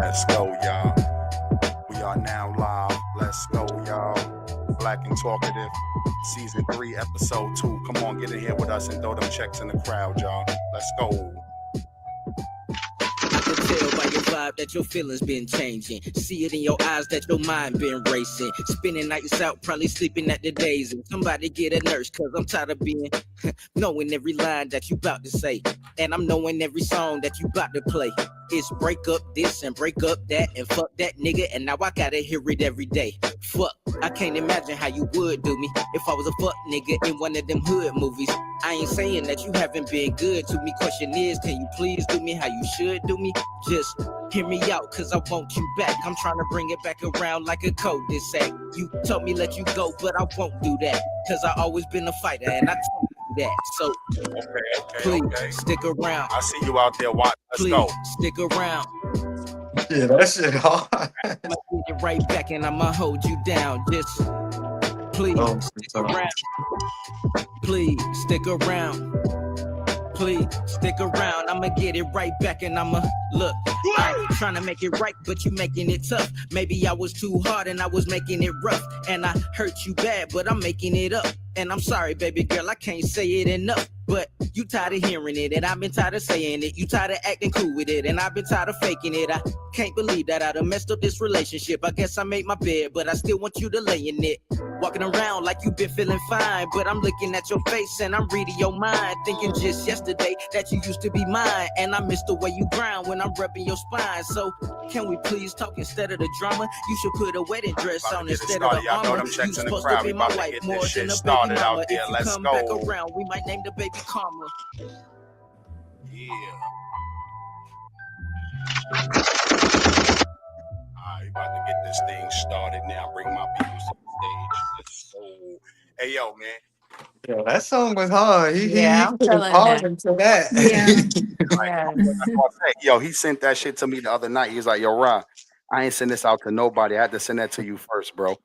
Let's go, y'all. We are now live. Let's go, y'all. Black and Talkative, Season 3, Episode 2. Come on, get in here with us and throw them checks in the crowd, y'all. Let's go. I can tell by your vibe that your feelings been changing. See it in your eyes that your mind been racing. Spending nights out, probably sleeping at the days. And somebody get a nurse, cause I'm tired of being knowing every line that you about to say. And I'm knowing every song that you about to play. It's break up this and break up that and fuck that nigga. And now I gotta hear it every day. Fuck, I can't imagine how you would do me if I was a fuck nigga in one of them hood movies. I ain't saying that you haven't been good to me. Question is, can you please do me how you should do me? Just hear me out, cause I want you back. I'm trying to bring it back around like a cul-de-sac. You told me let you go, but I won't do that. Cause I always been a fighter and I told you that. So please stick around. I see you out there watching. Let's Please go. stick around. Yeah, that shit hard. I'ma get it right back and I'ma hold you down. Just please stick around. Please stick around. Please stick around. I'ma get it right back and I'ma look. I'm trying to make it right, but you making it tough. Maybe I was too hard and I was making it rough. And I hurt you bad, but I'm making it up. And I'm sorry, baby girl, I can't say it enough. But you tired of hearing it, and I've been tired of saying it. You tired of acting cool with it, and I've been tired of faking it. I can't believe that I done messed up this relationship. I guess I made my bed, but I still want you to lay in it. Walking around like you been feeling fine, but I'm looking at your face and I'm reading your mind. Thinking just yesterday that you used to be mine, and I miss the way you grind when I'm rubbing your spine. So can we please talk instead of the drama? You should put a wedding dress on instead of the armor. You supposed to be my wife more than a baby mama. If you come back around, we might name the baby Karma. Yeah. Alright, about to get this thing started now. Bring my people to the stage. Let's go. Hey, yo, man. Yo, that song was hard. I'm He feeling hard that. into that. Yeah. Yes. Yo, he sent that shit to me the other night. He was like, yo, Ron, I ain't send this out to nobody. I had to send that to you first, bro.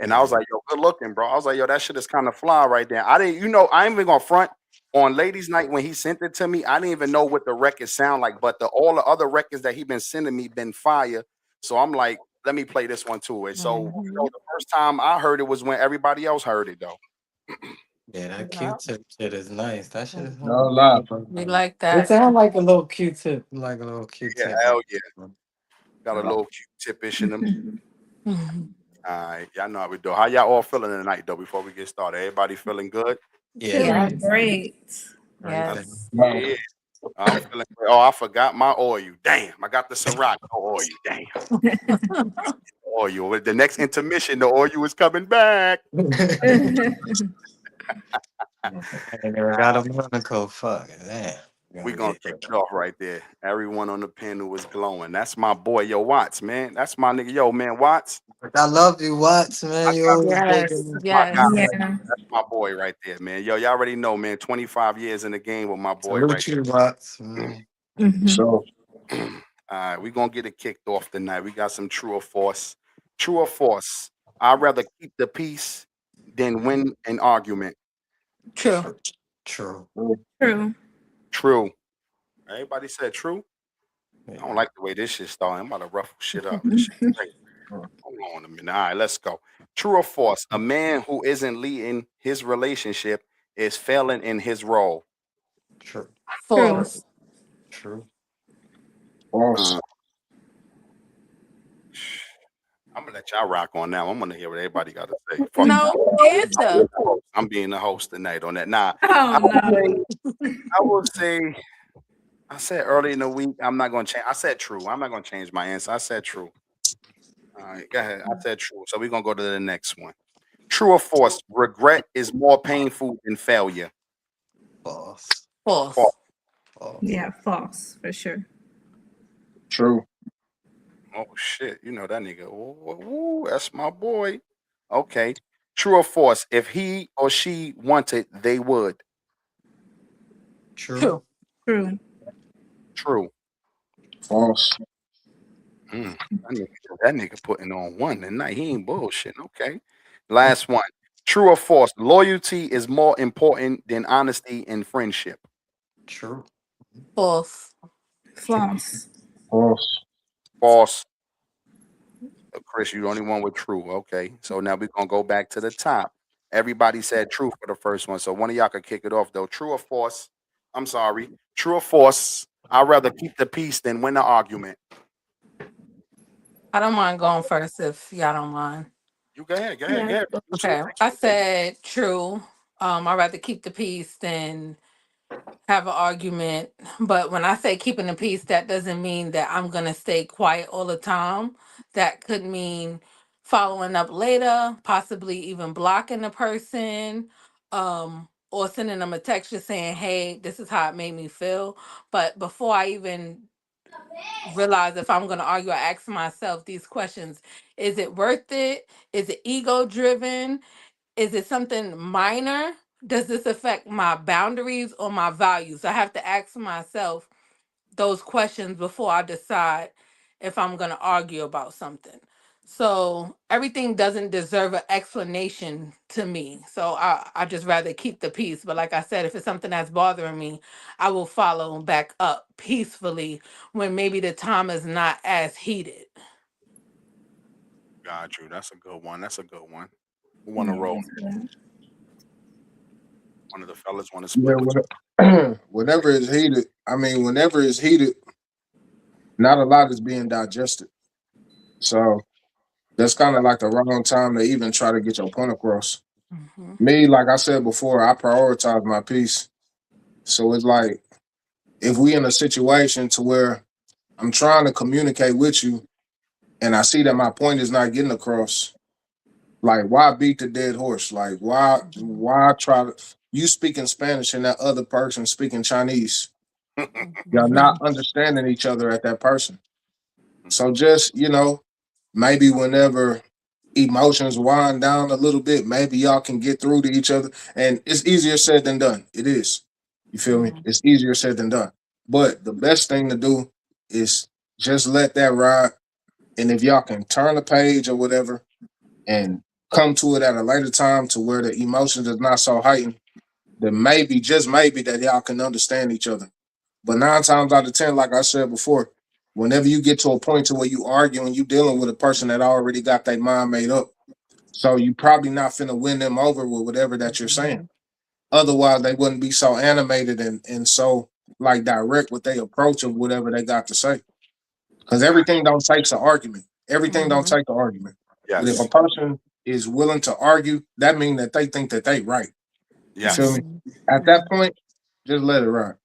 And I was like, yo, good looking, bro. I was like, yo, that shit is kind of fly right there. I didn't, I ain't even gonna front on ladies' night when he sent it to me. I didn't even know what the records sound like, but all the other records that he been sending me been fire. So I'm like, let me play this one too. And so the first time I heard it was when everybody else heard it though. Yeah, that Q-tip shit is nice. That shit is No lie. We like It that. sounds like a little Q-tip, like a little Yeah, Q-tip. hell yeah. Got a little Q-tip-ish in them. All right, y'all know how we do. How y'all all feeling tonight though? Before we get started, everybody feeling good? Yeah. Great. Yes. Yeah, I'm feeling great. Oh, I forgot my oil. Damn, I got the Ciroc oil. Damn, oil. The next intermission, the oil is coming back. I never got a Monaco. Fuck damn. We gonna kick it off right there. Everyone on the panel was glowing. That's my boy, yo Watts, man. That's my nigga, yo man, Watts. I love you, Watts, man. You always Yes. My guy, Yes. that's my boy right there, man. Yo, y'all already know, man. 25 years in the game with my boy Salute right you, Watts, man. So there. All right, we gonna get it kicked off tonight. We got some true or false. True or false? I'd rather keep the peace than win an argument. True. True. True. True. Everybody said true. I Yeah. don't like the way this shit started. I'm about to ruffle shit up. This shit crazy. Hold on a minute. All right, let's go. True or false? A man who isn't leading his relationship is failing in his role. True. False. True. false. I'm gonna let y'all rock on now. I'm gonna hear what everybody got to say. Fuck No answer. I'm being the host tonight on that. Nah, Oh I will say. I said early in the week. I'm not gonna change. I said true. I'm not gonna change my answer. I said true. All right, go ahead. I said true. So we're gonna go to the next one. True or false? Regret is more painful than failure. False. False. False. False. Yeah, false for sure. True. Oh shit! You know that nigga. Ooh, that's my boy. Okay. True or false? If he or she wanted, they would. True. True. True. False. That nigga putting on one tonight. He ain't bullshitting. Okay. Last one. True or false? Loyalty is more important than honesty and friendship. True. False. False. False. False. Chris, you the only one with true. Okay. So now we're gonna go back to the top. Everybody said true for the first one. So one of y'all could kick it off though. True or false? I'm sorry. True or false? I'd rather keep the peace than win the argument. I don't mind going first if y'all don't mind. You go ahead, go ahead, go Yeah. ahead. You choose, Okay. take I your pick. said true. I'd rather keep the peace than have an argument. But when I say keeping the peace, that doesn't mean that I'm gonna stay quiet all the time. That could mean following up later, possibly even blocking the person, or sending them a text just saying, "Hey, this is how it made me feel." But before I even realize if I'm gonna argue, I ask myself these questions: Is it worth it? Is it ego driven? Is it something minor? Does this affect my boundaries or my values? I have to ask myself those questions before I decide if I'm going to argue about something. So everything doesn't deserve an explanation to me. So I just rather keep the peace. But like I said, if it's something that's bothering me, I will follow back up peacefully when maybe the time is not as heated. Got you. That's a good one. That's a good one. Who wanna Yeah. roll? As well. One of the fellas wanna Yeah, split between whenever it's heated, I mean, whenever it's heated, not a lot is being digested. So that's kind of like the wrong time to even try to get your point across. Hmm. Me, like I said before, I prioritize my peace. So it's like if we in a situation to where I'm trying to communicate with you and I see that my point is not getting across, like why beat the dead horse? Like why try to you speaking Spanish and that other person speaking Chinese? Y'all not understanding each other at that person. So just, maybe whenever emotions wind down a little bit, maybe y'all can get through to each other. And it's easier said than done. It is. You feel me? Hmm. It's easier said than done. But the best thing to do is just let that ride. And if y'all can turn the page or whatever and come to it at a later time to where the emotions is not so heightened, then maybe, just maybe, that y'all can understand each other. But 9 times out of 10, like I said before, whenever you get to a point to where you argue and you dealing with a person that already got their mind made up, so you probably not finna win them over with whatever that you're saying. Otherwise, they wouldn't be so animated and so like direct with their approach of whatever they got to say. Because everything don't take an argument. Everything don't Hmm. take an argument. But if a Yes. person is willing to argue, that means that they think that they right. You feel me? Yes. Hmm. At that point, just let it ride.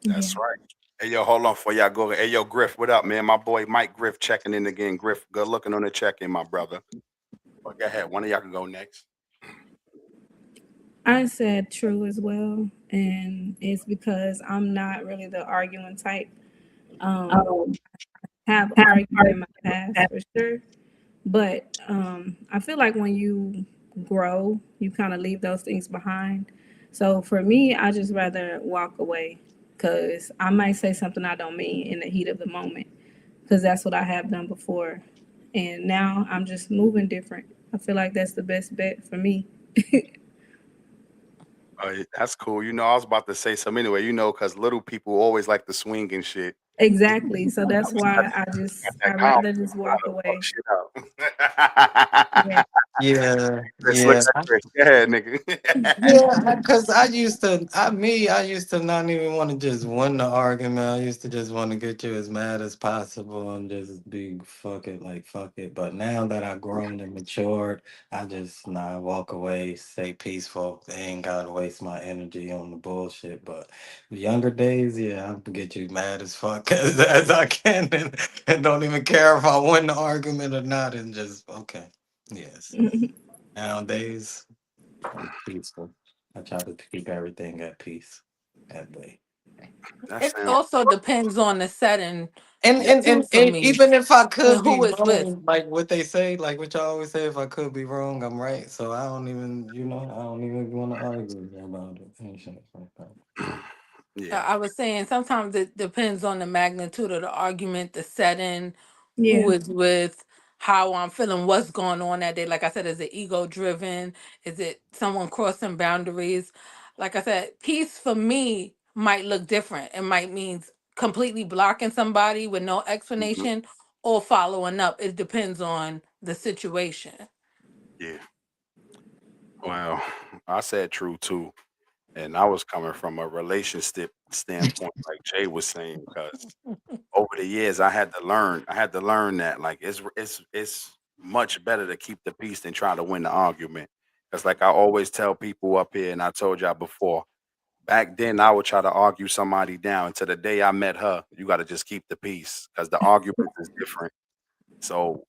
That's Yeah. right. Hey yo, hold on for y'all go. Hey yo, Griff, what up, man? My boy Mike Griff checking in again. Griff, good looking on the check in, my brother. But go ahead. One of y'all can go next. I said true as well, and it's because I'm not really the arguing type. Um, have argued in my past for sure, but I feel like when you grow, you kind of leave those things behind. So for me, I just rather walk away because I might say something I don't mean in the heat of the moment because that's what I have done before, and now I'm just moving different. I feel like that's the best bet for me. That's cool. I was about to say some anyway. Because little people always like to swing and shit. Exactly. So that's why Got I that confidence, rather just trying walk to fuck away. shit Yeah. up. Yeah, Chris, look yeah. at Chris. Go ahead, nigga. Yeah, because I used to not even want to just win the argument. I used to just want to get you as mad as possible and just be fuck it, like fuck it. But now that I've grown and matured, I just walk away, stay peaceful. I ain't gotta waste my energy on the bullshit. But the younger days, yeah, I'll get you mad as fuck as I can, and don't even care if I win the argument or not, and just okay, yes. Nowadays. I'm peaceful. I try to keep everything at peace that way. That It sounds also depends on the setting And, yeah. and too and for and me even if I and could be who it's with. wrong, like what they say, like what y'all always say, if I could be wrong, I'm right. So I don't even, I don't even want to argue about it and shit like that. Yeah. I was saying sometimes it depends on the magnitude of the argument, the setting, who Yeah. is with, how I'm feeling, what's going on that day. Like I said, is it ego driven? Is it someone crossing boundaries? Like I said, peace for me might look different. It might mean completely blocking somebody with no Mhm. explanation, or following up. It depends on the situation. Yeah. Well, I said true too. And I was coming from a relationship standpoint, like Jay was saying, because over the years I had to learn that like it's much better to keep the peace than try to win the argument. Because like I always tell people up here, and I told y'all before, back then I would try to argue somebody down. Until the day I met her, you got to just keep the peace because the argument is different. So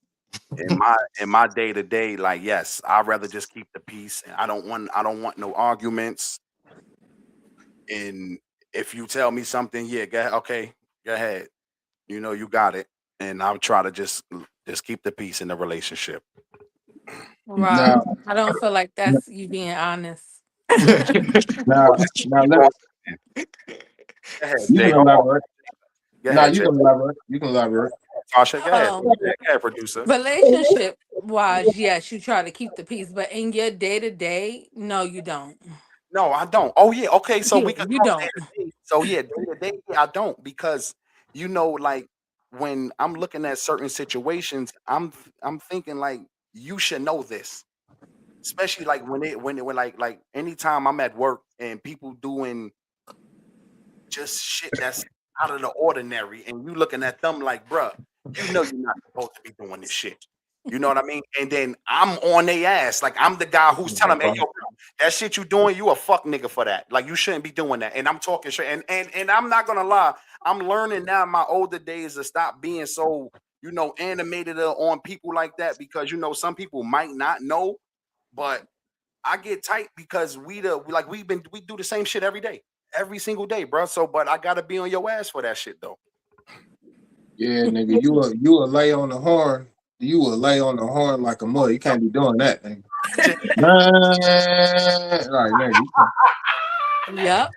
in my day to day, like yes, I'd rather just keep the peace, and I don't want no arguments. And if you tell me something, yeah, go ahead, okay, go ahead. You know, you got it. And I'll try to just keep the peace in the relationship. Right. Now, I don't feel like that's you being honest. now, now, Keep let on saying. Go ahead, you Jay. can Hold on. elaborate. Go Now ahead, you Jay. can elaborate. You can elaborate. Tasha, go ahead. Um, Go ahead, producer. Relationship wise, yes, you try to keep the peace, but in your day to day, no, you don't. No, I don't. Oh yeah, okay. So Yeah, we could you talk day don't. to day. So yeah, day to day, yeah, I don't because like when I'm looking at certain situations, I'm thinking like you should know this. Especially like when like anytime I'm at work and people doing just shit that's out of the ordinary, and you looking at them like, bruh, you know you're not supposed to be doing this shit. You know what I mean? And then I'm on their ass. Like I'm the guy who's telling them, hey, yo, bro, that shit you doing, you a fuck nigga for that. Like you shouldn't be doing that. And I'm talking straight. And I'm not gonna lie, I'm learning now in my older days to stop being so, animated on people like that because some people might not know, but I get tight because we do the same shit every day, every single day, bro. So, but I gotta be on your ass for that shit though. Yeah, nigga, you will lay on the horn. You will lay on the horn like a mother. You can't be doing that, nigga. J- Like, nigga, you Yep.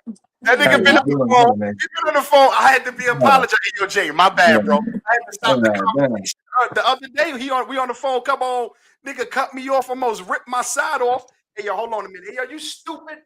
That nigga can't been be on Yep. the doing phone. that, nigga. He been on the phone. I had to be Yeah, apologizing. Yo, Jay, my yeah, bad, bro. I had to stop the damn. conversation. The other day, we on the phone. Come on, nigga, cut me off. Almost ripped my side off. Hey, yo, hold on a minute. Hey, yo, you stupid.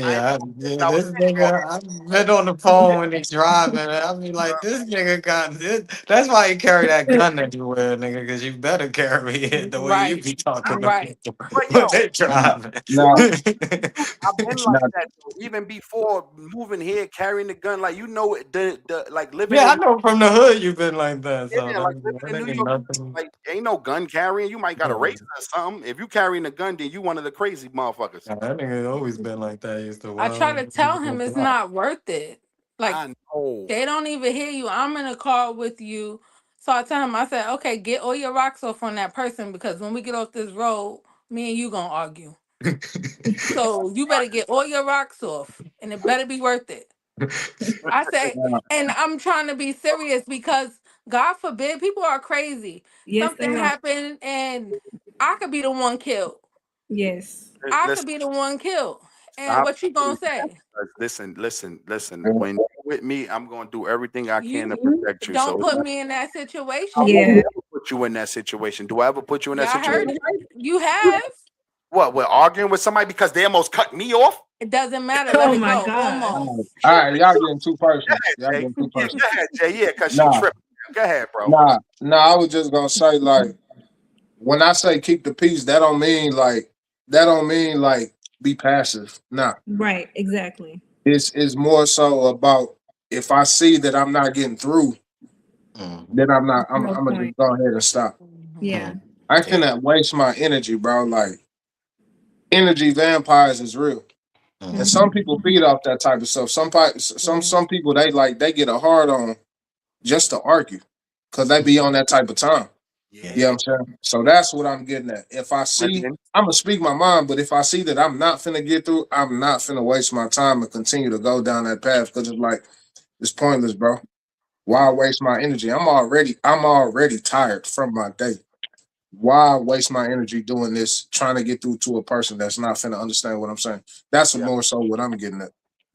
I ain't Yeah, what I was this saying, bro. nigga, I've been on the phone when he's driving, and I be like, this nigga got this. That's why he carry that gun everywhere, nigga, because you better carry it the way you Right. be talking to Right. people But when yo, they driving. Now, I've been like now, that though. Even before moving here, carrying the gun, like the like living Yeah, I in know from the hood you've been like that, so yeah, like living that in New ain't York, nothing. like ain't no gun carrying. You might got a Yeah. razor or something. If you carrying a gun, then you one of the crazy motherfuckers. Nah, that nigga always been like that. He used to I try to wild. tell him it's not worth it. Like I know. they don't even hear you. I'm in a car with you. So I tell him, I said, okay, get all your rocks off on that person because when we get off this road, me and you gonna argue. So you better get all your rocks off and it better be worth it. I say, now, and I'm trying to be serious because God forbid people are crazy. Yes, Something they are. happened and I could be the one killed. Yes. I could Listen, be the one killed. And stop. what you gonna say? Listen. now, When you with me, I'm gonna do everything I can to You protect you. don't So it's put not, me in that I won't Yeah. situation. ever put you in that situation. Do I ever put you in that Yeah, I situation? heard it. You have. What? We're arguing with somebody because they almost cut me off? It doesn't matter. Let Oh it my go. God. all Almost. right, y'all getting too Go personal. ahead, Y'all Jay. getting too Yeah, personal. go ahead, Jay. Yeah, because she Nah, tripping. Go ahead, bro. nah. I was just gonna say, like, when I say keep the peace, that don't mean like be passive. Nah, Right. Exactly. it's more so about if I see that I'm not getting through, Mhm, then I'm not. I'm No gonna point. just go ahead and stop. Mhm. Yeah. mhm. I Yeah. cannot waste my energy, bro. Like energy vampires is real. And Mhm, some Hmm. people feed off that type of stuff. Some people they get a hard on just to argue because they be on that type of time. You know yeah. what I'm saying? So that's what I'm getting at. If I see, Women. I'm gonna speak my mind, but if I see that I'm not finna get through, I'm not finna waste my time and continue to go down that path because it's like it's pointless, bro. Why waste my energy? I'm already tired from my day. Why waste my energy doing this, trying to get through to a person that's not finna understand what I'm saying? That's Yeah. more so what I'm getting at.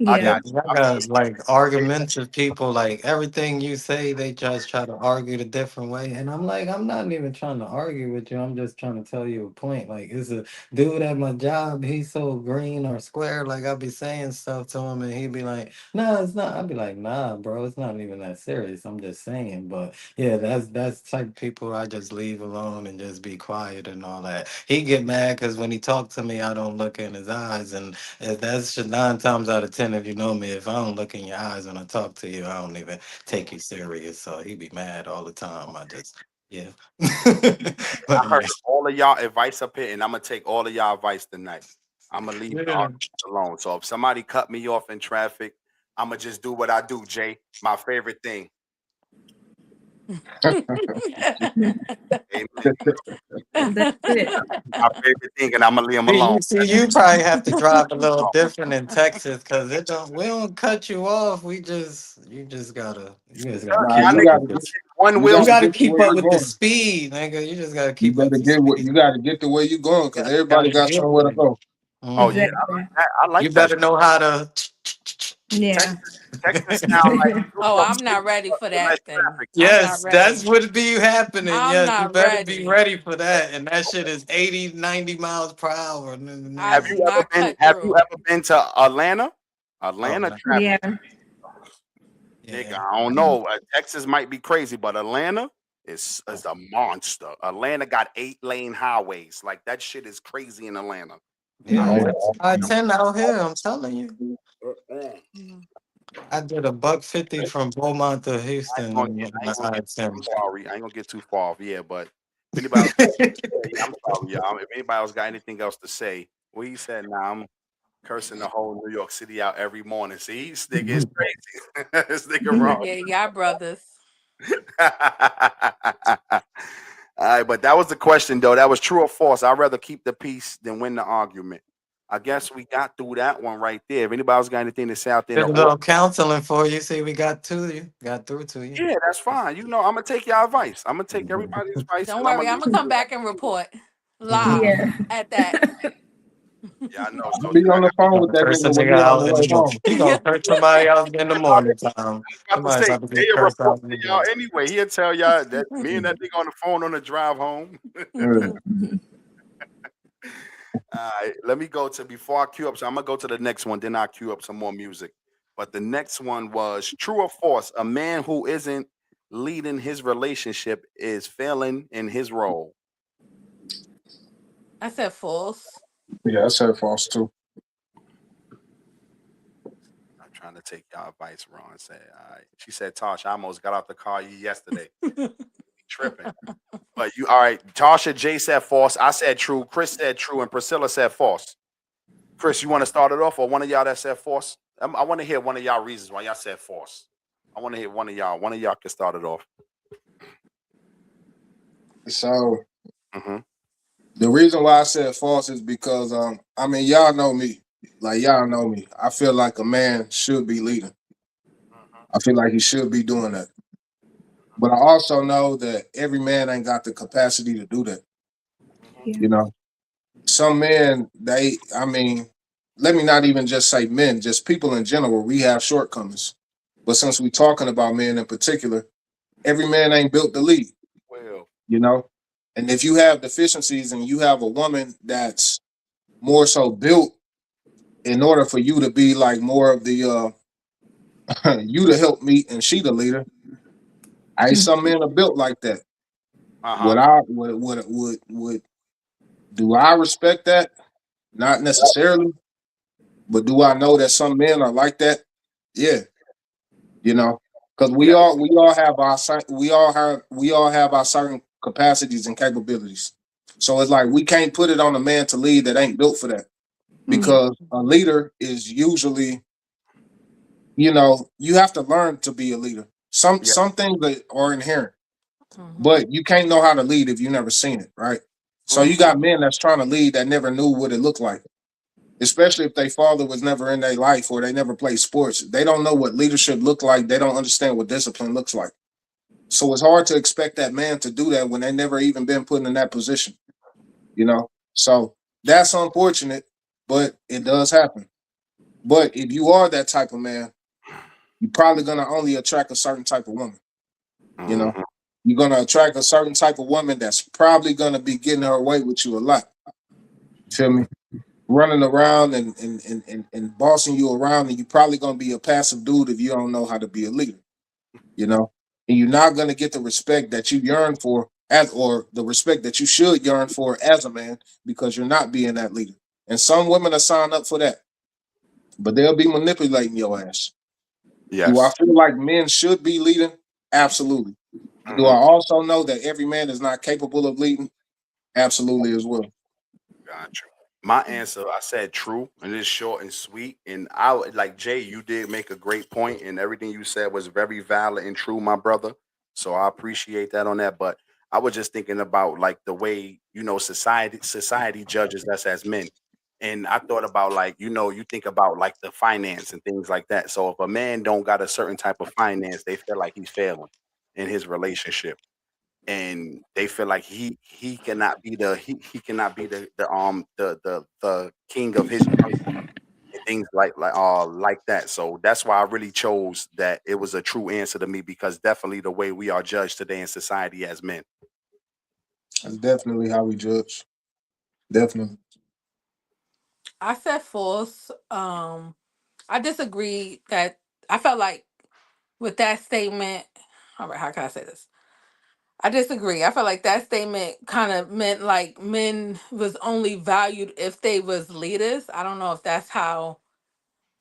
I Yeah, Yeah. got 'cause you. I got like argumentative people. Like everything you say, they just try to argue the different way, and I'm like, I'm not even trying to argue with you. I'm just trying to tell you a point. Like, it's a dude at my job. He's so green or square. Like I be saying stuff to him, and he'd be like, "Nah, it's not." I'd be like, "Nah, bro, it's not even that serious. I'm just saying." But yeah, that's type of people I just leave alone and just be quiet and all that. He get mad because when he talk to me, I don't look in his eyes, and that's just 9 times out of 10. If you know me, if I don't look in your eyes when I talk to you, I don't even take you serious. So he be mad all the time. I just, yeah. I But heard yeah. all of y'all advice up here, and I'm gonna take all of y'all advice tonight. I'm gonna leave the Yeah. argument alone. So if somebody cut me off in traffic, I'm gonna just do what I do, Jay. My favorite thing. Amen. That's it. My favorite thing, and I'm gonna leave them See, alone. you probably have to drive a little different in Texas because we don't cut you off. You just gotta Nah, Y'all keep you up niggas gotta with get this. one you You wheel gotta gotta get to keep where up you're with the going. speed, nigga. You just gotta You keep up better the get what speed. you gotta get to where you're going because everybody Gotta got get somewhere to there. go. Oh yeah, Mhm. Exactly. I You like that. better know how to. Yeah. Texas, Texas sound like New Oh, York I'm City not ready for with less that then. traffic. I'm not Yes, that's ready. what be happening. I'm Yes, you not better be ready. ready for that. And that shit is 80, 90 miles per hour. I Have do you Nigga. ever not been? cut Have you through. ever been to Atlanta? Oh, Atlanta no. traffic, Yeah. nigga. Yeah. I don't know. Texas might be crazy, but Atlanta is a monster. Atlanta got 8-lane highways. Like that shit is crazy in Atlanta. I Yeah, don't. Man, it's I-10 out here. I'm telling you. Mhm. I did a $150 from Beaumont to I ain't Houston gonna on get. I the ain't gonna get I-10. too far. I ain't gonna get too far. Yeah, but if anybody else, yeah, I'm sorry, y'all. If anybody else got anything else to say, well, he said, "Nah, I'm cursing the whole New York City out every morning." See, this nigga is crazy. This nigga wrong. Yeah, y'all brothers. All right, but that was the question, though. That was true or false. I'd rather keep the peace than win the argument. I guess we got through that one right there. If anybody else got anything to say out there in Did the a audience, little counseling for you. See, we got through to you. yeah, that's fine. You know, I'm gonna take your advice. I'm gonna take everybody's advice, Don't and I'm worry, gonna I'm leave. gonna come back and report live Mhm. Yeah. at that. Yeah, I know. I'll So be on I the phone with Gonna that curse a nigga when he nigga on the out in way the morning. home. He gonna curse somebody out in the morning time. about to Somebody's say about to they get a cursed report out in the to y'all morning. anyway. He'll tell y'all that me and that nigga on the phone on the drive home. Yeah. All right, let me go to before I queue up. So I'm gonna go to the next one, then I'll queue up some more music. But the next one was true or false. A man who isn't leading his relationship is failing in his role. I said false. Yeah, I said false too. I'm trying to take y'all advice. Ron said, all right. She said, Tosh, I almost got out the car yesterday. Tripping. But you all right. Tasha J said false. I said true. Chris said true, and Priscilla said false. Chris, you want to start it off, or one of y'all that said false? I want to hear one of y'all reasons why y'all said false. I want to hear one of y'all. One of y'all can start it off. So Mm-hmm. the reason why I said false is because I mean y'all know me. Like y'all know me. I feel like a man should be leading. I feel like he should be doing that. But I also know that every man ain't got the capacity to do that. Yeah. You know, some men, I mean, let me not even just say men, just people in general, we have shortcomings. But since we're talking about men in particular, every man ain't built to lead, Well, you know? And if you have deficiencies and you have a woman that's more so built in order for you to be like more of the, you to help me and she the leader, I some men are built like that. uh-huh. Would do I respect that? Not necessarily, but do I know that some men are like that? Yeah, you know, because Yeah. we all have our certain capacities and capabilities. So it's like we can't put it on a man to lead that ain't built for that Yeah. because a leader is usually, you know, you have to learn to be a leader. Yeah. Some things that are inherent, Hmm. but you can't know how to lead if you never seen it, right? So you Mm-hmm. got men that's trying to lead that never knew what it looked like, especially if their father was never in their life or they never played sports. They don't know what leadership looked like. They don't understand what discipline looks like. So it's hard to expect that man to do that when they never even been put in that position, you know? So that's unfortunate, but it does happen. But if you are that type of man, you're probably gonna only attract a certain type of woman. You know, Mhm. you're gonna attract a certain type of woman that's probably gonna be getting her way with you a lot. Feel me? Running around and bossing you around, and you're probably gonna be a passive dude if you don't know how to be a leader. You know, and you're not gonna get the respect that you yearn for as, or the respect that you should yearn for as a man, because you're not being that leader. And some women are signed up for that, but they'll be manipulating your ass. Do I Yes. feel like men should be leading? Absolutely. Do I Mhm. also know that every man is not capable of leading? Absolutely as well. Got you. My answer, I said true, and it's short and sweet. And like Jay, you did make a great point, and everything you said was very valid and true, my brother. So I appreciate that on that. But I was just thinking about like the way society judges us as men, and I thought about like you think about like the finance and things like that. So if a man don't got a certain type of finance, they feel like he's failing in his relationship, and they feel like he cannot be he cannot be the king of his joint and things like that. So that's why I really chose that. It was a true answer to me because definitely the way we are judged today in society as men. That's definitely how we judge. Definitely. I said false. I disagree that I felt like with that statement. All right, how can I say this? I disagree. I felt like that statement kind of meant like men was only valued if they was leaders. I don't know if that's how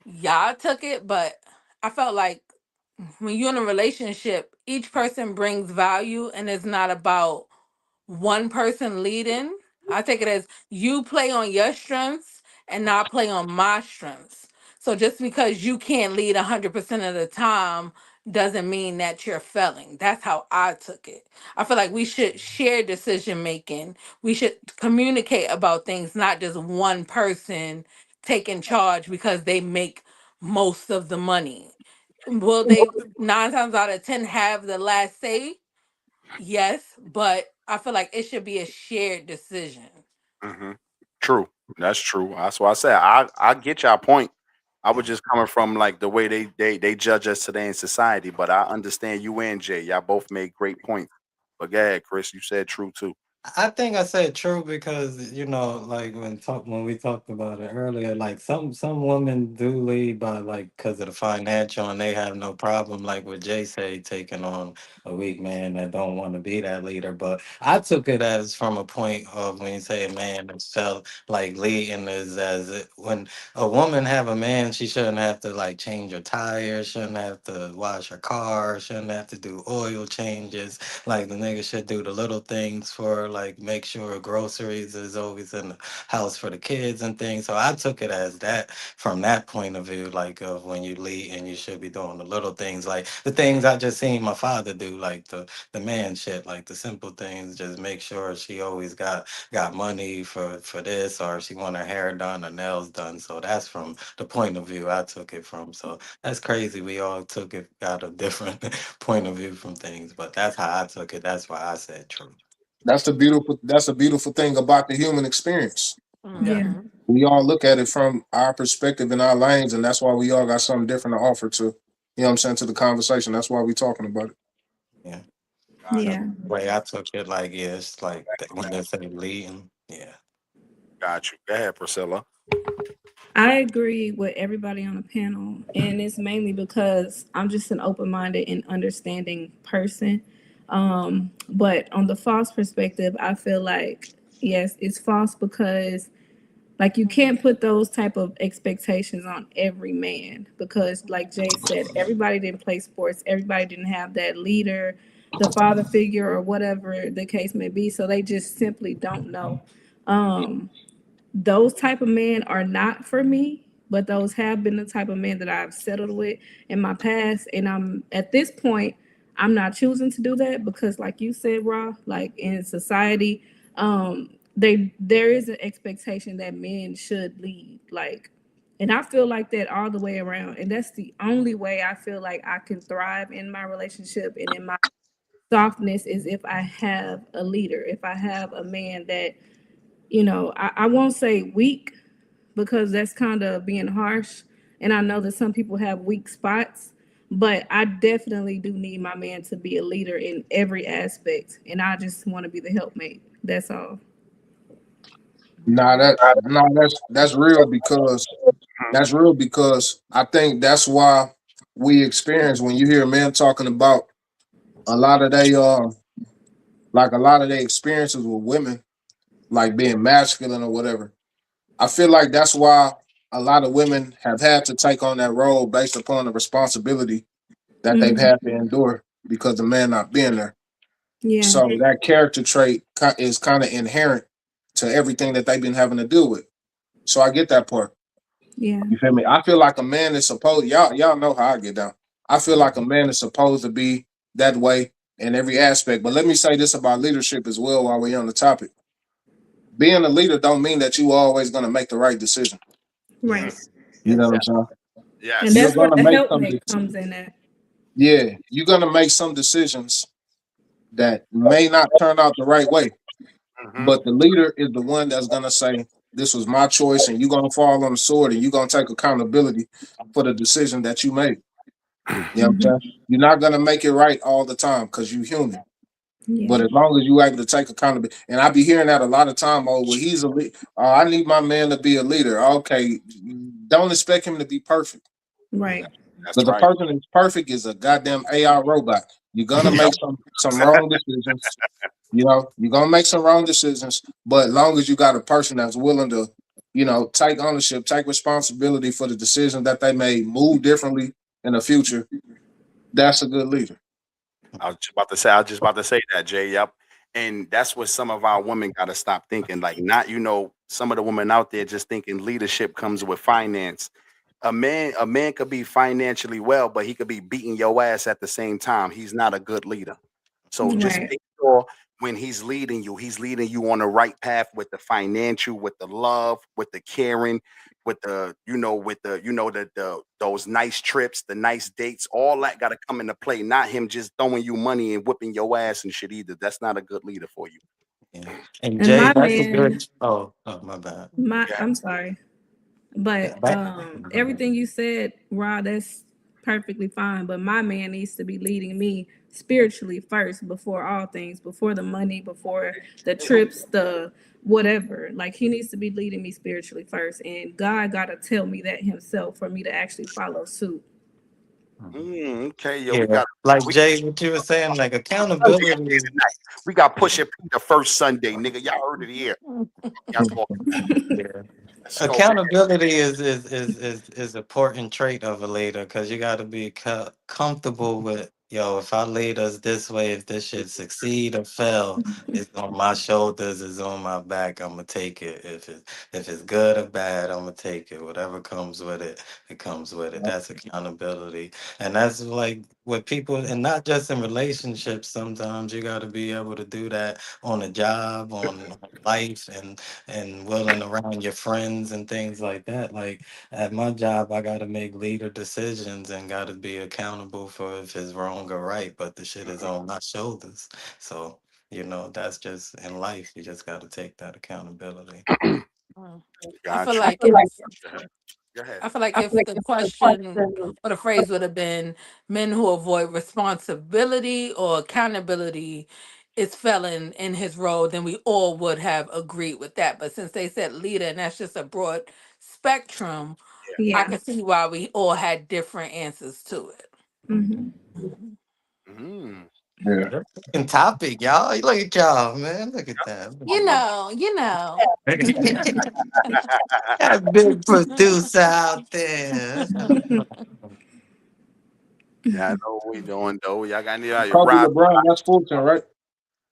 y'all took it, but I felt like when you're in a relationship, each person brings value and it's not about one person leading. I take it as you play on your strengths and not play on my strengths. So just because you can't lead 100% of the time doesn't mean that you're failing. That's how I took it. I feel like we should share decision making. We should communicate about things, not just one person taking charge because they make most of the money. Will they 9 times out of 10 have the last say? Yes, but I feel like it should be a shared decision. Hmm. True, that's true. That's why I said I get your point. I was just coming from like the way they judge us today in society, but I understand you and Jay. Y'all both made great points. But go ahead, Chris. You said true too. I think I said true because like when we talked about it earlier, like some women do lead by like because of the financial, and they have no problem like what Jay say taking on a weak man that don't want to be that leader. But I took it as from a point of when you say a man that felt like leading is when a woman have a man, she shouldn't have to like change her tires, shouldn't have to wash her car, shouldn't have to do oil changes, like the nigga should do the little things for like make sure groceries is always in the house for the kids and things. So I took it as that from that point of view, like of when you lead and you should be doing the little things, like the things I just seen my father do, like the man shit, like the simple things. Just make sure she always got money for this, or she want her hair done or nails done. So that's from the point of view I took it from. So that's crazy. We all took it got a different point of view from things, but that's how I took it. That's why I said true. That's a beautiful thing about the human experience. Yeah. Yeah. Hmm. We all look at it from our perspective and our lanes, and that's why we all got something different to offer to, you know what I'm saying, to the conversation. That's why we talking about it. Yeah. Got So you. Yeah. the way I took it, like, yeah, it's like when they say leading, yeah. Got you. Go ahead, Priscilla. I agree with everybody on the panel, and it's mainly because I'm just an open-minded and understanding person. But on the false perspective, I feel like yes, it's false because like you can't put those type of expectations on every man because like Jay said, everybody didn't play sports, everybody didn't have that leader, the father figure or whatever the case may be, so they just simply don't know. Um, those type of men are not for me, but those have been the type of men that I've settled with in my past, and I'm at this point I'm not choosing to do that because like you said, Raw, like in society, there is an expectation that men should lead, like, and I feel like that all the way around, and that's the only way I feel like I can thrive in my relationship and in my softness is if I have a leader, if I have a man that, I won't say weak because that's kind of being harsh. And I know that some people have weak spots, but I definitely do need my man to be a leader in every aspect. And I just want to be the helpmate. That's all. That's real because I think that's why we experience when you hear men talking about a lot of they like a lot of their experiences with women, like being masculine or whatever. I feel like that's why a lot of women have had to take on that role based upon the responsibility that they've Hmm. had to endure because the man not being there. Yeah. So that character trait is kind of inherent to everything that they've been having to deal with. So I get that part. Yeah. You feel me? I feel like a man is supposed y'all know how I get down. I feel like a man is supposed to be that way in every aspect. But let me say this about leadership as well while we're on the topic. Being a leader don't mean that you always gonna make the right decision. Right. Yes. You know Yes. what I'm saying? And Yes. You're that's where gonna the make some helpmate comes in at. yeah, you're gonna make some decisions that may not turn out the right way. Hmm. But the leader is the one that's gonna say, this was my choice, and you're gonna fall on the sword and you're gonna take accountability for the decision that you made. You know what I'm Hmm. saying? You're not gonna make it right all the time because you're human. Yeah. But as long as you're able to take accountability, and I be hearing that a lot of time. Oh, well, he's a leader. I need my man to be a leader. Okay, don't expect him to be perfect Right. That's because a right. person that's perfect is a goddamn AI robot. You're gonna Yep. make some wrong decisions. You know, you're gonna make some wrong decisions, but as long as you got a person that's willing to, take ownership, take responsibility for the decision that they made, move differently in the future, that's a good leader. I was just about to say that, Jay. Yep. And that's what some of our women got to stop thinking. Like, not, some of the women out there just thinking leadership comes with finance. A man could be financially well, but he could be beating your ass at the same time. He's not a good leader. So just Right. make sure when he's leading you on the right path with the financial, with the love, with the caring, with the those nice trips, the nice dates, all that got to come into play. Not him just throwing you money and whipping your ass and shit either. That's not a good leader for you. Yeah. And And Jay, my that's a man, good. Oh, my bad. Yeah. I'm sorry. Yeah, But go ahead. everything you said, Rod, that's perfectly fine. But my man needs to be leading me spiritually first, before all things, before the money, before the trips, the whatever. Like he needs to be leading me spiritually first, and God gotta tell me that Himself for me to actually follow suit. Mhm. Okay, yo, we Yeah, got like we Jay, what you were saying, like Sunday accountability again is. tonight. We got Yeah. Pusha P the first Sunday, nigga. Y'all heard it here. Y'all talking. Yeah. Let's go, man. Accountability is important trait of a leader because you got to be comfortable with, yo, if I lead us this way, if this should succeed or fail, it's on my shoulders, it's on my back. I'm gonna take it. If it's good or bad, I'm gonna take it. Whatever comes with it, it comes with it. That's accountability, and that's like with people, and not just in relationships. Sometimes you got to be able to do that on a job, on life, and willing around your friends and things like that. Like at my job, I got to make leader decisions and got to be accountable for if it's wrong or right. But the shit is on my shoulders. So, that's just in life. You just got to take that accountability. Mm. Mm. I feel Got you. like if Go ahead. Go ahead. I feel like if the question or the phrase would have been men who avoid responsibility or accountability is failing in his role, then we all would have agreed with that. But since they said leader and that's just a broad spectrum, I Yeah. can see why we all had different answers to it. Hmm. Mhm. Mm. Yeah. Good fucking topic, y'all. Look at y'all, man. Look at that. You know, you know. That big producer out there. Yeah, I know what we doing though. Y'all got any your Kobe Rob? LeBron, that's Fulton, right?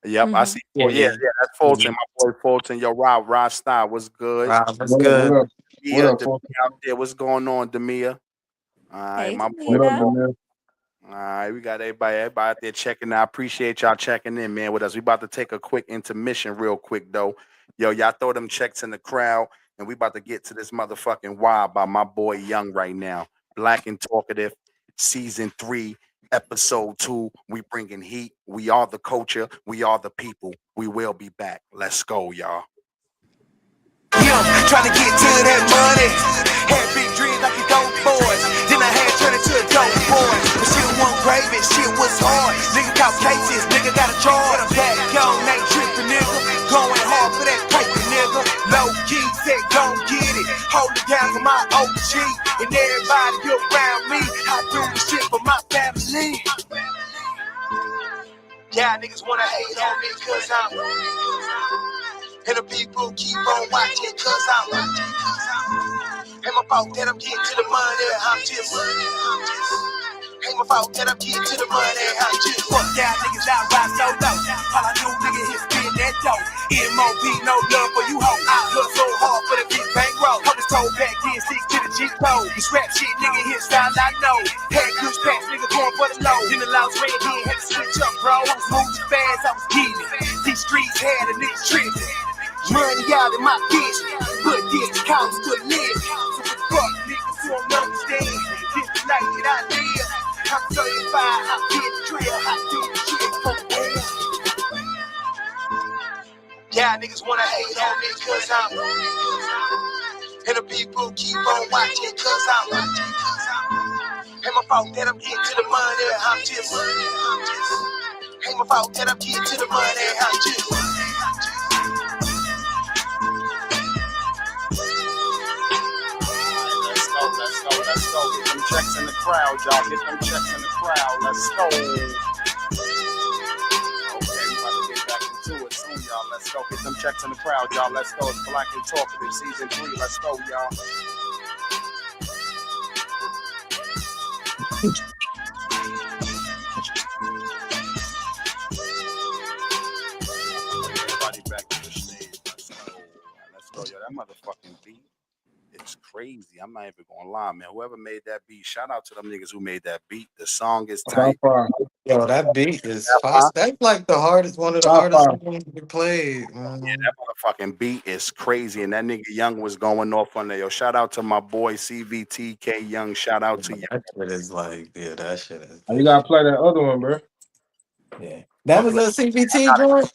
Yep, I see. Mhm. Oh Yeah, yeah, yeah. yeah, that's Fulton, my boy Fulton. Yo, Rob Style, what's good? Wow, that's What up? What good. up? What Yeah, up, Demia Fulton? out there. What's going on, Demia? All right, Hey, my boy. What up, Demita. Demir? All right, we got everybody out there checking. I appreciate y'all checking in, man, with us. We about to take a quick intermission, real quick though. Yo, y'all throw them checks in the crowd, and we about to get to this motherfucking wild by my boy Young right now. Black and Talkative, season 3, episode 2. We bringing heat. We are the culture. We are the people. We will be back. Let's go, y'all. Trying to get to that money. Had big dreams like a dope boys. Then I had turned into a dope boy. But shit wasn't gravy, shit was hard. Nigga caught cases, nigga got a charge. I'm back on, ain't tripping, nigga. Going hard for that paper, nigga. Low key, said gon' get it. Hold it down for my OG. And everybody around me. I do the shit for my family. Yeah, niggas wanna hate on me cause I'm and the people keep on watching cause I'm ain't my fault that I'm getting to the money. I'm just ain't my fault that I'm getting to the money. I'm just fuck y'all niggas out ride so low. All I do, nigga, is spin that dough. MOB, no love for you hoe. I look so hard for the big bankroll. Hope it's told back, then six to the G-Code. This rap shit, nigga, hit style I know. Had good packs, nigga, going for the low. Then the loud red head had to switch up, bro. I was moving fast, I was getting it. These streets had a nigga tripping. Money out in my business, but this counts to live. So fuck niggas who don't understand. This the life that I live. I'm certified, I get the drill, I do the shit for real. Yeah, niggas wanna hate on me cause I'm and the people keep on watching cause I'm ain't my fault that I'm getting to the money. I'm just ain't my fault that I'm getting to the money. I'm just Let's go. Get them checks in the crowd, y'all. Get them checks in the crowd. Let's go. Okay, we about to get back into it soon, y'all. Let's go. Get them checks in the crowd, y'all. Let's go. It's Black and Talkative season 3. Let's go, y'all. Everybody back to the stage. Let's go. Let's go, yo. That motherfucking beat. It's crazy. I'm not even gonna lie, man. Whoever made that beat, shout out to them niggas who made that beat. The song is Top tight. five. Yo, that beat is Huh? fast. That's like the hardest, one of the Top hardest five. songs we played, Yeah, man. that motherfucking beat is crazy. And that nigga Young was going off on there. Yo, shout out to my boy CVTK Young. Shout out to you. That shit is like, yeah, that shit is You vicious. gotta play that other one, bro. Yeah, I'm that gonna was play. a I CPT got it. joint.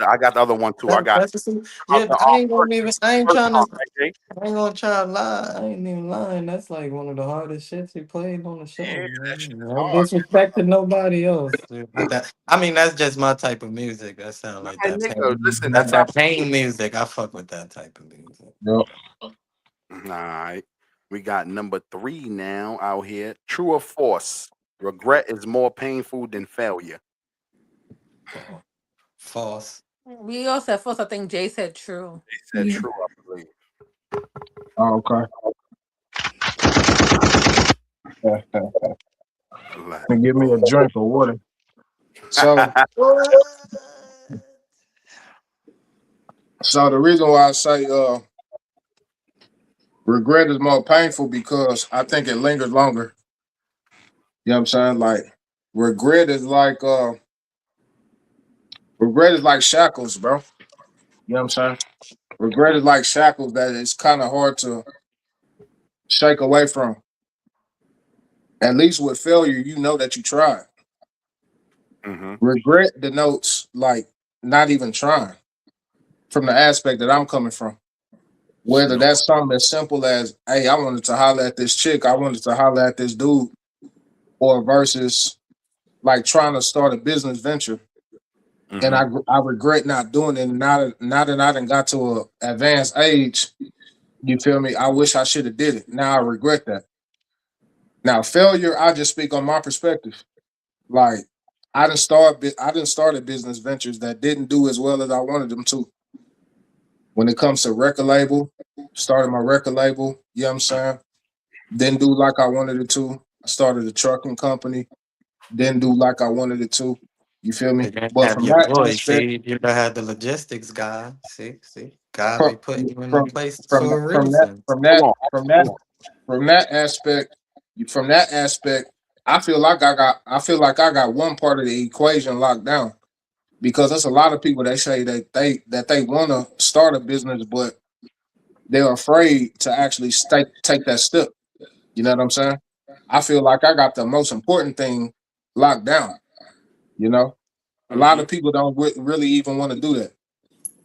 I got the other one too. I got That's a C- out yeah. the I ain't gonna even. I ain't first trying song, to. right, Jay? I ain't gonna try to lie. I ain't even lying. That's like one of the hardest shits he played on the Yeah, show, that shit man. is No hard. disrespect to nobody else. Dude. I mean, that's just my type of music. That sound like Man, that nigga, pain, listen, that's how. that pain music. I fuck with that type of music. Yep. All right. We got number 3 now out here. True or false? Regret is more painful than failure. Oh, false. We all said false. I think Jay said true. They said Yeah. true, I believe. Oh, okay. Let's Give me a go. drink of water. So, What? so the reason why I say regret is more painful because I think it lingers longer. You know what I'm saying? Like regret is like regret is like shackles, bro. You know what I'm saying? Regret is like shackles that it's kind of hard to shake away from. At least with failure, you know that you tried. hmm Regret denotes like not even trying from the aspect that I'm coming from. Whether No. that's something as simple as, hey, I wanted to holler at this chick, I wanted to holler at this dude, or versus like trying to start a business venture. And hmm I regret not doing it. Now that I done got to a advanced age, you feel me? I wish I should have did it. Now I regret that. Now failure, I just speak on my perspective. Like I didn't started business ventures that didn't do as well as I wanted them to. When it comes to record label, started my record label, you know what I'm saying? Didn't do like I wanted it to. I started a trucking company, didn't do like I wanted it to. You feel You me? didn't But have from your that voice. aspect, See, you don't have the logistics guy. See, God from be putting you in the from places from for a from that reason. from Hold that on. from that Hold on. from that aspect, from that aspect, I feel like I got one part of the equation locked down because there's a lot of people that say that they want to start a business, but they're afraid to actually take that step. You know what I'm saying? I feel like I got the most important thing locked down. You know, a lot hmm of people don't really even want to do that.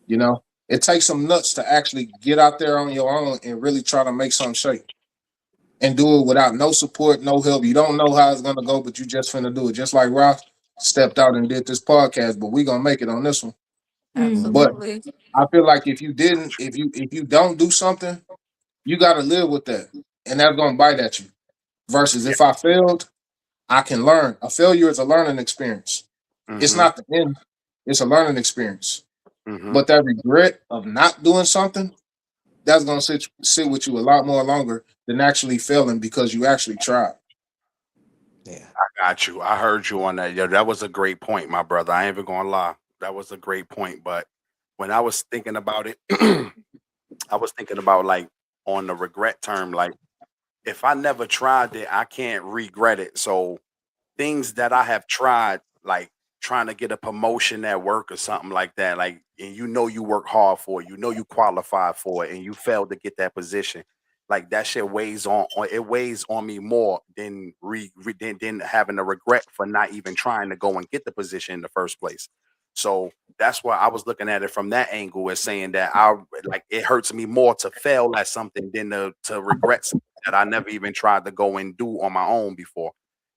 You know, it takes some nuts to actually get out there on your own and really try to make something shake. and do it without no support, no help. You don't know how it's gonna go, but you just finna do it. Just like Ralph stepped out and did this podcast, but we gonna make it on this one. Mm. But Absolutely. I feel like if you don't do something, you gotta live with that. And that's gonna bite at you. Versus Yeah. if I failed, I can learn. A failure is a learning experience. It's Mm-hmm. not the end, it's a learning experience. Mm-hmm. But that regret of not doing something, that's gonna sit with you a lot more longer than actually failing because you actually tried. Yeah. I got you. I heard you on that. Yeah, that was a great point, my brother. I ain't even gonna lie. That was a great point. But when I was thinking about it, I was thinking about like on the regret term, like if I never tried it, I can't regret it. So things that I have tried, like trying to get a promotion at work or something like that, like, and you know you work hard for it, you know you qualify for it, and you failed to get that position. Like that shit it weighs on me more than than having a regret for not even trying to go and get the position in the first place. So that's why I was looking at it from that angle as saying that I like it hurts me more to fail at something than to regret something that I never even tried to go and do on my own before.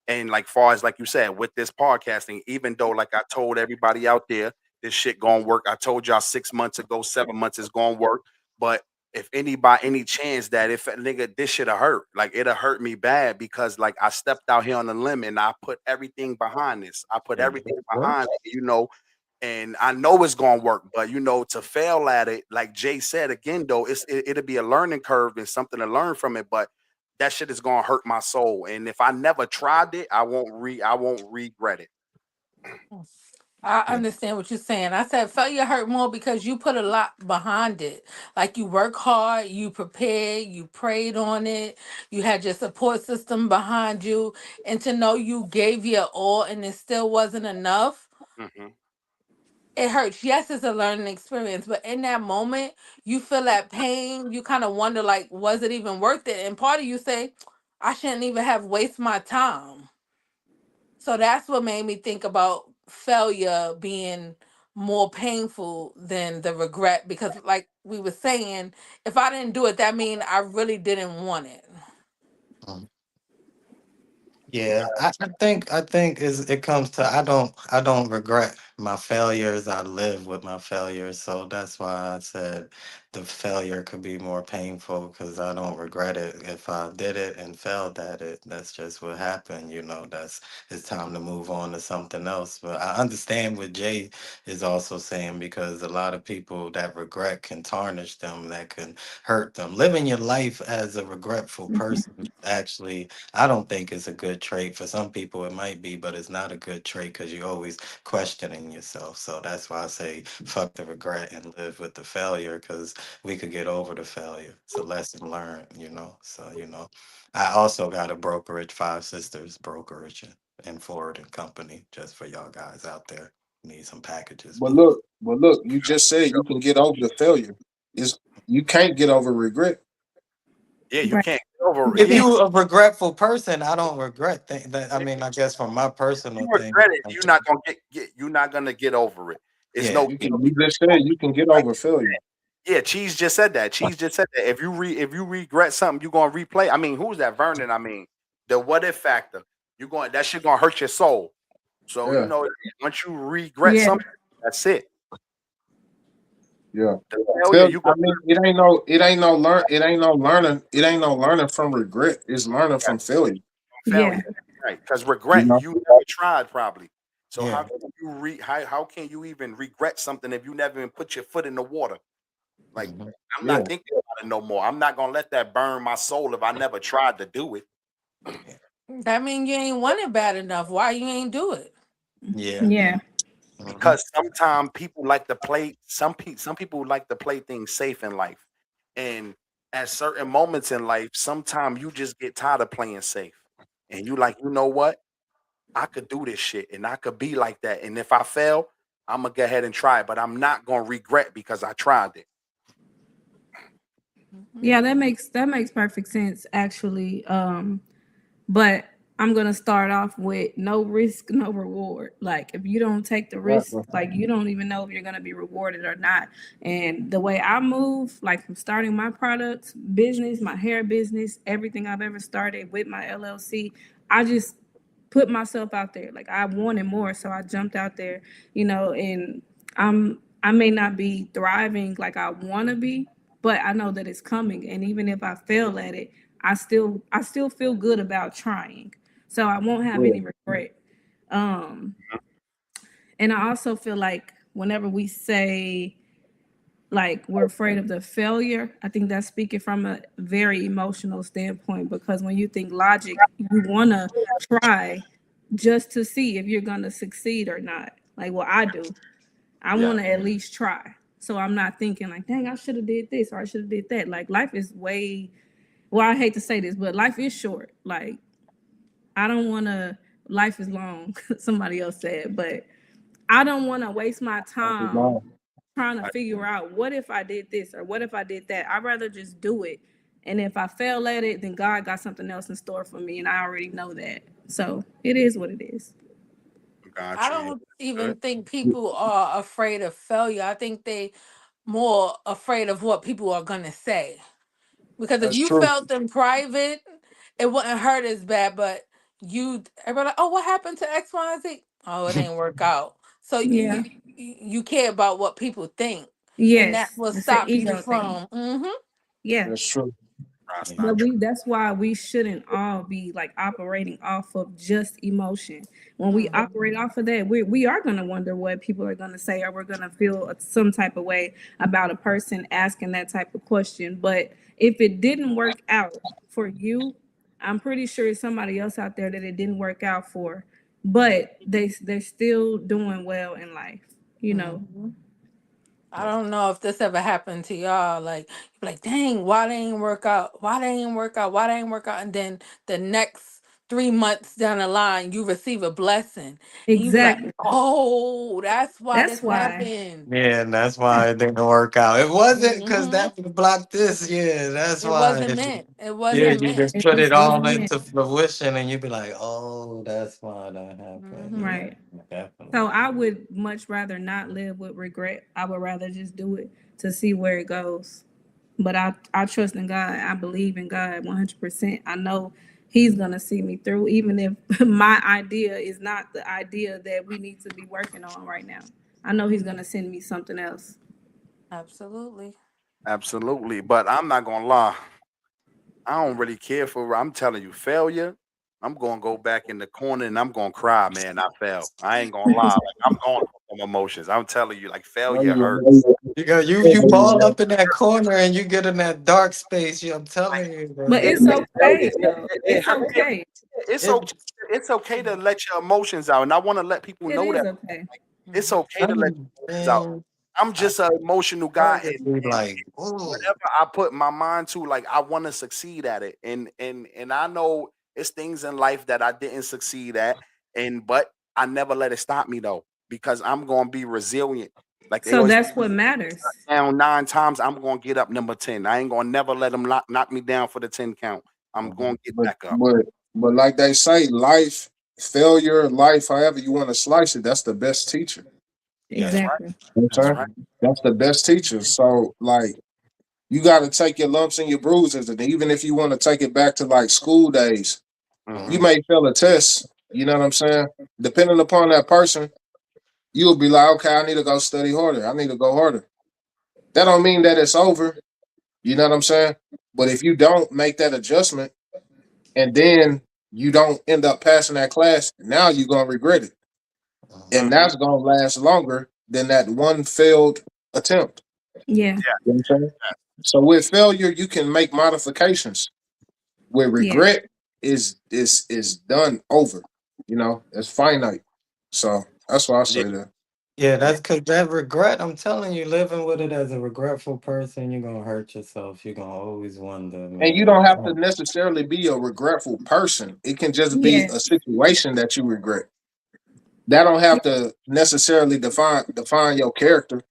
And like far as like you said, with this podcasting, even though like I told everybody out there, this shit gonna work. I told y'all 6 months ago, 7 months is gonna work. But if any by any chance that if a nigga this shit'll hurt, like it'll hurt me bad because like I stepped out here on the limb and I put everything behind this. I put everything behind it, and I know it's gonna work, but to fail at it, like Jay said again, though, it'll be a learning curve and something to learn from it. But that shit is gonna hurt my soul. And if I never tried it, I won't regret it. I Yeah. understand what you're saying. I said failure hurt more because you put a lot behind it. Like you work hard, you prepared, you prayed on it, you had your support system behind you, and to know you gave your all and it still wasn't enough, Hmm. it hurts. Yes, it's a learning experience, but in that moment, you feel that pain. You kind of wonder, like, was it even worth it? And part of you say, I shouldn't even have wasted my time. So that's what made me think about failure being more painful than the regret because like we were saying, if I didn't do it, that mean I really didn't want it. Mm. Yeah, I think it comes to I don't regret my failures. I live with my failures, so that's why I said the failure could be more painful because I don't regret it. If I did it and failed at it, that's just what happened. That's it's time to move on to something else. But I understand what Jay is also saying because a lot of people that regret can tarnish them, that can hurt them. Living your life as a regretful person actually I don't think it's a good trait. For some people, it might be, but it's not a good trait because you're always questioning yourself. So that's why I say fuck the regret and live with the failure because we could get over the failure. It's a lesson learned. So, I also got a brokerage, Five Sisters brokerage and forwarding company just for y'all guys out there. Need some packages moved. But look, you just said you can get over the failure. Is you can't get over regret. Yeah, you Right. can't get over it. If Yeah, you a regretful person, I don't regret that. I if mean, I guess from my you personal thing, regret it, you're not gonna get over it. It's yeah. no You just said you can get like over failure. yeah, Cheese just said that. Cheese just said that. If you regret something, you're gonna replay. I mean, who's that? Vernon. I mean, the what if factor. You're going that shit gonna hurt your soul. So Yeah, once you regret Yeah. something, that's it. yeah. The failure Failure. you I go mean, it ain't no learning from regret. It's learning from failure. Yeah. failure, right? Because You regret know. you never tried probably. So Yeah. how can you even regret something if you never even put your foot in the water? Like Mhm. I'm Yeah. not thinking about it no more. I'm not gonna let that burn my soul if I never tried to do it. Yeah. That mean you ain't want it bad enough. Why you ain't do it? Yeah. Yeah. Mhm. Because sometimes people like to play some people like to play things safe in life. And at certain moments in life, sometimes you just get tired of playing safe. And you like, you know what? I could do this shit and I could be like that. And if I fail, I'm gonna go ahead and try it, but I'm not gonna regret because I tried it. Yeah, that makes perfect sense actually. But I'm gonna start off with no risk, no reward. Like if you don't take the risk, Exactly. like you don't even know if you're gonna be rewarded or not. And the way I move, like from starting my products business, my hair business, everything I've ever started with my LLC, I just put myself out there. Like I wanted more, so I jumped out there, and I may not be thriving like I want to be, but I know that it's coming. And even if I fail at it, I still feel good about trying. So I won't have Yeah. any regret. Um, and I also feel like whenever we say like we're afraid of the failure, I think that's speaking from a very emotional standpoint because when you think logic, you want to try just to see if you're going to succeed or not. Like what I do, I Yeah, want to at least try. So I'm not thinking like, dang, I should have did this or I should have did that. Like life is way, well, I hate to say this, but life is short. Like I don't want to, life is long, somebody else said, but I don't want to waste my That's his time mom. trying to I, figure out what if I did this or what if I did that. I'd rather just do it. And if I fail at it, then God got something else in store for me. And I already know that. So it is what it is. got I you. Yeah, don't even good. think people are afraid of failure. I think they more afraid of what people are gonna say. Because if That's you true. felt in private, it wouldn't hurt as bad. But everybody like, oh, what happened to X, Y, and Z? Oh, it didn't work out. So Yeah. you care about what people think, and that Yes. will It's an stop you ego thing. from. Yeah. That's true. That's Yeah. not But true. that's why we shouldn't all be like operating off of just emotion. When we operate Mhm. off of that, we are going to wonder what people are going to say, or we're going to feel some type of way about a person asking that type of question. But if it didn't work out for you, I'm pretty sure it's somebody else out there that it didn't work out for, but they're still doing well in life, you know. Mhm. I don't know if this ever happened to y'all. Like, you be like, dang, why they ain't work out? Why they ain't work out? Why they ain't work out? And then the next 3 months down the line, you receive a blessing, and you be like, Exactly. oh, that's why That's this why. happened. Yeah, and that's why it didn't work out. It wasn't because Hmm. that would block this. Yeah, that's It why. wasn't meant. It Yeah, wasn't you meant. just It put it just all wasn't meant. into fruition, and you'd be like, "Oh, that's why that happened." Hmm. Yeah, Right. So definitely. I would much rather not live with regret. I would rather just do it to see where it goes. But I trust in God. I believe in God 100%. I know He's going to see me through, even if my idea is not the idea that we need to be working on right now. I know He's going to send me something else. Absolutely. Absolutely. But I'm not gonna lie. I don't really care for. I'm telling you, failure. I'm gonna go back in the corner and I'm gonna cry, man. I fell. I ain't gonna lie. Like I'm going through some emotions. I'm telling you, like No, failure you hurt. You go, you ain't. ball up in that corner, and you get in that dark space. I'm telling you, But bro. it's It, okay, though. it It's hurt. okay. It's It, okay. It's okay to let your emotions out, and I want to let people It know is that okay. it's Hmm. okay to let your emotions out. man, I'm I, just an emotional I guy, just be and like, "Ooh, whatever I put my mind to, like I want to succeed at it. And I know it's things in life that I didn't succeed at, and but I never let it stop me though, because I'm gonna be resilient. Like they So always that's what matters. down 9 times, I'm gonna get up number 10. I ain't gonna never let them knock me down for the 10 count. I'm gonna get But back up. but but like they say, life, failure, life, however you want to slice it, that's the best teacher. yeah, That's right. Exactly. You know what That's I'm right. saying? That's the best teacher. So like you got to take your lumps and your bruises, and even if you want to take it back to like school days, you Hmm. may fail a test. You know what I'm saying? Depending upon that person, you'll be like, okay, I need to go study harder. I need to go harder. That don't mean that it's over. You know what I'm saying? But if you don't make that adjustment and then you don't end up passing that class, now you're gonna regret it. And Hmm. that's gonna last longer than that one failed attempt. Yeah. You know what I'm saying? So with failure, you can make modifications. With Yeah. regret is done over. You know, it's finite. So that's why I Yeah. say that. yeah." Yeah. That's because that regret. I'm telling you, living with it as a regretful person, you're gonna hurt yourself. You're gonna always wonder, And you man. don't have to necessarily be a regretful person. It can just be a Yes. situation that you regret. That don't have to necessarily define your character.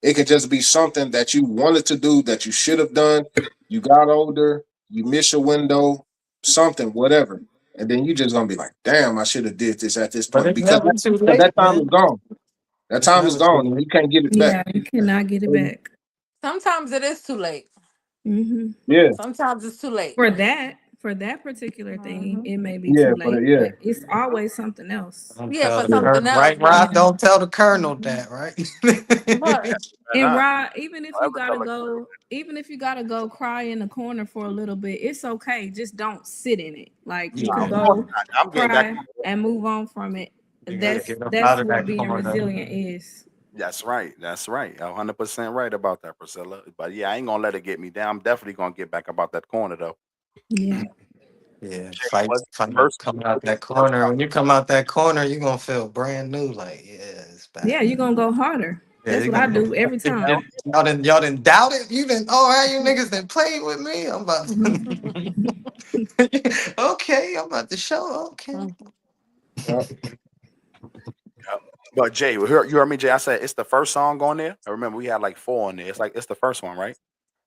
It could just be something that you wanted to do that you should have done. You got older, you missed your window, something, whatever. and then you just gonna be like, damn, I should have did this at this But point it's because never too because late, that time is man. gone. That It's time is never too gone, and late. you can't get it back. Yeah, you cannot get it And, back. Sometimes it is too late. Hmm. yeah, Sometimes it's too late. For that particular thing, Hmm. it may be yeah, too but late, yeah, but it's always something else. Don't Yeah, tell for the yeah, colonel, something else, right, but Rod? Don't tell the colonel Mhm. that, right? But And Nah, Rod, even if don't you ever tell gotta a go, even if you gotta go cry in the corner for a little bit, it's okay. Just don't sit in it. Like you nah, can of Yeah, course go not. I'm getting back. cry and move on from it. you gotta get up out That's of what that being corner. resilient is. That's right. That's right. 100% right about that, Priscilla. But yeah, I ain't gonna let it get me down. I'm definitely gonna get back about that corner though. Yeah. Yeah, Jay, fight, what's fight, first? coming out that First corner. When you come out that corner, you're gonna feel brand new. Like, yeah, it's Yeah, back. you're gonna go harder. Yeah, That's you're what I gonna go. do every time. Y'all didn't doubt it. You didn't. Oh, how you niggas didn't play with me? I'm about. Okay, I'm about to show. Okay. yeah. Yeah. But Jay, you heard me, Jay. I said it's the first song on there. I remember we had like four on there. It's like it's the first one, right?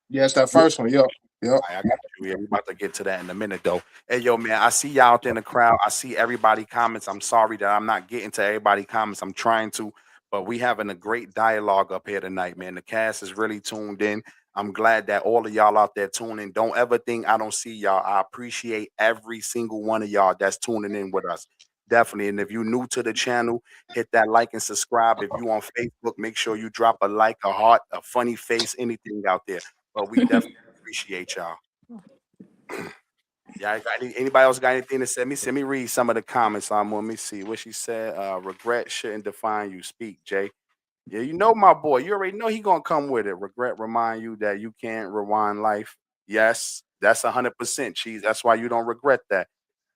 Yeah, it's that first one. Yep, yep. All right, I got you. Yeah, we about to get to that in a minute, though. Hey, yo, man, I see y'all out there in the crowd. I see everybody comments. I'm sorry that I'm not getting to everybody comments. I'm trying to, but we having a great dialogue up here tonight, man. The cast is really tuned in. I'm glad that all of y'all out there tuning. Don't ever think I don't see y'all. I appreciate every single one of y'all that's tuning in with us. Definitely. And if you're new to the channel, hit that like and subscribe. If you on Facebook, make sure you drop a like, a heart, a funny face, anything out there. But we definitely appreciate y'all. Yeah, anybody else got anything to say? Let me read some of the comments. Let me see what she said. Regret shouldn't define you. Speak, Jay. Yeah, you know my boy. You already know he gonna come with it. Regret remind you that you can't rewind life. Yes, that's 100% cheese. That's why you don't regret that.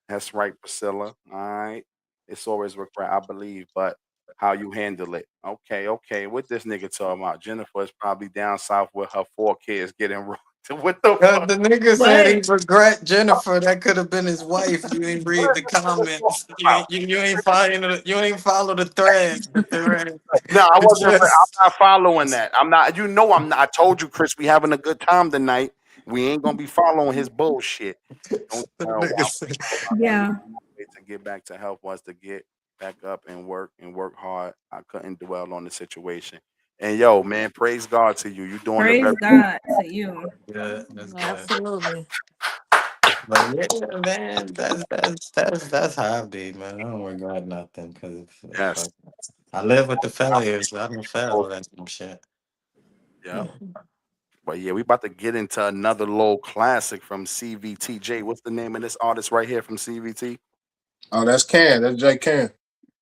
That's right, Priscilla. All right. It's always regret, I believe, but how you handle it. Okay, okay. What this nigga talking about? Jennifer is probably down south with her 4 kids getting what the fuck? The nigga said he What? regret Jennifer. That could have been his wife. You ain't read the comments. You ain't follow the thread. The thread. No, I It's wasn't. just I'm not following that. I'm not. You know, I'm not. I told you, Chris. We having a good time tonight. We ain't gonna be following his bullshit. Don't. the I nigga said. only Yeah. way to get back to health was to get back up and work hard. I couldn't dwell on the situation. And yo, man, praise God to you. You doing the Praise very. God to you. Yeah, that's good. absolutely. But yeah, man, that's how I be, man. I don't regret nothing because Yes. I live with the failures. I don't fail at some shit. Yeah. But yeah, we about to get into another little classic from CVTJ. What's the name of this artist right here from CVT? Oh, that's Can. That's Jay Can.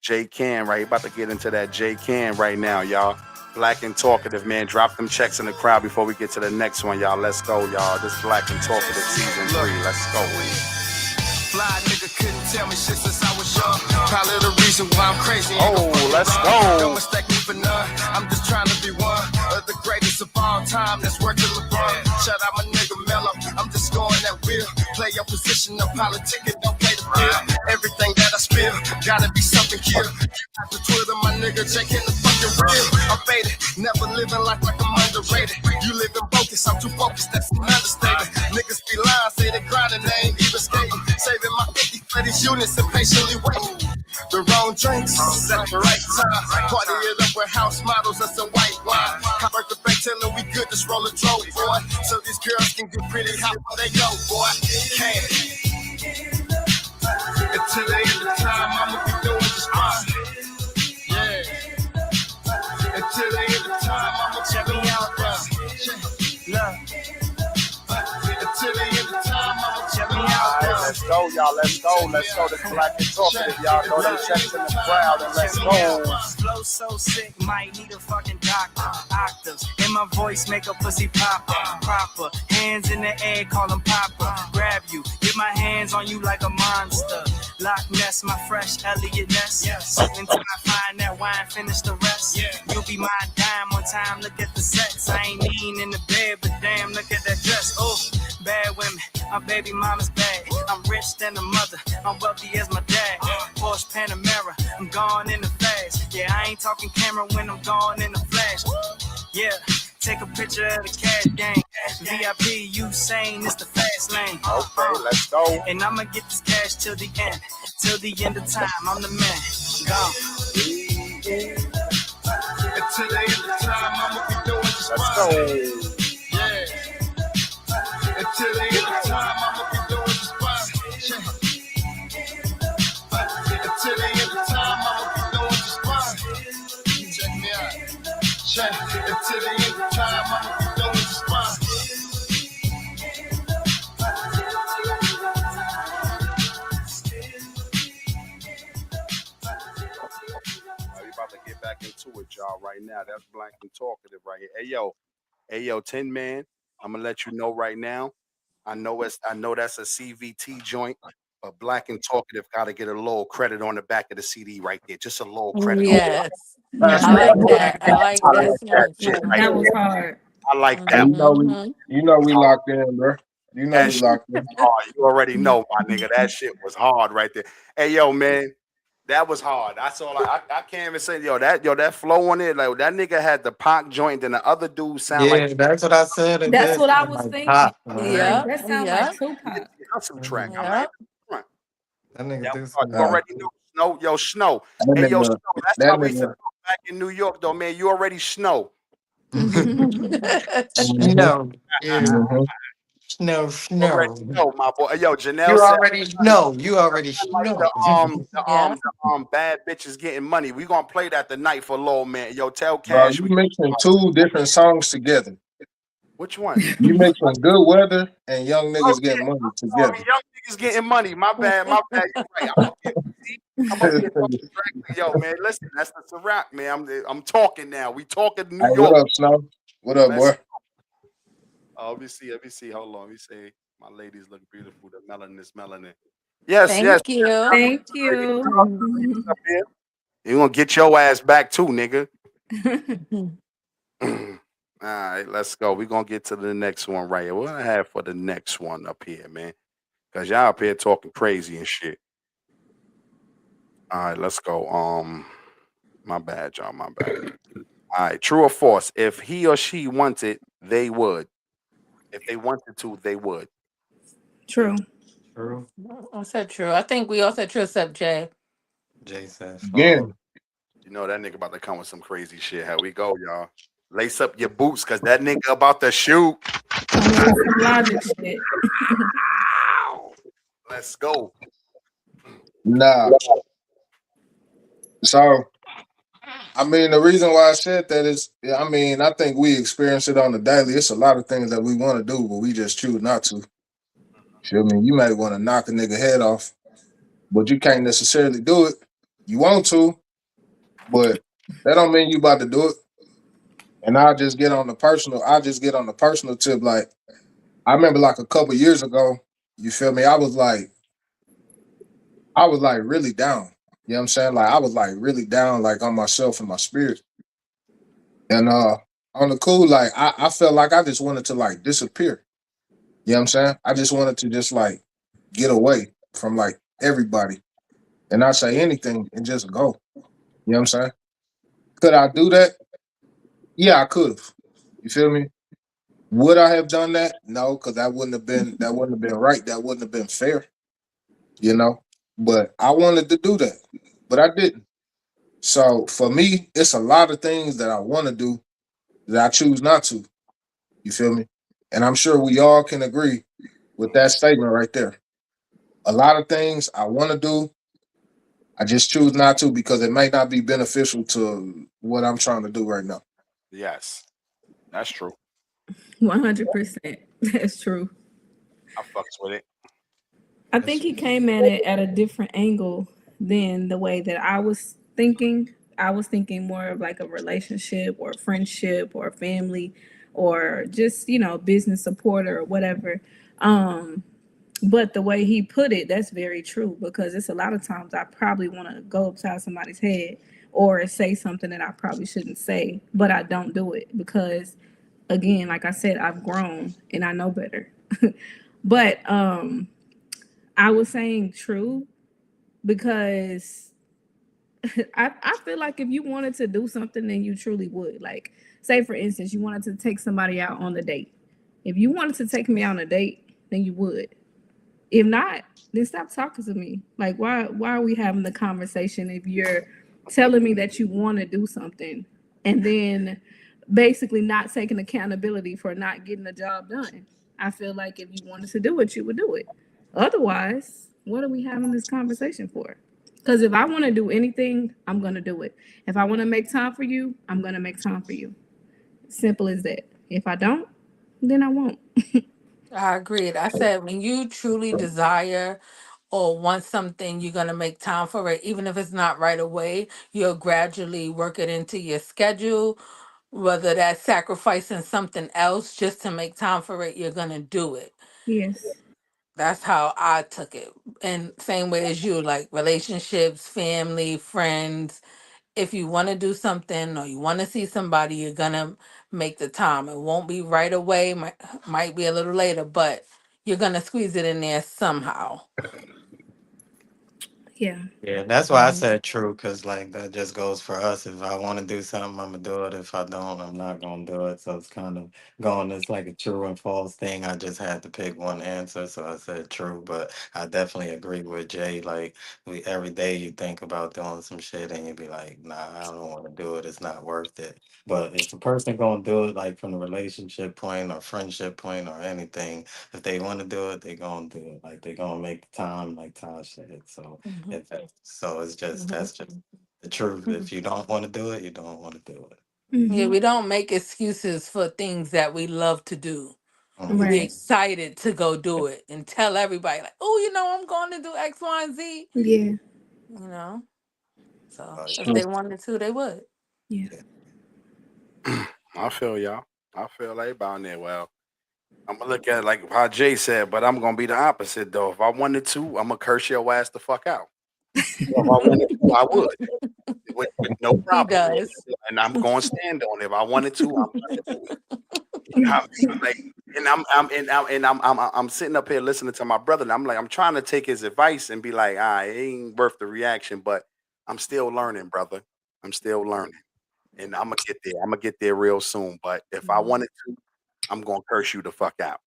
J Can, right? About to get into that J Can right now, y'all. Black and Talkative, man. Drop them checks in the crowd before we get to the next one, y'all. Let's go, y'all. This Black and Talkative season 3. Let's go. Fly nigga couldn't tell me shit since I was young. Probably the reason why I'm crazy. Oh, let's Don't go. mistake me for none. I'm just trying to be one of the greatest of all time. That's working LeBron. Shout out my nigga Mello. I'm just going that wheel. Play your position, no politic, and don't play the field. Everything that I spill, gotta be something here. You have to Twitter, my nigga, checking the fucking real. I'm faded, never living life like I'm underrated. You live in focus, I'm too focused, that's an understatement. Niggas be lying, say they grinding, they ain't even skating. Saving my 50 for these units and patiently waiting. The wrong drinks at the right time. Party it up with house models, that's a white wine. Copper the back, tellin' we good, just roll a throat, boy. So these girls can get pretty hot when they go, boy. Can. Until the end of time, I'ma be doing just fine. Yeah. Until the end of time, I'ma check me out, bro. Look. Until the end of time, I'ma check me out, bro. Let's go, y'all. Let's go. Let's go. This Black and Talkative, y'all. Throw them checks in the crowd and let's go. Flow so sick, might need a fucking doctor. Octaves in my voice make a pussy pop. Proper hands in the air, call them Papa. Grab you, get my hands on you like a monster. Loch Ness, my fresh Elliot Ness. Sip until I find that wine, finish the rest. You'll be my dime one time. Look at the sex. I ain't mean in the bed, but damn, look at that dress. Oh, bad women, my baby mama's bad. I'm rich than a mother, I'm wealthy as my dad. Porsche Panamera, I'm gone in the fast. Yeah, I ain't talking camera when I'm gone in the flash. Yeah, Take a picture of the cash game. VIP, Usain, it's the fast lane. Okay, let's go. And I'ma get this cash till the end. Till the end of time, I'm the man. Gone. Until the end of time, I'ma be doing this. Let's go. Yeah. Until the end of time, I'ma be doing this. Until the end of time, I'ma be doing this. Check me out. Check. Until the end of time, I'ma be doing this. We about to get back into it, y'all. Right now, that's Black and Talkative right here. Hey yo, 10 man. I'm gonna let you know right now. I know that's a CVT joint, but Black and Talkative got to get a little credit on the back of the CD right there. Just a little credit on. Yes. That's I Yeah, right. like that. I like I that. like that shit right that was there. hard. I like And that. Mm-hmm. you know we locked in, bro. You know That we shit locked in. was hard. You already know, my nigga. That shit was hard right there. Hey, yo, man, that was hard. That's all. I can't even say, that flow on it. Like that nigga had the Pac joint, and the other dude sound like Yeah, that's what I said. It That's did what I sound was like thinking. pop, Like man. Yep. that sound like Yep. Tupac. hustle track. I'm not Mhm. Yep. even front. That nigga Yeah, do you sound Uh, already know. Snow, yo, Snow. that Hey, yo, nigga, Snow. That's that how we used to nigga. talk back in New York, though, man. You already Snow. Mm-hmm, Snow. Yeah. mm-hmm. Snow, You already snow. know, my boy. Hey, yo, Janelle You said. already know. You already Like know. Yeah. the bad bitches getting money. We gonna play that tonight for low man. Yo, tell Bro, Cash you we mixing two different songs together. which one? You mixing Good Weather and Young Oh Niggas yeah, Getting Money sorry, together. young niggas getting money. My bad, my bad. You're right. I'm up here talking directly. Yo, man, listen, that's the Ciroc, man. I'm talking now. We talking New Hey, what York. up, Snow? What up, Let's boy? let me see, let me see. Hold on, let me say my ladies look beautiful. The melanin is melanin. Yes, yes. Thank you. Thank you. Up here. You gonna get your ass back too, nigga. All right, let's go. We're gonna get to the next one right here. What I have for the next one up here, man? Cause y'all up here talking crazy and shit. All right, let's go. My bad, y'all. My bad. All right, true or false? If he or she wanted, they would. If they wanted to, they would. True. True. I said true. I think we all said true except Jay. Jay said Again, fall. You know that nigga about to come with some crazy shit. Here we go, y'all. Lace up your boots, cause that nigga about to shoot. Coming with some logic shit. Ow! Let's go. nah. So, I mean, the reason why I said that is, yeah, I mean, I think we experience it on the daily. It's a lot of things that we want to do, but we just choose not to. Feel me? You might want to knock a nigga head off, but you can't necessarily do it. You want to, but that don't mean you about to do it. And I'll just get on the personal. I'll just get on the personal tip. Like I remember, like a couple years ago. You feel me? I was like really down. You know what I'm saying? Like I was like really down, like on myself and my spirit. And on the cool, like I felt like I just wanted to like disappear. You know what I'm saying? I just wanted to just like get away from like everybody and not say anything and just go. You know what I'm saying? Could I do that? Yeah, I could have. You feel me? Would I have done that? No, because that wouldn't have been right. That wouldn't have been fair, you know. But I wanted to do that, but I didn't. So for me, it's a lot of things that I want to do that I choose not to. You feel me? And I'm sure we all can agree with that statement right there. A lot of things I want to do, I just choose not to because it may not be beneficial to what I'm trying to do right now. Yes, that's true. 100%. That's true. I fucks with it. I think That's he came at it at a different angle than the way that I was thinking. I was thinking more of like a relationship or friendship or family or just, business support or whatever. Um, but the way he put it, that's very true because it's a lot of times I probably want to go upside somebody's head or say something that I probably shouldn't say, but I don't do it because, again, like I said, I've grown and I know better. But I was saying true because I feel like if you wanted to do something, then you truly would. Like, say for instance, you wanted to take somebody out on the date. If you wanted to take me on a date, then you would. If not, then stop talking to me. Like why are we having the conversation if you're telling me that you want to do something and then basically not taking accountability for not getting the job done? I feel like if you wanted to do it, you would do it. Otherwise, what are we having this conversation for? Because if I want to do anything, I'm going to do it. If I want to make time for you, I'm going to make time for you. Simple as that. If I don't, then I won't. I agreed. I said when you truly desire or want something, you're going to make time for it. Even if it's not right away, you'll gradually work it into your schedule. Whether that's sacrificing something else just to make time for it, you're going to do it. Yes. That's how I took it. And same way as you, like relationships, family, friends. If you want to do something or you want to see somebody, you're going to make the time. It won't be right away, might be a little later, but you're going to squeeze it in there somehow. Yeah. Yeah, that's why I Mhm. said true, because like that just goes for us. If I want to do something, I'm gonna do it. If I don't, I'm not gonna do it. So it's kind of going. It's like a true and false thing. I just had to pick one answer, so I said true. But I definitely agree with Jay. Like we every day you think about doing some shit and you be like, nah, I don't want to do it. It's not worth it. But if a person gonna do it, like from the relationship point or friendship point or anything, if they want to do it, they gonna do it. Like they gonna make the time, like Tosh said. So. Mhm. So it's just Mhm. that's just the truth. If you don't want to do it, you don't want to do it. Yeah, Hmm. we don't make excuses for things that we love to do. We Mhm. be Right. excited to go do it and tell everybody, like, oh, I'm going to do X, Y, and Z. Yeah. You know, so Oh if yeah, they wanted to, they would. Yeah. yeah. I feel y'all. I feel everybody on there. Well, I'm gonna look at it like how Jay said, but I'm gonna be the opposite though. If I wanted to, I'm gonna curse your ass the fuck out. If I wanted to, I would with no He problem, does. and I'm gonna stand on it. If I wanted to, I'm gonna do it. Like, and I'm sitting up here listening to my brother, and I'm like, I'm trying to take his advice and be like, it ain't worth the reaction, but I'm still learning, brother. I'm still learning, and I'm gonna get there. I'm gonna get there real soon. But if I wanted to, I'm gonna curse you the fuck out.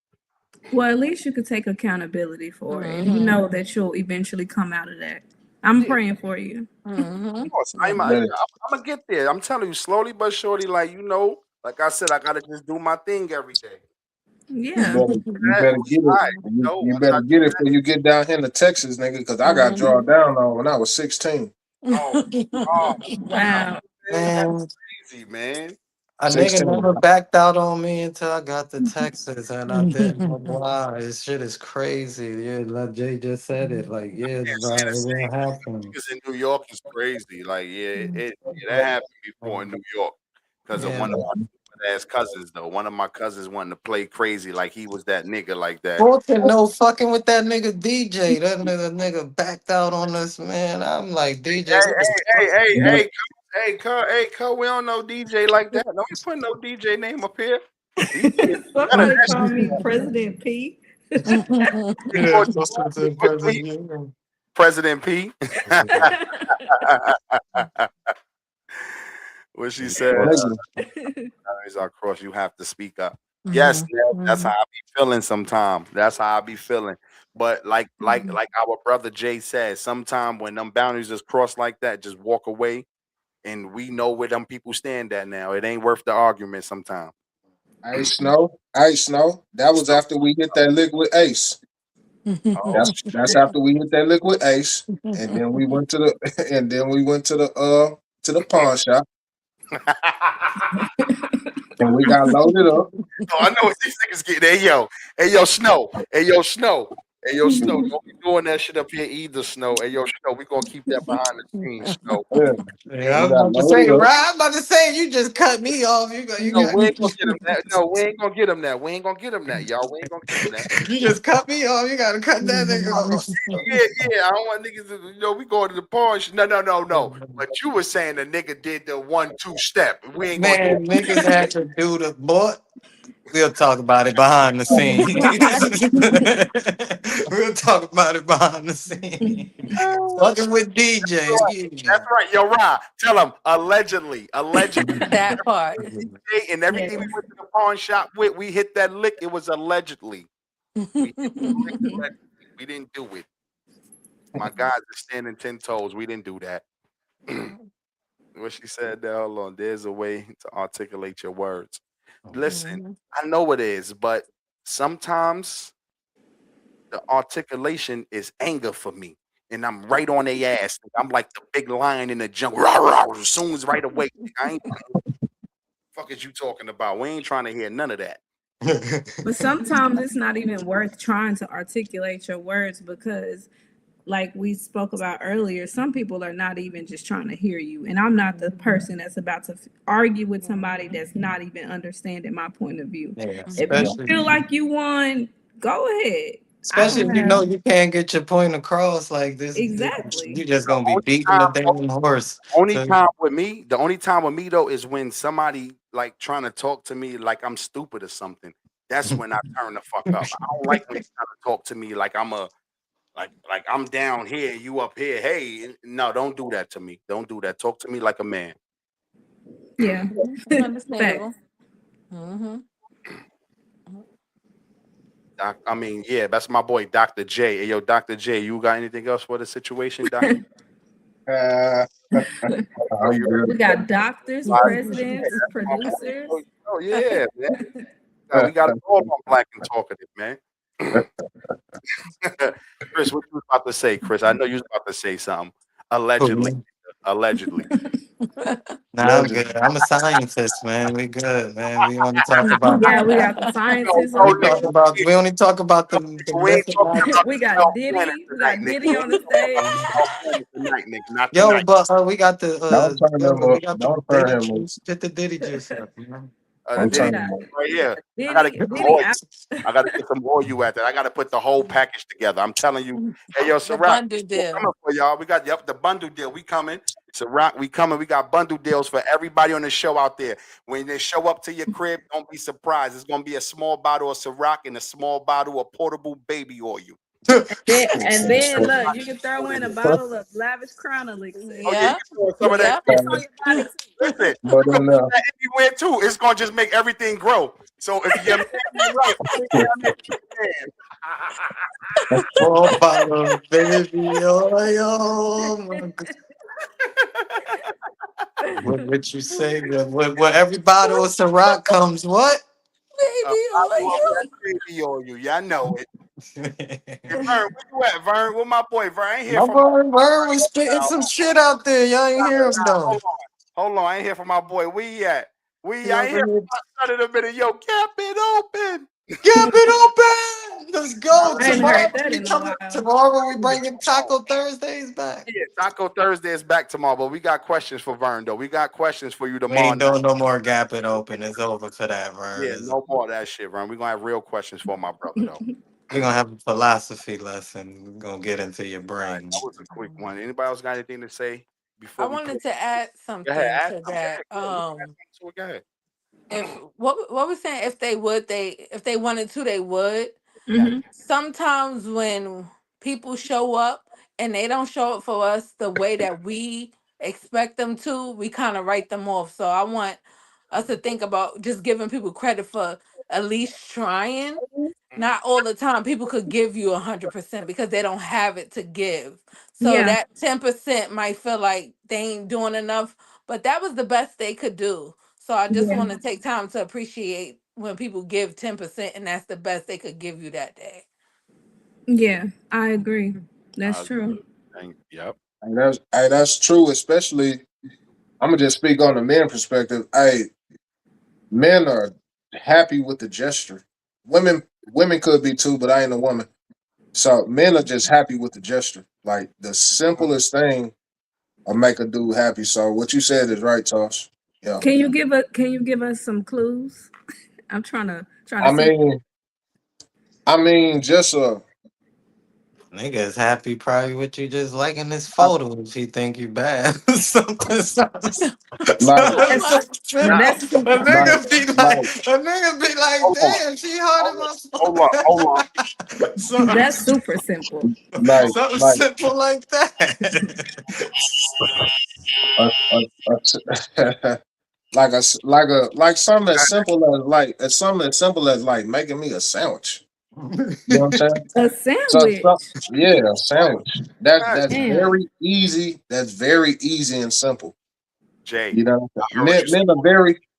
Well, at least you could take accountability for it, and you Mm-hmm. know that you'll eventually come out of that. I'm Yeah, of praying for you. Mm-hmm. course. Yeah. better, I'm gonna get there. I'm telling you, slowly but surely. Like like I said, I gotta just do my thing every day. Yeah. you That, better get it. right, You once I better get it before you get down here to Texas, nigga. Because I got drawn Mhm. down on when I was 16. oh God, Wow. man, that's Man, crazy, man. a nigga 16. never backed out on me until I got to Texas, and I didn't know why. This shit is crazy. Yeah, like Jay just said it. Like, yeah, Can't bro, say the it will same. happen. Niggas in New York is crazy. Like, that happened before in New York because of Yeah, one of man. my stupid ass cousins. Though one of my cousins wanted to play crazy, like he was that nigga, like that. Fortune, no fucking with that nigga DJ. That nigga backed out on us, man. I'm like, DJ, Hey, what the hey, fuck? hey, hey, You better, hey, we don't know DJ like that. Don't be putting no DJ name up here. DJ is better than Somebody that call shit. me President P. They Yeah, called listen to the you president. President P. What she said. nigga. Boundaries are crossed, you have to speak up. Yes, Mhm. Ned, that's how Mhm. I be feeling sometimes. That's how I be feeling. But like our brother Jay said, sometime when them boundaries is crossed like that, just walk away. And we know where them people stand at now. It ain't worth the argument sometimes. Ice Snow. Ice Snow. That was So, after we hit that liquid ace. oh That's after we hit that liquid ace. And then we went to the and then we went to the pawn shop and we got loaded up. Oh, I know what these niggas get. Hey yo, Snow. Hey yo, Snow. Hey yo, Snow. Don't be doing that shit up here either, Snow. Hey yo, Snow. We gonna keep that behind the scenes, Snow. Yeah, We Yeah, I ain't we was got about to say, loaded up. right? I was about to say, you just cut me off. You no, got, we ain't gonna get him that. No, we ain't gonna get him that. We ain't gonna get him that, y'all. We ain't gonna get him that. you just cut me off. You got to cut that nigga off. Yeah. I don't want niggas to, we go to the porn. No. But you were saying the nigga did the 1-2 step. We ain't gonna do Man, niggas had to do the butt. We'll talk about it behind the scenes. We'll talk about it behind the scenes. Fucking with DJ. That's right. Yo, Ra, tell him allegedly. Allegedly. That part. DJ and everything we Yes. went to the pawn shop with, we hit that lick. It was allegedly. We hit the lick allegedly. We didn't do it. My guys are standing 10 toes. We didn't do that. What she said there, hold on. There's a way to articulate your words. Listen, Mhm. I know it is, but sometimes the articulation is anger for me. And I'm right on their ass. I'm like the big lion in the jungle. Rah, rah, as soon as right away. I ain't fuck is you talking about? We ain't trying to hear none of that. But sometimes it's not even worth trying to articulate your words because, like we spoke about earlier, some people are not even just trying to hear you. And I'm not the person that's about to argue with somebody that's not even understanding my point of view. Yeah, If you especially feel like you won, go ahead. I especially don't if you know have you can't get your point across like this, exactly. you just The gonna be only beating the time, damn horse. So, the only time with me though is when somebody like trying to talk to me like I'm stupid or something. That's when I turn the fuck up. I don't like when you trying to talk to me like I'm a like I'm down here, you up here. Hey, no, don't do that to me. Don't do that. Talk to me like a man. Yeah. Understandable. Facts. Mm-hmm. I mean, yeah, that's my boy, Dr. J. Hey, yo, Dr. J, you got anything else for the situation, Dr. Uh, Oh, I'm you good. We got doctors, right. Yeah, presidents, that's my boy. producers. Oh, yeah, man. We got it all on Black and Talkative, man. Chris, what you was about to say, Chris? I know you was about to say something. Allegedly. Allegedly. nah, I'm Legend. good. I'm a scientist, man. We good, man. We only talk about Yeah, we got the No, scientists no, on nigga, here. we only talk about the we ain't talking methodology. about We the got 12 planets Diddy. We tonight, got nigga. Diddy We on ain't the talking about the stage. 12 planets tonight, nigga. Not Yo, tonight. but we got the Don't turn yo, him we up. got the Don't turn Diddy him up. juice. Get the Diddy juice up, man. Don't Diddy turn We him got up. right here. I gotta Diddy. get some Diddy oil. out. I gotta get some oil at that. I gotta put the whole package together. I'm telling you. Hey, yo, The Ciroc, bundle we're deal. coming for y'all. We got the bundle deal. We coming. Ciroc, we coming. We got bundle deals for everybody on the show out there. When they show up to your crib, don't be surprised. It's gonna be a small bottle of Ciroc and a small bottle of portable baby oil. And then look, you can throw in a bottle of lavish crown elixir. Oh yeah, you Yep. can throw some of that. Yep. Piss on your body too. Listen, But you can put that anywhere too. It's gonna just make everything grow. So if your man is right, put it down there with Full bottle of baby oil. My God. What you say? What every bottle of Ciroc comes what? a Baby bottle of oil. that baby oil. Yeah, I know it. Hey, Vern, where you at, Vern? Where my boy Vern? I ain't hear My from my boy Vern was boy. spitting some shit out there. Y'all ain't hear him though. Hold on. I ain't hear from my boy. Where he at? He I ain't over hear here. from my son in a minute. Yo, cap it open. Keep it open. Let's go. I ain't Tomorrow heard that we in a coming. while. Tomorrow we bringing Taco Thursdays back. Yeah, Taco Thursday is back tomorrow, but we got questions for Vern though. We got questions for you We tomorrow ain't night. doing no more Gap It Open. It's over for that, Vern. Yeah, no more of that shit, Vern. We're gonna have real questions for my brother though. We're gonna have a philosophy lesson. We're gonna get into your All right, that brain. was a quick one. Anybody else got anything to say I before we wanted put? to add Go ahead, something ask to them. Go that. ahead, go ahead. You can ask them to it. Go ahead. If what we're saying, if they would, if they wanted to, they would. Hmm. Sometimes when people show up and they don't show up for us the way that we expect them to, we kind of write them off. So I want us to think about just giving people credit for at least trying. Mhm. Not all the time people could give you 100% because they don't have it to give. So Yeah. that 10% might feel like they ain't doing enough, but that was the best they could do. So I just Yeah. want to take time to appreciate when people give 10% and that's the best they could give you that day. Yeah. I agree. That's Uh, true. yep. That's true. Especially, I'm gonna just speak on the men perspective. Hey, men are happy with the gesture. Women could be too, but I ain't a woman. So men are just happy with the gesture. Like the simplest thing will make a dude happy. So what you said is right, Tosh. Yeah. Can you give us some clues? I'm trying to I see. mean, I mean, just a Nigga is happy probably with you just liking this photo if he think you bad. something, Like, That's Nah, simple. that's A super like, nigga simple. be like, like, a nigga be like, hold on, damn, she hearted my hold on. something, That's super simple. like, something like, simple like that. a like something as simple as something as simple as like making me a sandwich. You know what I'm saying? A So sandwich. yeah, a sandwich. That's Imagine, Damn. very easy. That's very easy and simple. Jay. You know, I heard what you said.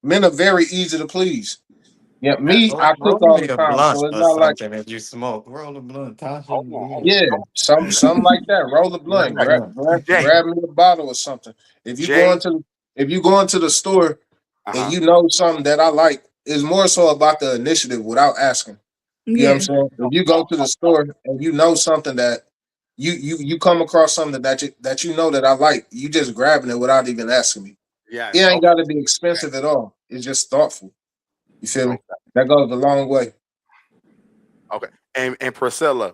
men are very easy to please. Yeah, Yeah, me, I cook roll all me the a time, blunt so it's or not like something if you smoke. Roll a blunt, Tasha. Hold on, hold yeah, some like that. Roll the Roll blunt, a blunt. Jay, grab me a bottle or something. If you go Jay. into if you go into the store and Uh-huh. you know something that I like, it's more so about the initiative without asking. You know what I'm Yeah. saying? If you go to the store and you know something that you come across something that you know that I like, you just grabbing it without even asking me. It Yes. ain't Okay. got to be expensive at all. It's just thoughtful. You feel me? Okay. That goes a long way. Okay. And Priscilla,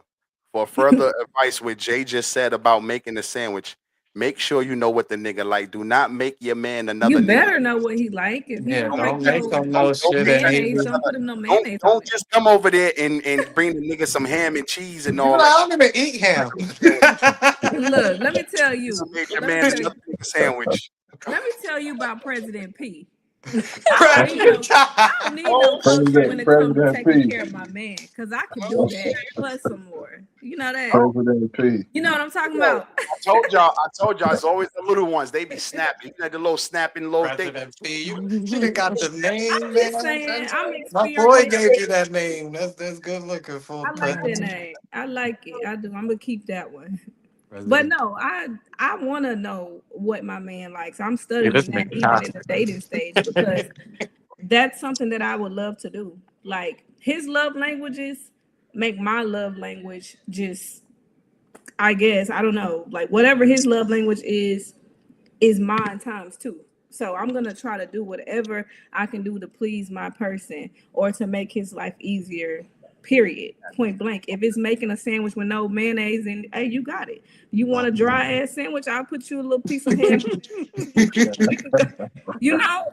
for further advice, what Jay just said about making a sandwich, make sure you know what the nigga like. Do not make your man You another nigga. better know what he like. If he Yeah, don't Don't make like don't that. make no him no Don't shit make and that he mayonnaise, be. don't nigga. put no Don't mayonnaise on don't it. just come over there and bring the nigga some ham and cheese and You know, all that. I don't even eat ham. Sandwich. Look, let me tell You you. done made your Let me man tell you. another nigga sandwich. Let me tell you about President P. I don't need Cracker no I time. don't need no Oh coach shit. when it comes to President taking P. care of my man, cause I could do Oh that shit. plus some more. You know that. Oh, President P. You know what I'm talking yo. about. I told y'all, it's always the little ones. They be snapping. You know the little snapping little thing. President P. She done got the name, I'm just man. saying, I'm My boy experienced. gave you that name. That's good looking for I like that president. name. I like it. I do. I'm gonna keep that one. But President. no, I want to know what my man likes. I'm Yeah, this studying that nigga even in toxic. the dating stage because that's something that I would love to do. Like his love languages make my love language just I guess I don't know. Like whatever his love language is mine times two. So I'm gonna try to do whatever I can do to please my person or to make his life easier. Period. Point blank. If it's making a sandwich with no mayonnaise, and hey, you got it. You want a dry ass sandwich? I'll put you a little piece of ham. We could go, you know.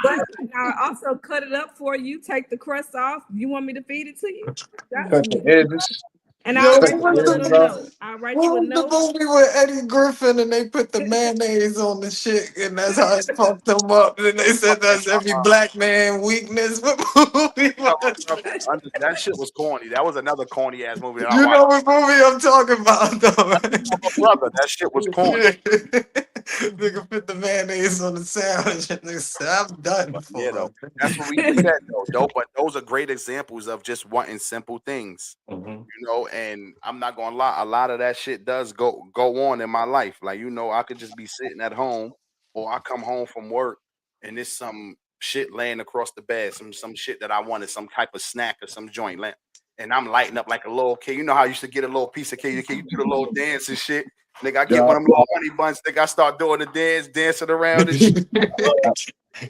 But I also cut it up for you. Take the crust off. You want me to feed it to you? Got Cut you. the edges. And I'll Yo, Cut write the what you was a little edges the off. note. I'll write you a what was the note. movie with Eddie Griffin and they put the mayonnaise on the shit and that's how it fucked them up? And they said that's every black man weakness. What movie was that? That shit was corny. That was another corny ass movie that I You watched. know what movie I'm talking about, though, right? My brother, that shit was corny. Nigga put the mayonnaise on the sandwich and they said, I'm done But yeah, for. though, that's what we just said though. But those are great examples of just wanting simple things, Mhm. And I'm not gonna lie, a lot of that shit does go on in my life. Like, I could just be sitting at home, or I come home from work, and there's some shit laying across the bed, some shit that I wanted, some type of snack or some joint, and I'm lighting up like a little kid. You know how I used to get a little piece of cake, you do the little dance and shit. Nigga, I get Yeah, one of them little honey buns. Nigga, I start doing the dance, dancing around and shit. Oh,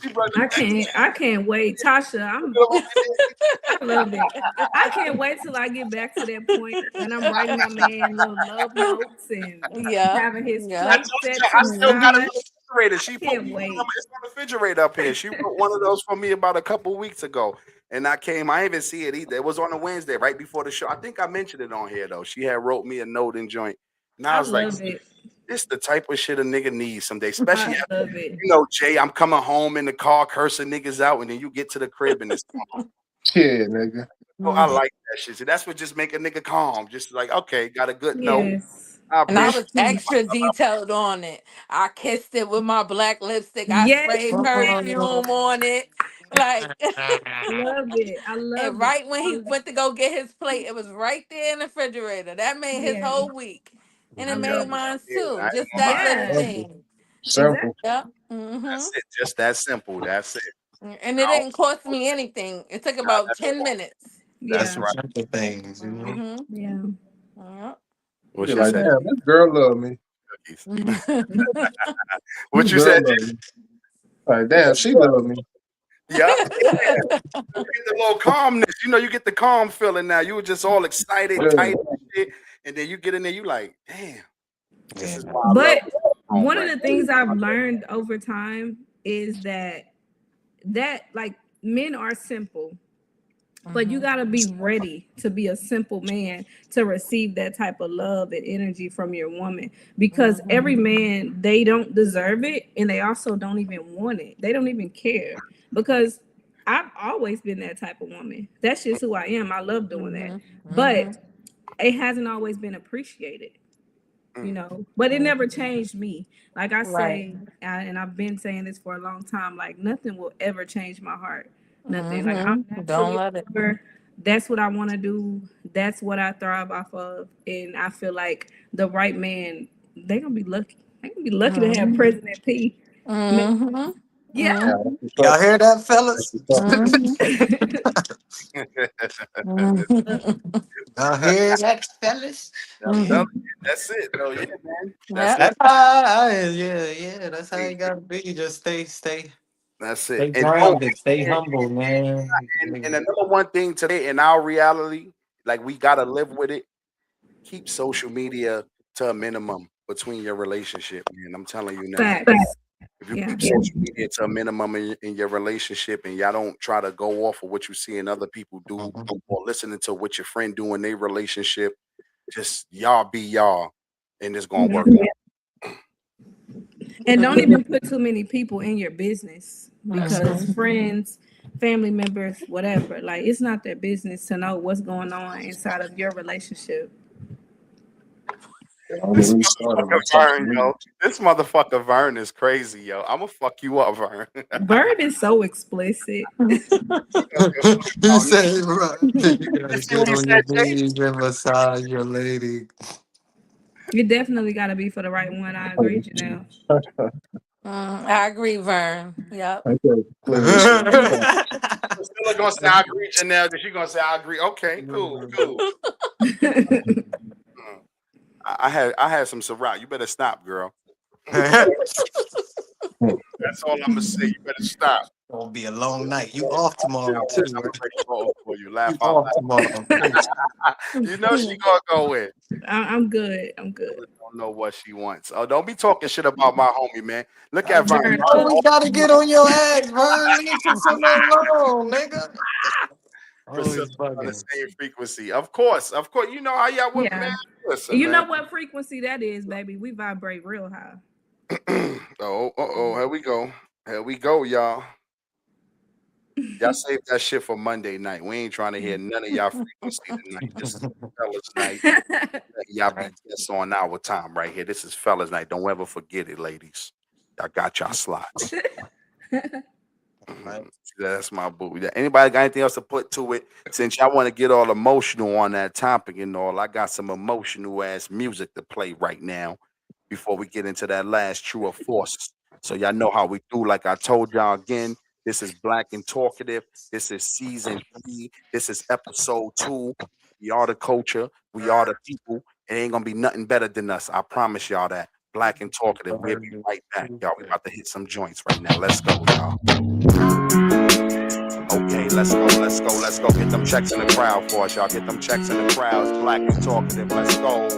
she brought I can't wait. Tasha, the I love it. I can't wait till I get back to that point and I'm writing my man little love notes and Yeah, having his I yeah. plate told you, set to I the still got Hmm. side. another refrigerator. I She put can't me wait. it's my refrigerator up here. She put one of those for me about a couple weeks ago. And I came, I didn't even see it either. It was on a Wednesday, right before the show. I think I mentioned it on here though. She had wrote me a note and joint. And I I was like, love it. this the type of shit a nigga needs someday. Especially I after, love it. Jay, I'm coming home in the car cursing niggas out, and then you get to the crib and it's calm. yeah, nigga. So I like that shit. So that's what just make a nigga calm. Just like, okay, got a good note. Yes. I And I appreciate was extra detailed on it. I kissed it with my black lipstick. I Yes, sprayed you did. perfume on it. Like, I love it. I and love it. right when he went to go get his plate, it was right there in the refrigerator. That made his Yeah. whole week. And I it yeah, made love it. mine yeah. I too. ain't Just gonna lie. that little Yeah. Simple. thing. Simple. Exactly. Yep. Hmm. That's it. Just that simple. That's it. And it I didn't cost me anything. It took nah, about that's 10 right. minutes. That's Yeah. right. Simple things, you know. Mm-hmm. Yeah. Yep. You be What you I like, said, love damn, this girl love me. cookies? Mhm. This What you said? girl love me. Like, damn, she love me. Yeah. You get the little calmness. You get the calm feeling now. You were just all excited, Yeah. tight and shit. and then you get in there, you like, damn, this Yeah. is why I love But this home one of right the here. things I've learned over time is that like men are simple, but you got to be ready to be a simple man to receive that type of love and energy from your woman, because every man, they don't deserve it, and they also don't even want it. They don't even care, because I've always been that type of woman. That's just who I am. I love doing that. But it hasn't always been appreciated, Mm, but it never changed me. Like I Right. say, and I've been saying this for a long time, like nothing will ever change my heart. Nothing. Like I'm Don't naturally let it. a giver. That's what I want to do. That's what I thrive off of. And I feel like the right man, they're gonna be lucky. They're gonna be lucky to have President P. Man, Mm-hmm. yeah. Yeah, Mm-hmm. that's what's Y'all up. hear that, That's fellas? what's up. Y'all hear that, fellas? I'm telling you, that's it. Oh yeah, man. That's Yeah. it. That's yeah. That's how you gotta be. Just That's it. stay And oh, grounded, stay humble, man. and the number one thing today in our reality, like we gotta live with it. Keep social media to a minimum between your relationship, man. I'm telling you now. facts. If you Yeah. keep social media to a minimum in your relationship, and y'all don't try to go off of what you see in other people do or listening to what your friend do in their relationship, just y'all be y'all, and it's gonna Yeah. work out. And don't even put too many people in your business, because Mm-hmm. friends, family members, whatever, like it's not their business to know what's going on inside of your relationship. It only This restarted motherfucker on social Vern, media. yo. This motherfucker Vern is crazy, yo. I'ma fuck you up, Vern. Bird is so explicit. You say right. You You gotta see what get he on said, your Jay? knees and massage your lady. You definitely got to be for the right one. I agree, Janelle. I agree, Vern. Yep. I said clearly. Priscilla gonna say I agree, Janelle. Then she gonna say I agree. Okay, cool, cool. Mm. I had some Ciroc. You better stop, girl. That's all I'm gonna say. You better stop. Gonna be a long night. You off tomorrow I'm too. Right? already going for you. Laugh You out off tomorrow too. loud. You know she gonna go in. I'm good. I'm good. Don't know what she wants. Oh, don't be talking shit about my homie, man. Look at Vern. Vern, You always gotta get on your ass, Vern. Leave Priscilla alone, nigga. Priscilla Always on the bugging. same frequency. Of course, of course. You know how y'all would, man. yeah. Listen, You man. know what frequency that is, baby? We vibrate real high. Oh, here we go. Here we go, y'all. Y'all save that shit for Monday night. We ain't trying to hear none of y'all frequency tonight. This is fellas night. Y'all be just on our time right here. This is fellas night. Don't ever forget it, ladies. Y'all got y'all slots. Right. That's my boo. Anybody got anything else to put to it? Since y'all want to get all emotional on that topic and all, I got some emotional ass music to play right now before we get into that last true or false. So y'all know how we do. Like I told y'all again, this is Black and Talkative. This is season 3. This is episode 2. We are the culture. We are the people. It ain't gonna be nothing better than us. I promise y'all that. Black and Talkative. We'll be right back, y'all. We about to hit some joints right now. Let's go, y'all. Okay, let's go, let's go, let's go. Get them checks in the crowd for us, y'all. Get them checks in the crowd. It's Black and Talkative. Let's go.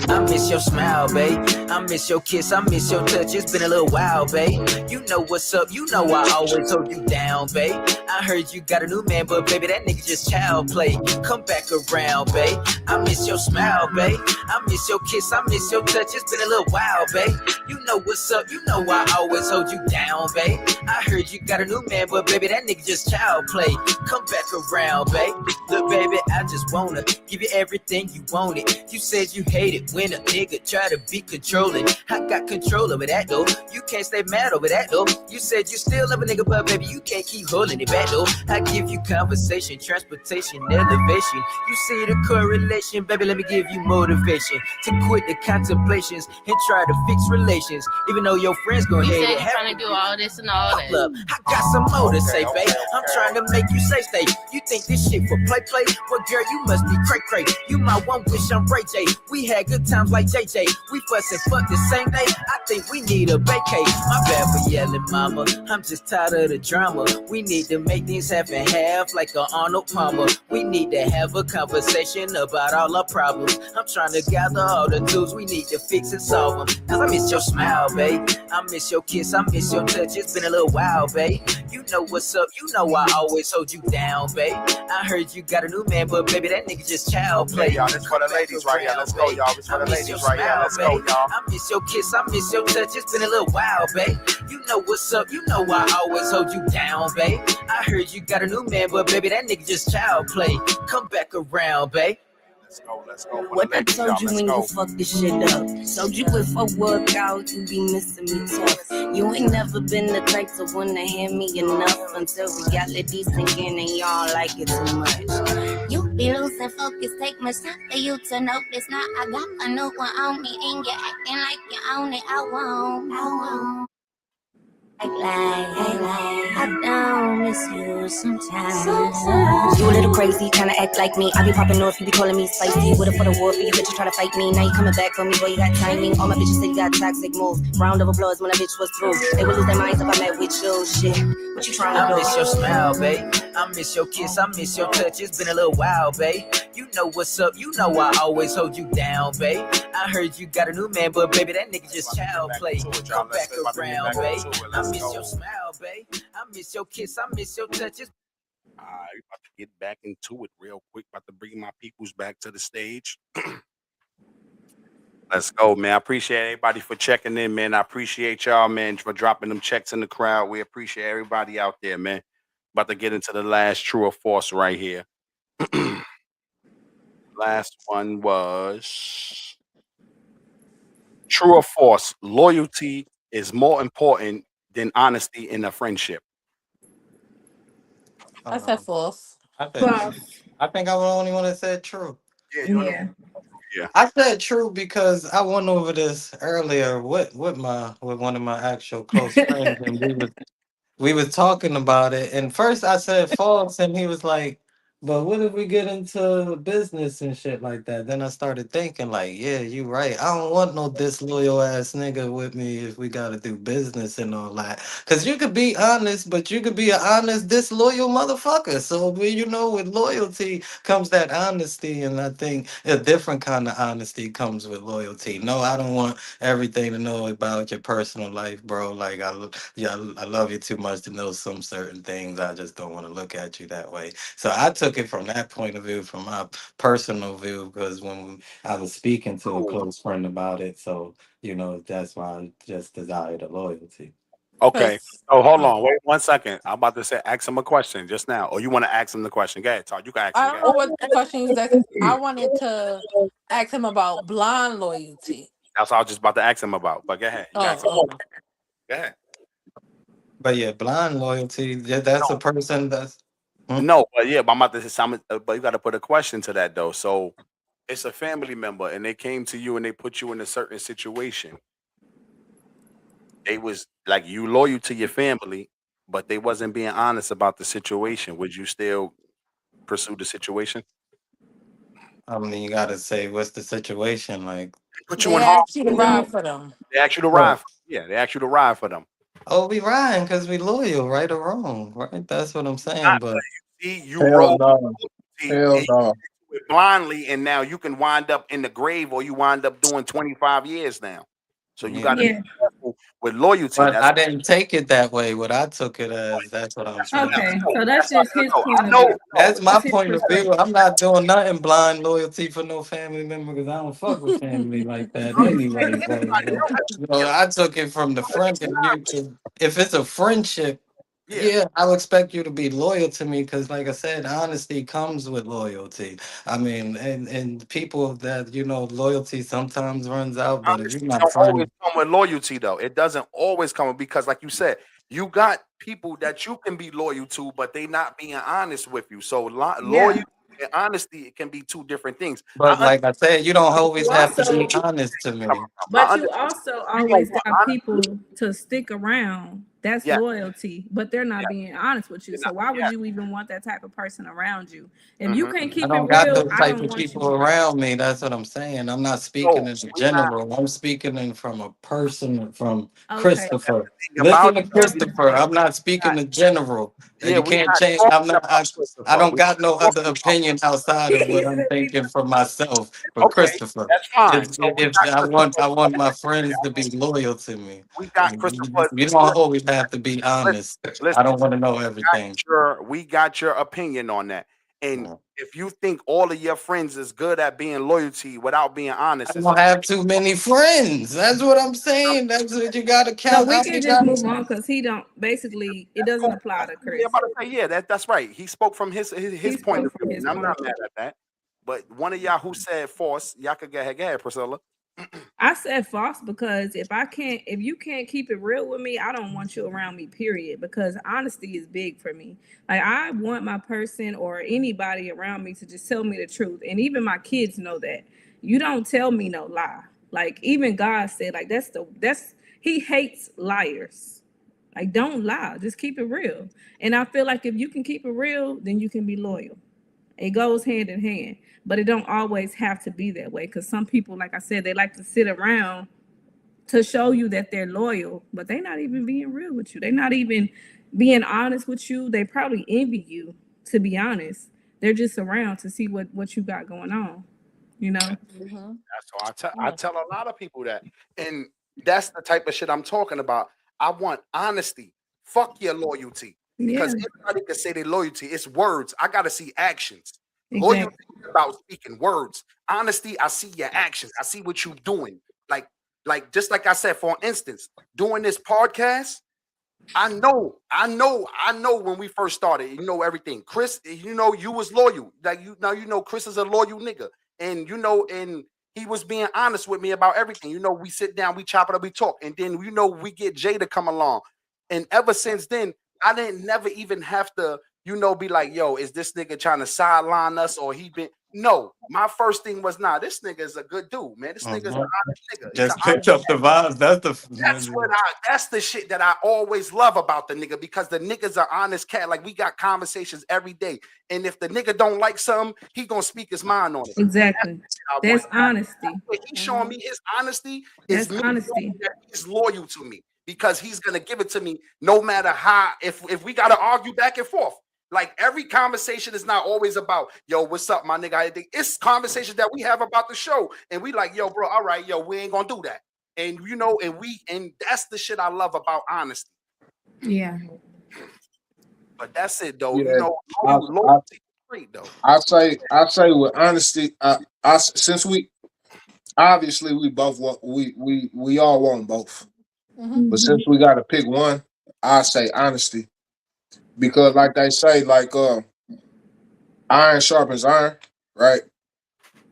I miss your smile, babe. I miss your kiss. I miss your touch. It's been a little while, babe. You know what's up. You know I always hold you down, babe. I heard you got a new man, but baby, that nigga just child play. Come back around, babe. I miss your smile, babe. I miss your kiss. I miss your touch. It's been a little while, babe. You know what's up. You know I always hold you down, babe. I heard you got a new man, but baby, that nigga just child play. Come back around, babe. Look, baby, I just wanna give you everything you wanted. You said you hate it when a nigga try to be controlling. I got control over that though. You can't stay mad over that though. You said you still love a nigga, but baby, you can't keep holding it back though. I give you conversation, transportation, elevation. You see the correlation, baby, let me give you motivation to quit the contemplations and try to fix relations. Even though your friends gon' hate it. You trying to do all this and all that. Look, I got some more to say, babe. I'm trying to make you say stay. You think this shit for play? Well, girl, you must be cray. You my one wish, I'm Ray J. We had good times like JJ. We fuss and fuck the same day. I think we need a vacay. My bad for yelling, mama. I'm just tired of the drama. We need to make things half and half like a Arnold Palmer. We need to have a conversation about all our problems. I'm trying to gather all the tools we need to fix and solve them. Cause I miss your smile, babe. I miss your kiss. I miss your touch. It's been a little while, babe. You know what's up. You know I always hold you down, babe. I heard you got a new man, but baby, that nigga just child play. Y'all, this for the ladies right here. Let's go, y'all. This for the ladies right here. Let's go, y'all. I miss your kiss. I miss your touch. It's been a little while, babe. You know what's up. You know I always hold you down, babe. I heard you got a new man, but baby, that nigga just child play. Come back around, babe. Let's go. What I told you when you fucked this shit up. Told you if I work out, you be missing me tough. You ain't never been the type to wanna hear me enough until reality sink in and y'all like it too much. You be losing focus, take much time for you to notice. Now I got a new one on me and you're acting like you own it. I won't. I don't miss you sometimes. You a little crazy, trying to act like me. I be popping off, you be calling me spicy. With a for the war, for you bitches try to fight me. Now you coming back for me, boy, you got timing. All my bitches say you got toxic moves. Round of applause when a bitch was through. They would lose their minds if I met with you. Shit, what you trying to do? I miss your smile, babe. I miss your kiss. I miss your touch. It's been a little while, babe. You know what's up. You know I always hold you down, babe. I heard you got a new man, but baby, that nigga just child play. Come back around, babe. I miss your smile, babe. I miss your kiss. I miss your touch. All right, we about to get back into it real quick. About to bring my peoples back to the stage. Let's go, man. I appreciate everybody for checking in, man. I appreciate y'all, man, for dropping them checks in the crowd. We appreciate everybody out there, man. About to get into the last true or false right here. Last one was true or false. Loyalty is more important than honesty in a friendship. I said Um, false. I think False. I think I'm the only one that said true. Yeah, you know. Yeah. Yeah. I said true because I went over this earlier with one of my actual close friends, and we was talking about it, and first I said false, and he was like, "But what if we get into business and shit like that?" Then I started thinking, like, "Yeah, you right. I don't want no disloyal ass nigga with me if we got to do business and all that. Cause you could be honest, but you could be an honest disloyal motherfucker. So, with loyalty comes that honesty, and I think a different kind of honesty comes with loyalty. No, I don't want everything to know about your personal life, bro. Like yeah, I love you too much to know some certain things. I just don't want to look at you that way. So I took it from that point of view, from my personal view, because when I was speaking to a Cool. close friend about it, so that's why I just desire the loyalty. Okay. Cause Oh, hold oh, on. Wait 1 second. I'm about to say ask him a question just now. Or you want to ask him the question? Go ahead, Todd. You can ask I him. Go don't ahead. know what question you was asking. I wanted to ask him about blind loyalty. That's what I was just about to ask him about. But go ahead. You can ask him. Oh, oh. Go ahead. But yeah, blind loyalty, yeah, that's a No, person that's. Hmm? no, but yeah, but I'm about to say something. But you got to put a question to that though. So it's a family member, and they came to you and they put you in a certain situation. They was like you loyal to your family, but they wasn't being honest about the situation. Would you still pursue the situation? I mean, you gotta say what's the situation like. They put you They in harm's asked you to ride for them. They ask you to What? ride. Yeah, they ask you to ride for them. Oh, we riding because we loyal, right or wrong, right? That's what I'm saying. Not But see you Hell roll no. see, Hell and no. you do it blindly, and now you can wind up in the grave, or you wind up doing 25 years now. So you got yeah. to be Yeah. careful with loyalty. But That's I didn't take it that way. What I took it as, that's what I'm that's what. saying. Okay. No, So that's that's not just his no. point I of know. view. No, That's my That's his point of view. perspective. I'm not doing nothing blind loyalty for no family member because I don't fuck with family like that anyway. everybody don't. I took it from the front of view to if it's a friendship, Yeah, yeah, I'll expect you to be loyal to me because, like I said, honesty comes with loyalty. I mean, and people that loyalty sometimes runs out, but if you're honesty not don't always friends, come with loyalty, though. It doesn't always come with because, like you said, you got people that you can be loyal to, but they not being honest with you. So Yeah. loyalty and honesty it can be two different things. but I like I said, you don't always You have to also be honest to come me. from. I But you understand. also We gonna always want have honesty. people to stick around That's Yeah, loyalty, but they're not yeah, being honest with you. you So know, why would yeah. you even want that type of person around you? If you Hmm. can't I keep it don't got real, those I type don't of want people you. around me. That's what I'm saying. I'm not speaking So in we not general. I'm speaking in from a person from Okay. Christopher. thinking Listen about to it though. Christopher. I'm not speaking in general. Yeah, You we can't not change. I'm talking not. about I Christopher. don't We got no not other talking about opinion outside of what I'm We thinking for myself. For okay, Christopher, that's fine. if, So we if got I Christopher. want my friends to be loyal to me. We got And Christopher. you don't always have to be Listen, honest. I listen. don't want to know everything. We got your opinion on that. And if you think all of your friends is good at being loyalty without being I honest, it's don't have too many friends. That's what I'm saying. That's what you got to So count. we How can many just got? move on because he don't basically it that's doesn't cool. apply That's to cool. Yeah, I'm Chris. about to say, yeah, that's right. He spoke from his He point of spoke view, from his and I'm point. not mad at that. But one of y'all who said false, y'all could go ahead, Priscilla. I said false because if you can't keep it real with me, I don't want you around me, period. Because honesty is big for me. Like I want my person or anybody around me to just tell me the truth. And even my kids know that. You don't tell me no lie. Like even God said, like that's he hates liars. Like don't lie. Just keep it real. And I feel like if you can keep it real, then you can be loyal. It goes hand in hand, but it don't always have to be that way because some people, like I said, they like to sit around to show you that they're loyal, but they're not even being real with you. They're not even being honest with you. They probably envy you, to be honest. They're just around to see what you got going on, you know? Mm-hmm. So I Yeah. tell a lot of people that, and that's the type of shit I'm talking about. I want honesty. Fuck your loyalty, because Yeah, anybody can say they loyalty. It's words. I gotta see actions. Loyalty exactly. is about speaking words. Honesty, I see your actions. I see what you're doing. Like, just like I said, for instance, doing this podcast. I know when we first started, everything. Chris, you was loyal. Like Chris is a loyal nigga. And and he was being honest with me about everything. We sit down, we chop it up, we talk, and then we get Jay to come along. And ever since then, I didn't never even have to, be like, yo, is this nigga trying to sideline us or he been no, my first thing was this nigga is a good dude, man. This nigga's an Mhm. honest nigga. He's an Just honest. picked up the vibes. That's the shit that I always love about the nigga, because the nigga's an honest cat. Like, we got conversations every day. And if the nigga don't like something, he gonna speak his mind on it. That's Exactly. the shit I want. That's honesty. What he's showing me, his honesty is That's me honesty. knowing that he's loyal to me, because he's gonna give it to me no matter how, if we gotta argue back and forth. Like, every conversation is not always about, yo, what's up, my nigga? It's conversations that we have about the show, and we like, yo, bro, all right, yo, we ain't gonna do that. And and that's the shit I love about honesty. Yeah. But that's it though. Yeah, I, I, Loyalty is great though. I say with honesty, since we obviously we both want we all want both, Mm-hmm. but Hmm. since we got to pick one, I say honesty, because like they say, like iron sharpens iron, right?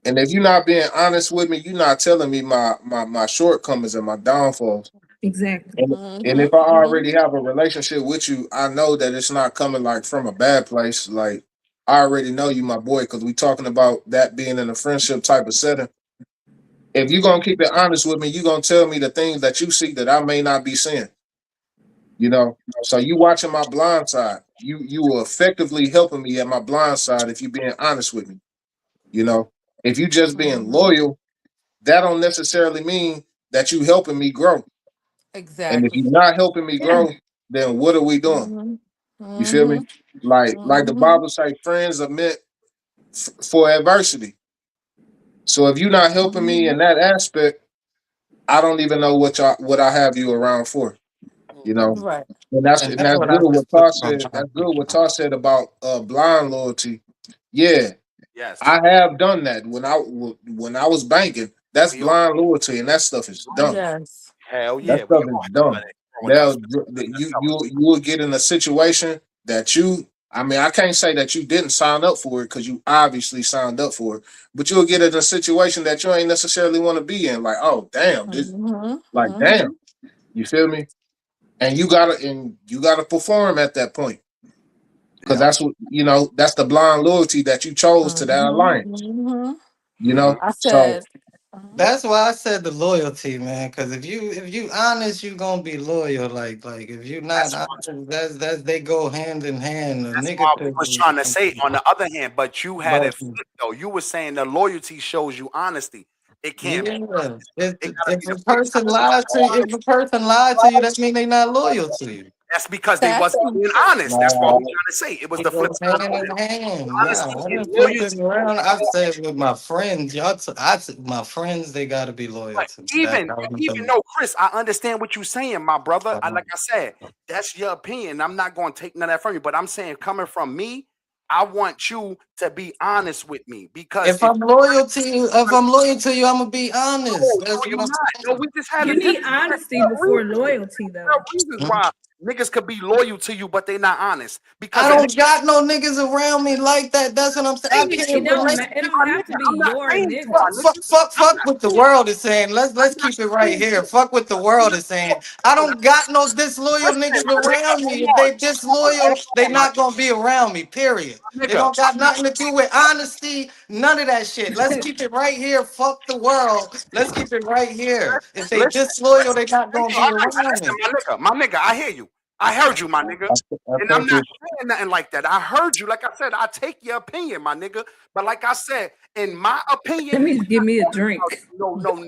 And if you're not being honest with me, you're not telling me my shortcomings and my downfalls. Exactly. And Mm-hmm. if I Mm-hmm. already have a relationship with you, I know that it's not coming like from a bad place. Like, I already know you, my boy, because we talking about that being in a friendship type of setting. If you're gonna keep it honest with me, you're gonna tell me the things that you see that I may not be seeing. You know, so you watching my blind side. You are effectively helping me at my blind side if you being honest with me. You know, if you just being Mm-hmm. loyal, that don't necessarily mean that you helping me grow. And if Exactly. you're not helping me Yeah. grow, then what are we doing? Mm-hmm. You feel Mm-hmm. me? Like the Mm-hmm. Bible say, friends are meant for adversity. So if you're not helping me in that aspect, I don't even know what I have you around for. You know, Right. and that's And and that's that's what good I what just put Todd on said. my That's good what Todd said about blind loyalty. Yeah, Yes. I have done that when I was banking. That's We all blind loyalty, and that stuff is dumb. Yes. hell That yeah. We stuff all is have done dumb. it growing up, Now especially when we you were you you will get in a situation that you. I mean, I can't say that you didn't sign up for it because you obviously signed up for it, but you'll get in a situation that you ain't necessarily want to be in. Like, oh damn, this Mm-hmm. like damn, Mm-hmm. you feel me? And you gotta perform at that point because Yeah. that's what that's the blind loyalty that you chose to that Mm-hmm. alliance. Mm-hmm. You Hmm. know, I so said. That's why I said the loyalty, man. Because if you honest, you gonna be loyal. Like if you not That's honest, that's they go hand in hand. A That's nigga why we could was be, trying to say. On the other hand, but you had but it flipped though. You were saying the loyalty shows you honesty. It can't be. yeah, It gotta if be the a flip person side. lied to you, if a person lied to you, that mean they not loyal to you. That's because they That's wasn't being honest. That's what we trying to say. It was It the flip goes side of hand in hand. honesty Nah, I and done flipped it loyalty. around. I've said with my friends, my friends, they gotta be loyal But to me. That even that was even the though Chris, I understand what you're saying, my brother. Like I said, that's your opinion. I'm not going to take none of that from you. But I'm saying, coming from me, I want you to be honest with me because if if I'm loyal to you, if I'm loyal to you, I'm gonna be honest. no, That's what you're I'm not. No, saying. we just had You a need different. honesty There are before reasons. loyalty, There are though. reasons why niggas could be loyal to you, but they not honest. I Because a nigga, don't got no niggas around me like that. That's what I'm saying. I It can't don't. relate. It don't my have to nigga, be I'm not your saying you, my Fuck, niggas. fuck, nigga. fuck, I'm fuck not what the saying. world is saying. Let's I'm not keep it right saying here. you. Fuck what the I'm world not is saying. saying. I Listen, don't got no disloyal listen, niggas my nigga. around me. Hold If on, they hold disloyal, they on, my not gonna be around me. Period. It nigga. don't got nothing to do with honesty. None of that shit. Let's keep it right here. Fuck the world. Let's keep it right here. If they Listen, disloyal, listen. they not gonna I be around listen, me. my nigga. I hear you. I heard you, my nigga. I And I'm think not it's saying nothing like that. I heard you. Like I said, I take your opinion, my nigga. But like I said, in my opinion, Let me I'm give not me a talking about drink.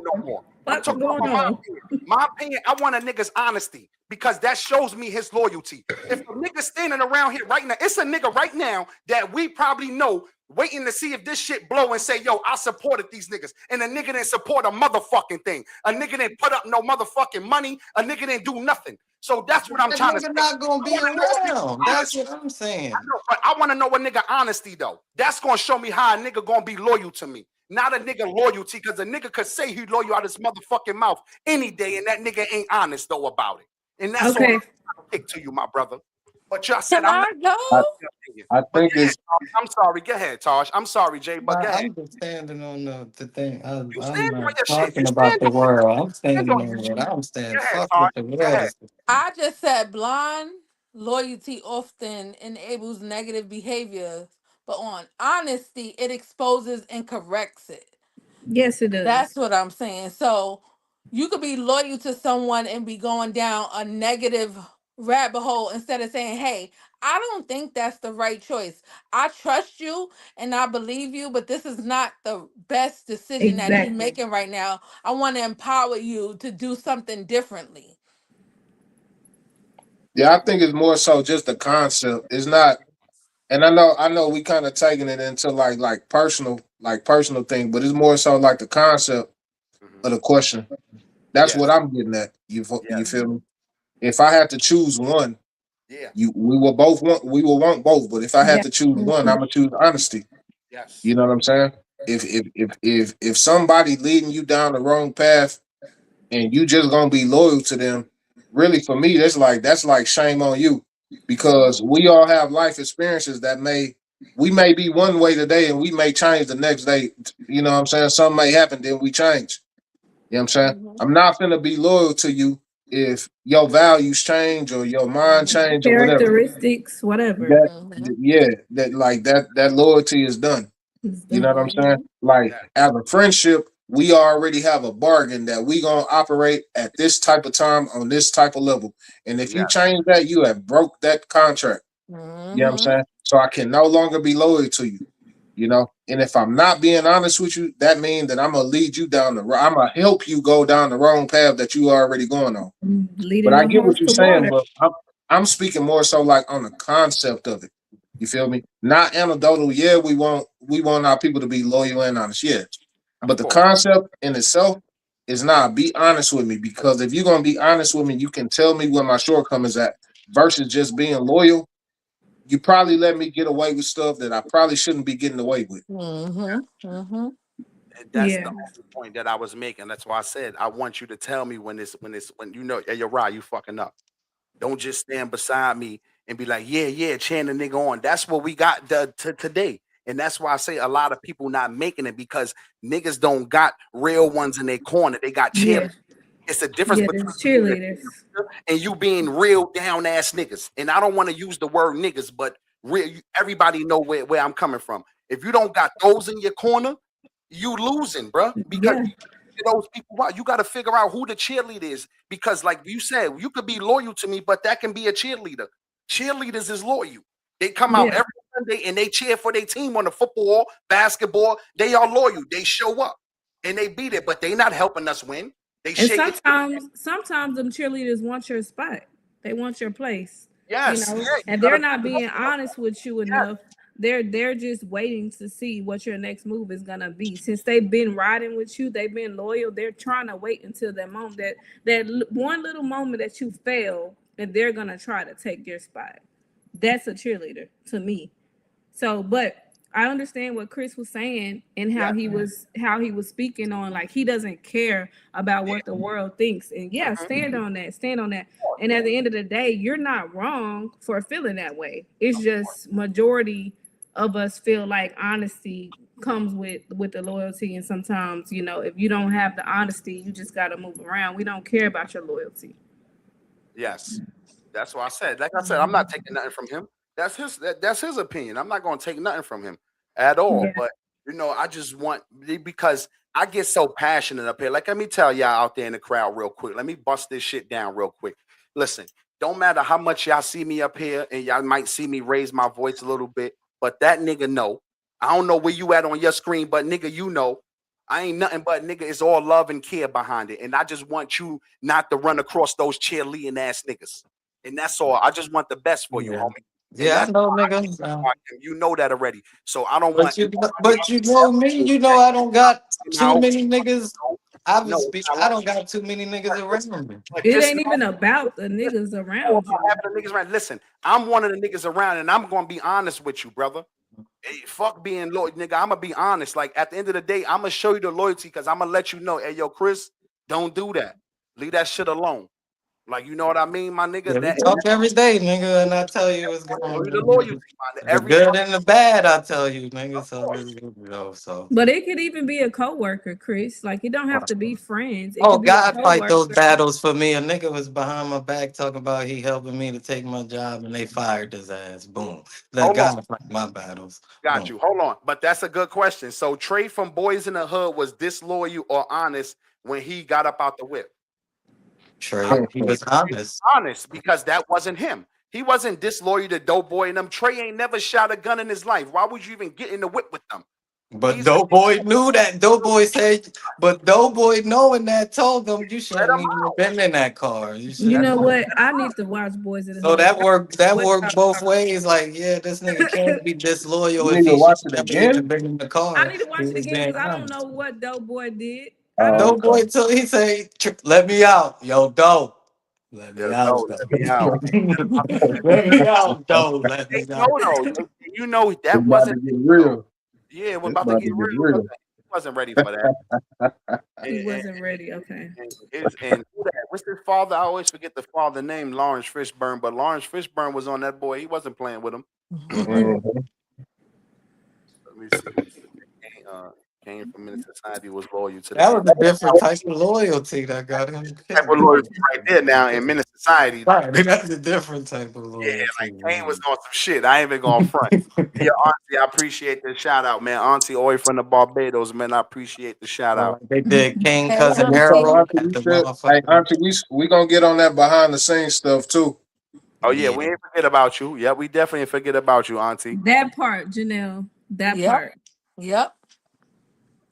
no more. I'm What's talking going about my on? opinion. My opinion, I want a nigga's honesty because that shows me his loyalty. If a nigga standing around here right now, it's a nigga right now that we probably know waiting to see if this shit blow and say, yo, I supported these niggas. And a nigga didn't support a motherfucking thing. A nigga didn't put up no motherfucking money. A nigga didn't do nothing. So that's what I'm That trying to say. nigga not gonna I be want to know a nigga around. That's honesty. what I'm I saying. know, but I want to know a nigga honesty though. That's gonna show me how a nigga gonna be loyal to me. Not a nigga loyalty, because a nigga could say he loyal out his motherfucking mouth any day, and that nigga ain't honest though about it. And that's all I'm Okay. trying to kick to you, my brother. But y'all said Can I'm not I go? I, your opinion. I But think go ahead, it's Taj. I'm sorry. Go ahead, Taj. I'm sorry, Jay, but Nah, go ahead. I'm just standing on the thing. You I'm stand on not your shit. You talking about stand the on it. world. I'm Stand standing on on your what shit. I'm saying. Go ahead, Fuck Taj. what the Go world ahead. is. I just said blind loyalty often enables negative behaviors, but on honesty, it exposes and corrects it. Yes, it does. That's what I'm saying. So you could be loyal to someone and be going down a negative rabbit hole instead of saying, hey, I don't think that's the right choice. I trust you and I believe you, but this is not the best decision that you're Exactly. making right now. I want to empower you to do something differently. yeah, I think it's more so just the concept. It's not, and I know we kind of taking it into like personal thing, but it's more so like the concept Mhm. of the question. That's what Yes. I'm getting at. You Yes. feel Mhm. me? If I had to choose one, Yeah. we will want both. But if I had Yeah. to choose one, I'm gonna choose honesty. You Yes. know what I'm saying? If somebody leading you down the wrong path and you just gonna be loyal to them, really for me, that's like shame on you. Because Mhm. we all have life experiences that we may be one way today and we may change the next day. You know what I'm saying? Something may happen, then we change. You know what I'm saying? Mhm. I'm not gonna be loyal to you if your values change or your mind Mhm. change or whatever. Characteristics, whatever. That Mhm. yeah, that loyalty is done. Is You know what done. I'm saying? Mhm. Like Yes. as a friendship, we already have a bargain that we gonna operate at this type of time on this type of level. And if you Yes. change that, you have broke that contract. You know what I'm Mhm. saying? So I can no longer be loyal to you. You know, and if I'm not being honest with you, that means that I'm gonna lead you down I'm gonna help you go down the wrong path that you already going on. But Leading I the get horse what you're to saying, water. but I'm speaking more so like on the concept of it. You feel me? Not anecdotal. Yeah, we want our people to be loyal and honest. Yeah, Of but the course. concept in itself is not. Be honest with me, because if you're gonna be honest with me, you can tell me where my shortcomings at. Versus just being loyal, you probably let me get away with stuff that I probably shouldn't be getting away with. Mhm. Mhm. And that's the Yeah. only point that I was making. That's why I said I want you to tell me when you know, yeah, you're right, you fucking up. Don't just stand beside me and be like, yeah, yeah, cheering the nigga on. That's what we got today. And that's why I say a lot of people not making it because niggas don't got real ones in their corner. They got cheerleaders. Yeah. It's a difference Yeah. between There's you being a cheerleaders. cheerleader and you being real down ass niggas. And I don't want to use the word niggas, but real, everybody know where I'm coming from. If you don't got those in your corner, you losing, bro. Because Yeah. those people, wow, you got to figure out who the cheerleader is. Because, like you said, you could be loyal to me, but that can be a cheerleader. Cheerleaders is loyal. They come out Yeah. every Sunday and they cheer for their team on the football, basketball. They are loyal. They show up and they beat it, but they not helping us win. They And shake it. sometimes them cheerleaders want your spot. They want your place. You Yes, yeah, know, you and they're gotta not be being honest with you yes, enough. They're just waiting to see what your next move is gonna be. Since they've been riding with you, they've been loyal. They're trying to wait until that moment one little moment that you fail, and they're gonna try to take your spot. That's a cheerleader to me. So, but I understand what Chris was saying and yes, how he was speaking on, like he doesn't care about yeah, what the world thinks. And yeah, mhm, stand on that. Stand on that. of course, And at the end of the day, you're not wrong for feeling that way. It's just majority of us feel like honesty comes with the loyalty, and sometimes, if you don't have the honesty, you just got to move around. We don't care about your loyalty. yes. That's what I said. Like I said, I'm not taking nothing from him. That's his opinion. I'm not going to take nothing from him at all. Yeah. But I just want because I get so passionate up here. Like, let me tell y'all out there in the crowd real quick. Let me bust this shit down real quick. Listen, don't matter how much y'all see me up here, and y'all might see me raise my voice a little bit, but that nigga know. I don't know where you at on your screen, but nigga, you know. I ain't nothing but nigga. It's all love and care behind it, and I just want you not to run across those cheerleading ass niggas. And that's all. I just want the best for you, Yeah. homie. And Yeah, I that's know, all I nigga. care about him. You know that already. So I don't want But you know me, you know I don't got too out. many niggas. No, it's not I like don't got too many niggas around me. but It just ain't know, even about the just niggas know around about you. having the niggas around. Listen, I'm one of the niggas around, and I'm gonna be honest with you, brother. Hey, fuck being loyal, nigga. I'm gonna be honest. Like at the end of the day, I'm gonna show you the loyalty because I'm gonna let you know, hey, yo, Chris, don't do that. Leave that shit alone. Like you know what I mean, my nigga. Yeah, we That talk every day, nigga, and I tell you what's show going you the loyalty, on. man. The Every good and the bad, I tell you, nigga. of So course. let's go. So. But it could even be a coworker, Chris. Like it don't have to be friends. It Oh, could be a God, fight those coworker. battles for me. A nigga was behind my back talking about he helping me to take my job, and they fired his ass. Boom. Let Hold on. God fight my battles. Got Boom. you. Hold on. But that's a good question. So Trey from Boys in the Hood was disloyal or honest when he got up out the whip? I Trey, he was He was honest. honest because that wasn't him. He wasn't disloyal to Doughboy and them. Trey ain't never shot a gun in his life. Why would you even get in the whip with them? But He's Doughboy knew that. Doughboy said, but Doughboy knowing that told them you let shouldn't him even have out. been in that car. You You shouldn't That's know even. what? I need to watch Boys in the So Hood. that What worked y'all both talking ways. Like, yeah, this nigga can't be disloyal You if need he to watch should it never even again. been in the I car. need to He watch it was again being because I don't honest. know what Doughboy did. I don't Oh, know. Doughboy till he say, let me out, yo, dope. Let yeah, me out, no, though. let me out. Let me out, though. Let They me know out. though. it's That about wasn't to get him, though. real. Yeah, it was It's about to about get to get real. real. He wasn't ready for that. He And, wasn't ready. Okay. and who that? What's his father? I always forget the father name, Lawrence Fishburne. But Lawrence Fishburne was on that boy. He wasn't playing with him. Mhm. Let me see. Came from Menace Society, was loyal to the That end. was a different type of loyalty that got him Type of loyalty killed. right there now in Menace Society. Right, that's a different type of Yeah, loyalty. like Kane was on some shit. I ain't even going front. Yeah, Auntie, I appreciate the shout out, man. Auntie, all the way from the Barbados, man. I appreciate the shout out. Like they did King Hey, Cousin So, Auntie. Harold Auntie, at we the should. Hey, motherfucking Auntie, we gonna get on that behind the scenes stuff too. Oh yeah, we yeah. ain't forget about you. Yeah, we definitely forget about you, Auntie. That part, Janelle. That Yep. part. Yep.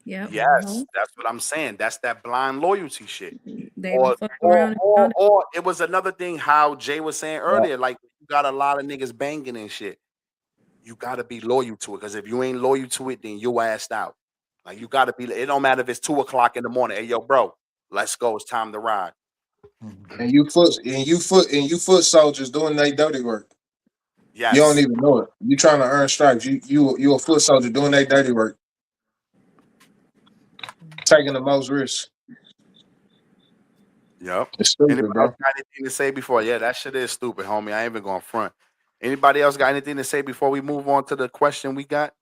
Yep. Yes, that's what I'm saying. That's that blind loyalty shit. They will Or fuck or around and or find or it was another thing how Jay was saying Yeah. earlier, like you got a lot of niggas banging and shit. You gotta be loyal to it. Because if you ain't loyal to it, then you assed out. Like you gotta be, it don't matter if it's 2 o'clock in the morning. Hey yo, bro, let's go. It's time to ride. And you foot soldiers doing their dirty work. You don't Yes. even know it. You trying to earn stripes. You a foot soldier doing their dirty work, taking the most risks. Yep. It's Anybody stupid, else bro. got anything to say before? Yeah, that shit is stupid, homie. I ain't even going front. Anybody else got anything to say before we move on to the question we got?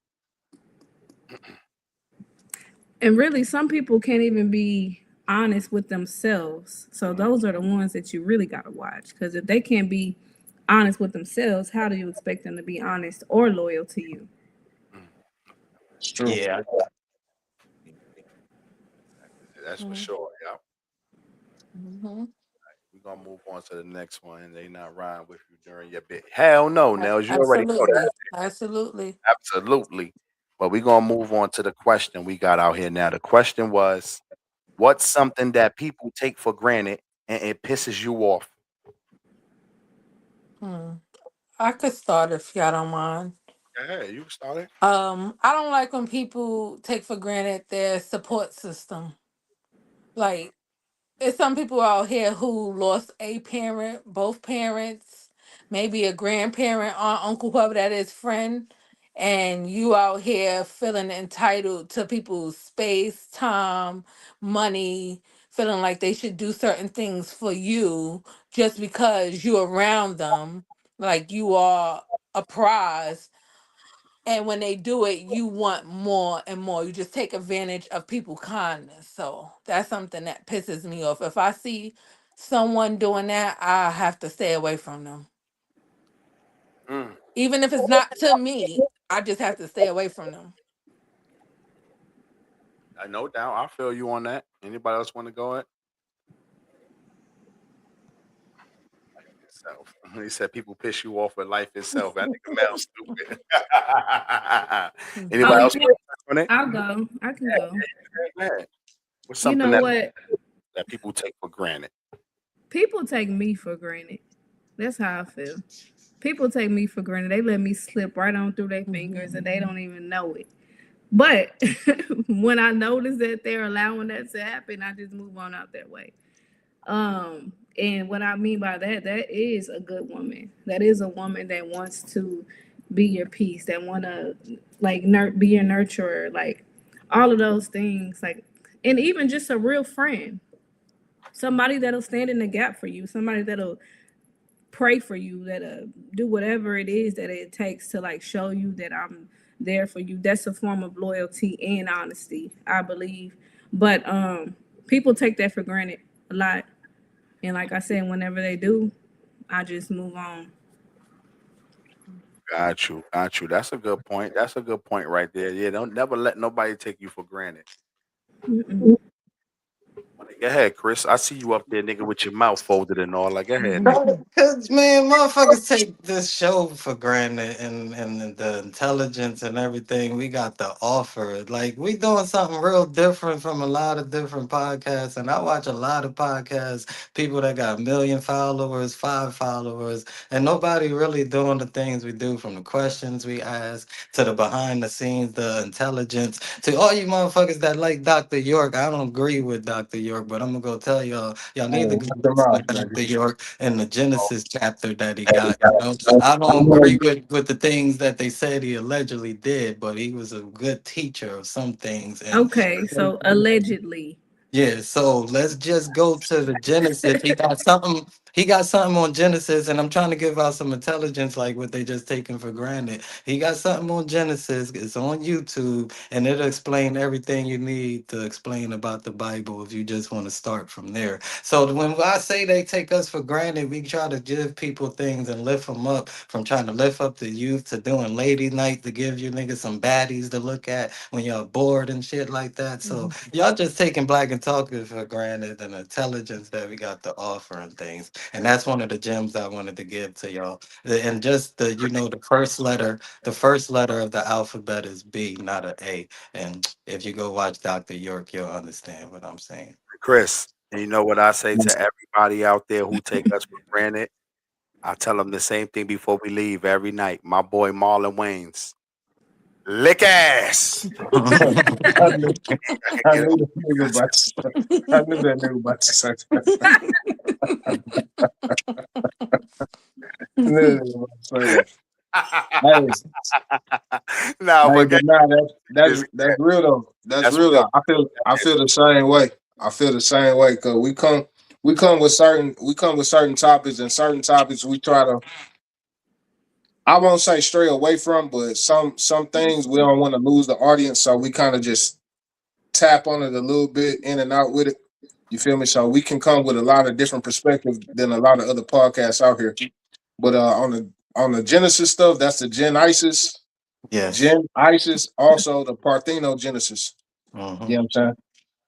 And really, some people can't even be honest with themselves. So those are the ones that you really gotta watch. Because if they can't be honest with themselves, how do you expect them to be honest or loyal to you? It's true. Yeah. That's for Mm-hmm. sure. Yeah. Mm-hmm. We're gonna move on to the next one. They not riding with you during your bit. Hell no, Nels. You already know that. Absolutely. Absolutely. Absolutely. But we're gonna move on to the question we got out here now. The question was, what's something that people take for granted and it pisses you off? Hmm. I could start if y'all don't mind. Yeah, you started. I don't like when people take for granted their support system. Like, there's some people out here who lost a parent, both parents, maybe a grandparent, aunt, uncle, whoever that is, friend, and you out here feeling entitled to people's space, time, money, feeling like they should do certain things for you just because you're around them, like you are a prize, and when they do it, you want more and more. You just take advantage of people kindness. So that's something that pisses me off. If I see someone doing that, I have to stay away from them. Mm, Even if it's not to me, I just have to stay away from them. no doubt. I feel you on that. Anybody else want to go at itself? He said people piss you off with life itself. That nigga Mel stupid. Mhm. Anybody else Yeah, want to touch on it? I'll go. I can go. Yeah, yeah. What's You something know that what? people take for granted? People take me for granted. That's how I feel. People take me for granted. They let me slip right on through their fingers and they don't even know it. But when I notice that they're allowing that to happen, I just move on out that way. And what I mean by that, that is a good woman. That is a woman that wants to be your peace, that wanna like be your nurturer, like all of those things, like, and even just a real friend, somebody that'll stand in the gap for you, somebody that'll pray for you, that'll do whatever it is that it takes to like show you that I'm there for you. That's a form of loyalty and honesty, I believe. But people take that for granted a lot. And like I said, whenever they do, I just move on. Got you, got you. That's a good point. That's a good point right there. Yeah, don't never let nobody take you for granted. Mm-mm. Go ahead, Chris. I see you up there, nigga, with your mouth folded and all. Like, go ahead, nigga. Cause man, motherfuckers take this show for granted and the intelligence and everything we got to offer. Like we doing something real different from a lot of different podcasts, and I watch a lot of podcasts. People that got 1 million followers, 5 followers, and nobody really doing the things we do. From the questions we ask to the behind the scenes, the intelligence. To all you motherfuckers that like Dr. York, I don't agree with Dr. York, but I'm gonna go tell y'all, y'all Hey, need to go knock them listen to out, nigga. Dr. York and the Genesis chapter that he got. You know, I don't agree with the things that they said he allegedly did, but he was a good teacher of some things. And Okay, so allegedly. yeah, so let's just go to the Genesis. He got something. He got something on Genesis, and I'm trying to give out some intelligence, like what they just taken for granted. He got something on Genesis. It's on YouTube, and it'll explain everything you need to explain about the Bible if you just want to start from there. So when I say they take us for granted, we try to give people things and lift them up. From trying to lift up the youth to doing lady night to give you niggas some baddies to look at when y'all bored and shit like that. So y'all just taking Black and Talkative for granted and the intelligence that we got to offer and things. And that's one of the gems I wanted to give to y'all. And just the, you know, the first letter of the alphabet is B, not a A. And if you go watch Dr. York, you'll understand what I'm saying. Chris, and you know what I say to everybody out there who take us for granted? I tell them the same thing before we leave every night. My boy Marlon Wayans, lick ass. I knew, I can I get knew the nigga about to, I knew that nigga about to say that. I knew that nigga about to say that. Hey, nah, hey, but but nah, just that's real though. That's that's real real. though. I feel the same way. I feel the same way because we come with certain topics, and certain topics we try to, I won't say stray away from, but some things we don't want to lose the audience, so we kind of just tap on it a little bit, in and out with it. You feel me? So we can come with a lot of different perspectives than a lot of other podcasts out here. But on the Genesis stuff, that's the Yes. Gen Isis, also the Partheno Genesis. You Hmm. know what I'm saying?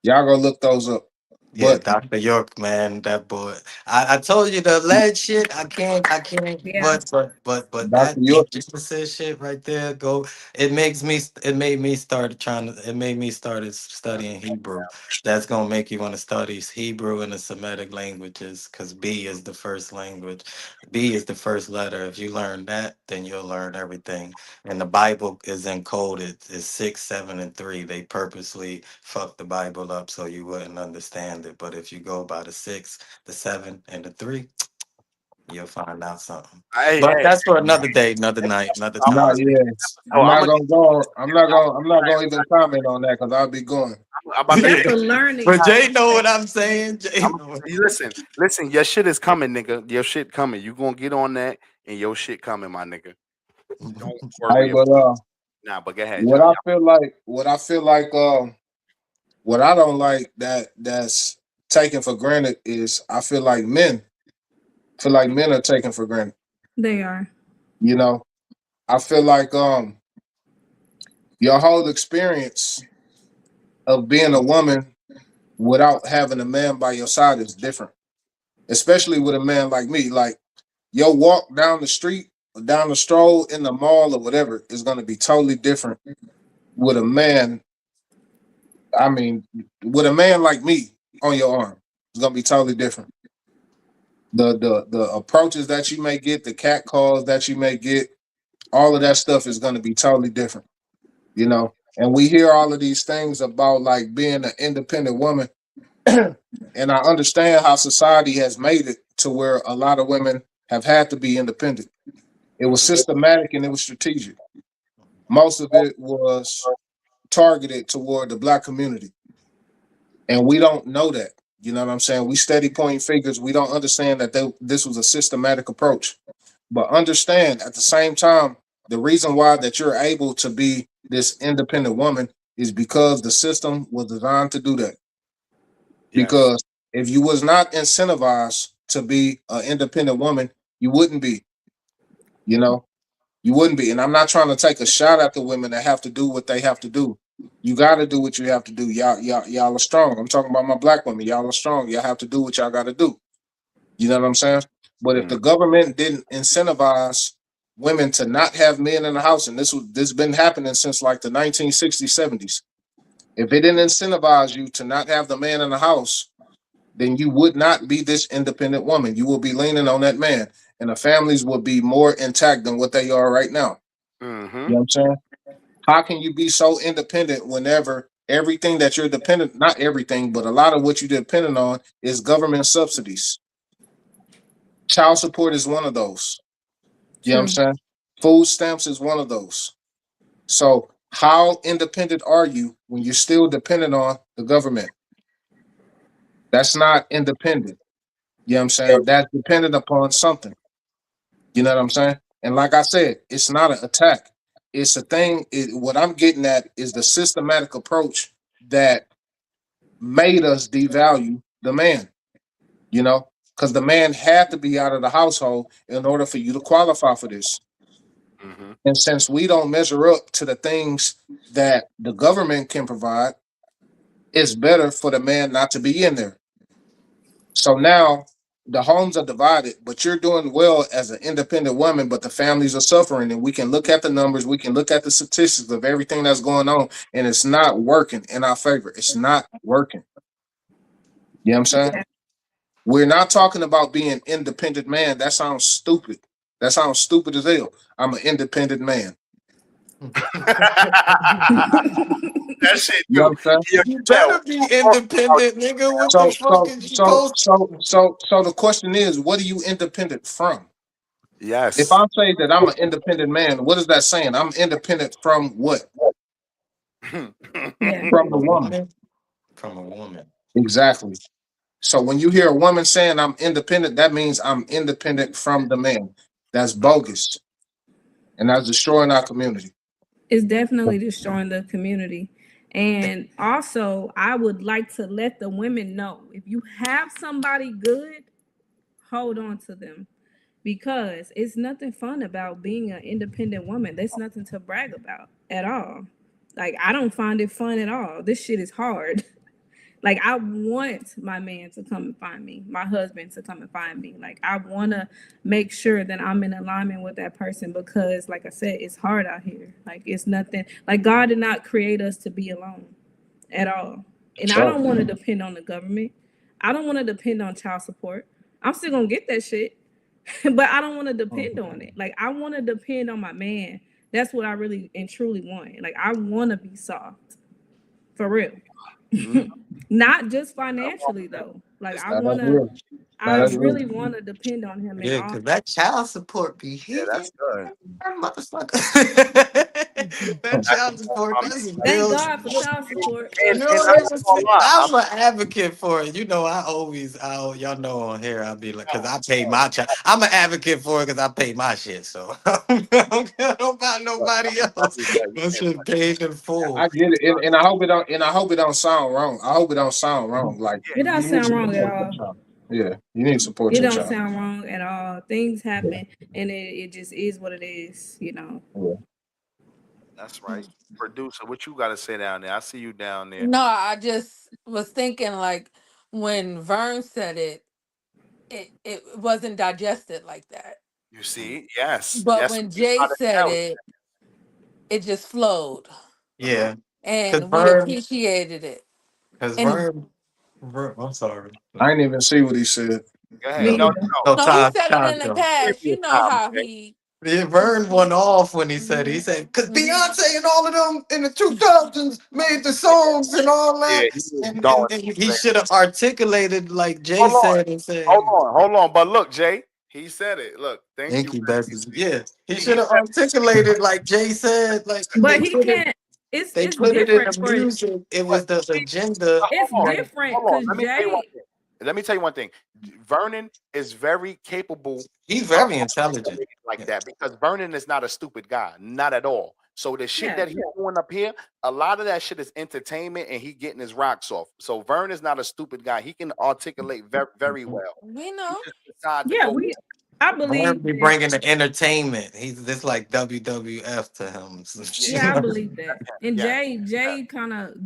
Y'all go look those up. Yeah, But Dr. York, man, that boy. I told you the lead shit. I can't. Yeah. But Dr. that York, Genesis shit right there, go. It made me start trying to. It made me started studying Hebrew. That's gonna make you want to study Hebrew and the Semitic languages, because B is the first language. B is the first letter. If you learn that, then you'll learn everything. And the Bible is encoded. It's 6, 7, and 3. They purposely fucked the Bible up so you wouldn't understand it. But if you go by the 6, the 7, and the 3, you'll find out something. Hey, But hey, that's for another day, another night, another I'm not gonna time. say yeah. this I'm episode. I'm not gonna gonna go. I'm not get. gonna even comment on that because I'll be going. I'm about to That's get. a learning But Jay know what process. I'm saying. Jay I'm. know what You listen, listen. Your shit is coming, nigga. Your shit coming. You gonna get on that, and your shit coming, my nigga. Don't Hey, worry about. but Nah, but go ahead, what y'all. I feel like, what I don't like that's taken for granted is I feel like men are taken for granted. They are. You know, I feel like your whole experience of being a woman without having a man by your side is different, especially with a man like me. Like your walk down the street, or down the stroll in the mall or whatever is going to be totally different with a man. I mean, with a man like me on your arm, it's going to be totally different. The approaches that you may get, the cat calls that you may get, all of that stuff is going to be totally different. You know, and we hear all of these things about like being an independent woman, and I understand how society has made it to where a lot of women have had to be independent. It was Mhm. systematic and it was strategic. Most of it was targeted toward the black community, and we don't know that. You know what I'm saying? We steady pointing fingers. We don't understand that this was a systematic approach. But understand at the same time, the reason why that you're able to be this independent woman is because the system was designed to do that. Yes. Because if you was not incentivized to be an independent woman, you wouldn't be. You know, you wouldn't be. And I'm not trying to take a shot at the women that have to do what they have to do. You got to do what you have to do. Y'all are strong. I'm talking about my black women. Y'all are strong. Y'all have to do what y'all got to do. You know what I'm saying? But if Mm. the government didn't incentivize women to not have men in the house, and this been happening since like the 1960s, 70s. If it didn't incentivize you to not have the man in the house, then you would not be this independent woman. You will be leaning on that man, and the families will be more intact than what they are right now. You Mhm. know what I'm saying? How can you be so independent whenever everything that you're dependent, not everything, but a lot of what you're dependent on is government subsidies? Child support is one of those. You know what I'm True. saying? Food stamps is one of those. So how independent are you when you're still dependent on the government? That's not independent. You know what I'm saying? That's dependent upon something. You know what I'm saying? And like I said, it's not an attack. It's a thing. What I'm getting at is the systematic approach that made us devalue the man, you know, because the man had to be out of the household in order for you to qualify for this. Mhm. And since we don't measure up to the things that the government can provide, it's better for the man not to be in there. So now the homes are divided, but you're doing well as an independent woman, but the families are suffering. And we can look at the numbers, we can look at the statistics of everything that's going on, and it's not working in our favor. It's not working. You know what I'm saying? Yeah. We're not talking about being independent man. That sounds stupid. That sounds stupid as hell. I'm an independent man. That shit You know too. what I'm saying? You You can tell. better be independent, nigga. What the fuck is you supposed So the question is, what are you independent from? If Yes. I say that I'm an independent man, what is that saying? I'm independent from what? Yeah. From from the a woman. woman? From a woman. Exactly. So when you hear a woman saying I'm independent, that means I'm independent from the man. That's bogus. And that's destroying our community. It's definitely destroying the community. And also, I would like to let the women know, if you have somebody good, hold on to them, because it's nothing fun about being an independent woman. There's nothing to brag about at all. Like, I don't find it fun at all. This shit is hard. Like I want my man to come and find me, my husband to come and find me. Like I want to make sure that I'm in alignment with that person because, like I said, it's hard out here. Like it's nothing. Like God did not create us to be alone at all. And I Sure. don't want to depend on the government. I don't want to depend on child support. I'm still gonna get that shit, but I don't want to depend on it. Like I want to depend on my man. That's what I really and truly want. Like I want to be soft for real. Mhm. Not just financially though. Like It's I Now that's wanna real. I Now that's real. really wanna depend on him in Yeah, all. because that child support be yeah, hitting. that's good. That motherfucker. That That's child support, my that's Thank real. God for child support. and You and know, I ain't gonna lie, I'm an advocate for it. You know, y'all know on here, I'll be like, because I pay my child. I'm an advocate for it because I pay my shit. So I don't care about nobody else. My shit paid in full. I get it, and I hope it don't, and I hope it don't sound wrong. I hope it don't sound wrong. Like It don't you need sound to wrong at support your all. child. Yeah, you need to support It your don't child. sound wrong at all. Things Yeah, happen and it just is what it is. yeah. that's right. Producer, what you gotta say down there? I see you down there. No, I just was thinking like when Vern said it, it wasn't digested like that. You see? Yes. But Yes, when we Jay try to said tell it just flowed, you. Mhm. Yeah. Because and we Vern, appreciated it. because And Vern, I'm sorry. I ain't even see what he said. Go ahead. Me No, No, either. no, no, no, he time, said it time, in the time. give past. me You a know time, how Jay. he. Yeah, Vern went off when he Mhm, said, because mhm. Beyonce and all of them in the 2000s made the songs and all Yeah, that. he was And going he crazy. should have articulated like Jay Hold on, said and said, hold on. But look, Jay, he said it. Look, thank you, thank you, Bessie. Bessie. Yeah, he He should have said, articulated like Jay said, like But he can't they it's put it in different the for music. It but was the see, agenda it's that different hold on. because Let me tell you one Jay, thing. Let me tell you one thing. Vernon is very capable he's of very intelligent. articulating like Yeah. that because Vernon is not a stupid guy, not at all. So the shit yeah. that he's doing up here, a lot of that shit is entertainment, and he getting his rocks off. So Vern is not a stupid guy. He can articulate very, very well. We He know. just decide to Yeah, go. we I Vern believe be that. bringing the entertainment. He's this like WWF to him. Yeah, Yeah, I believe that. And yeah,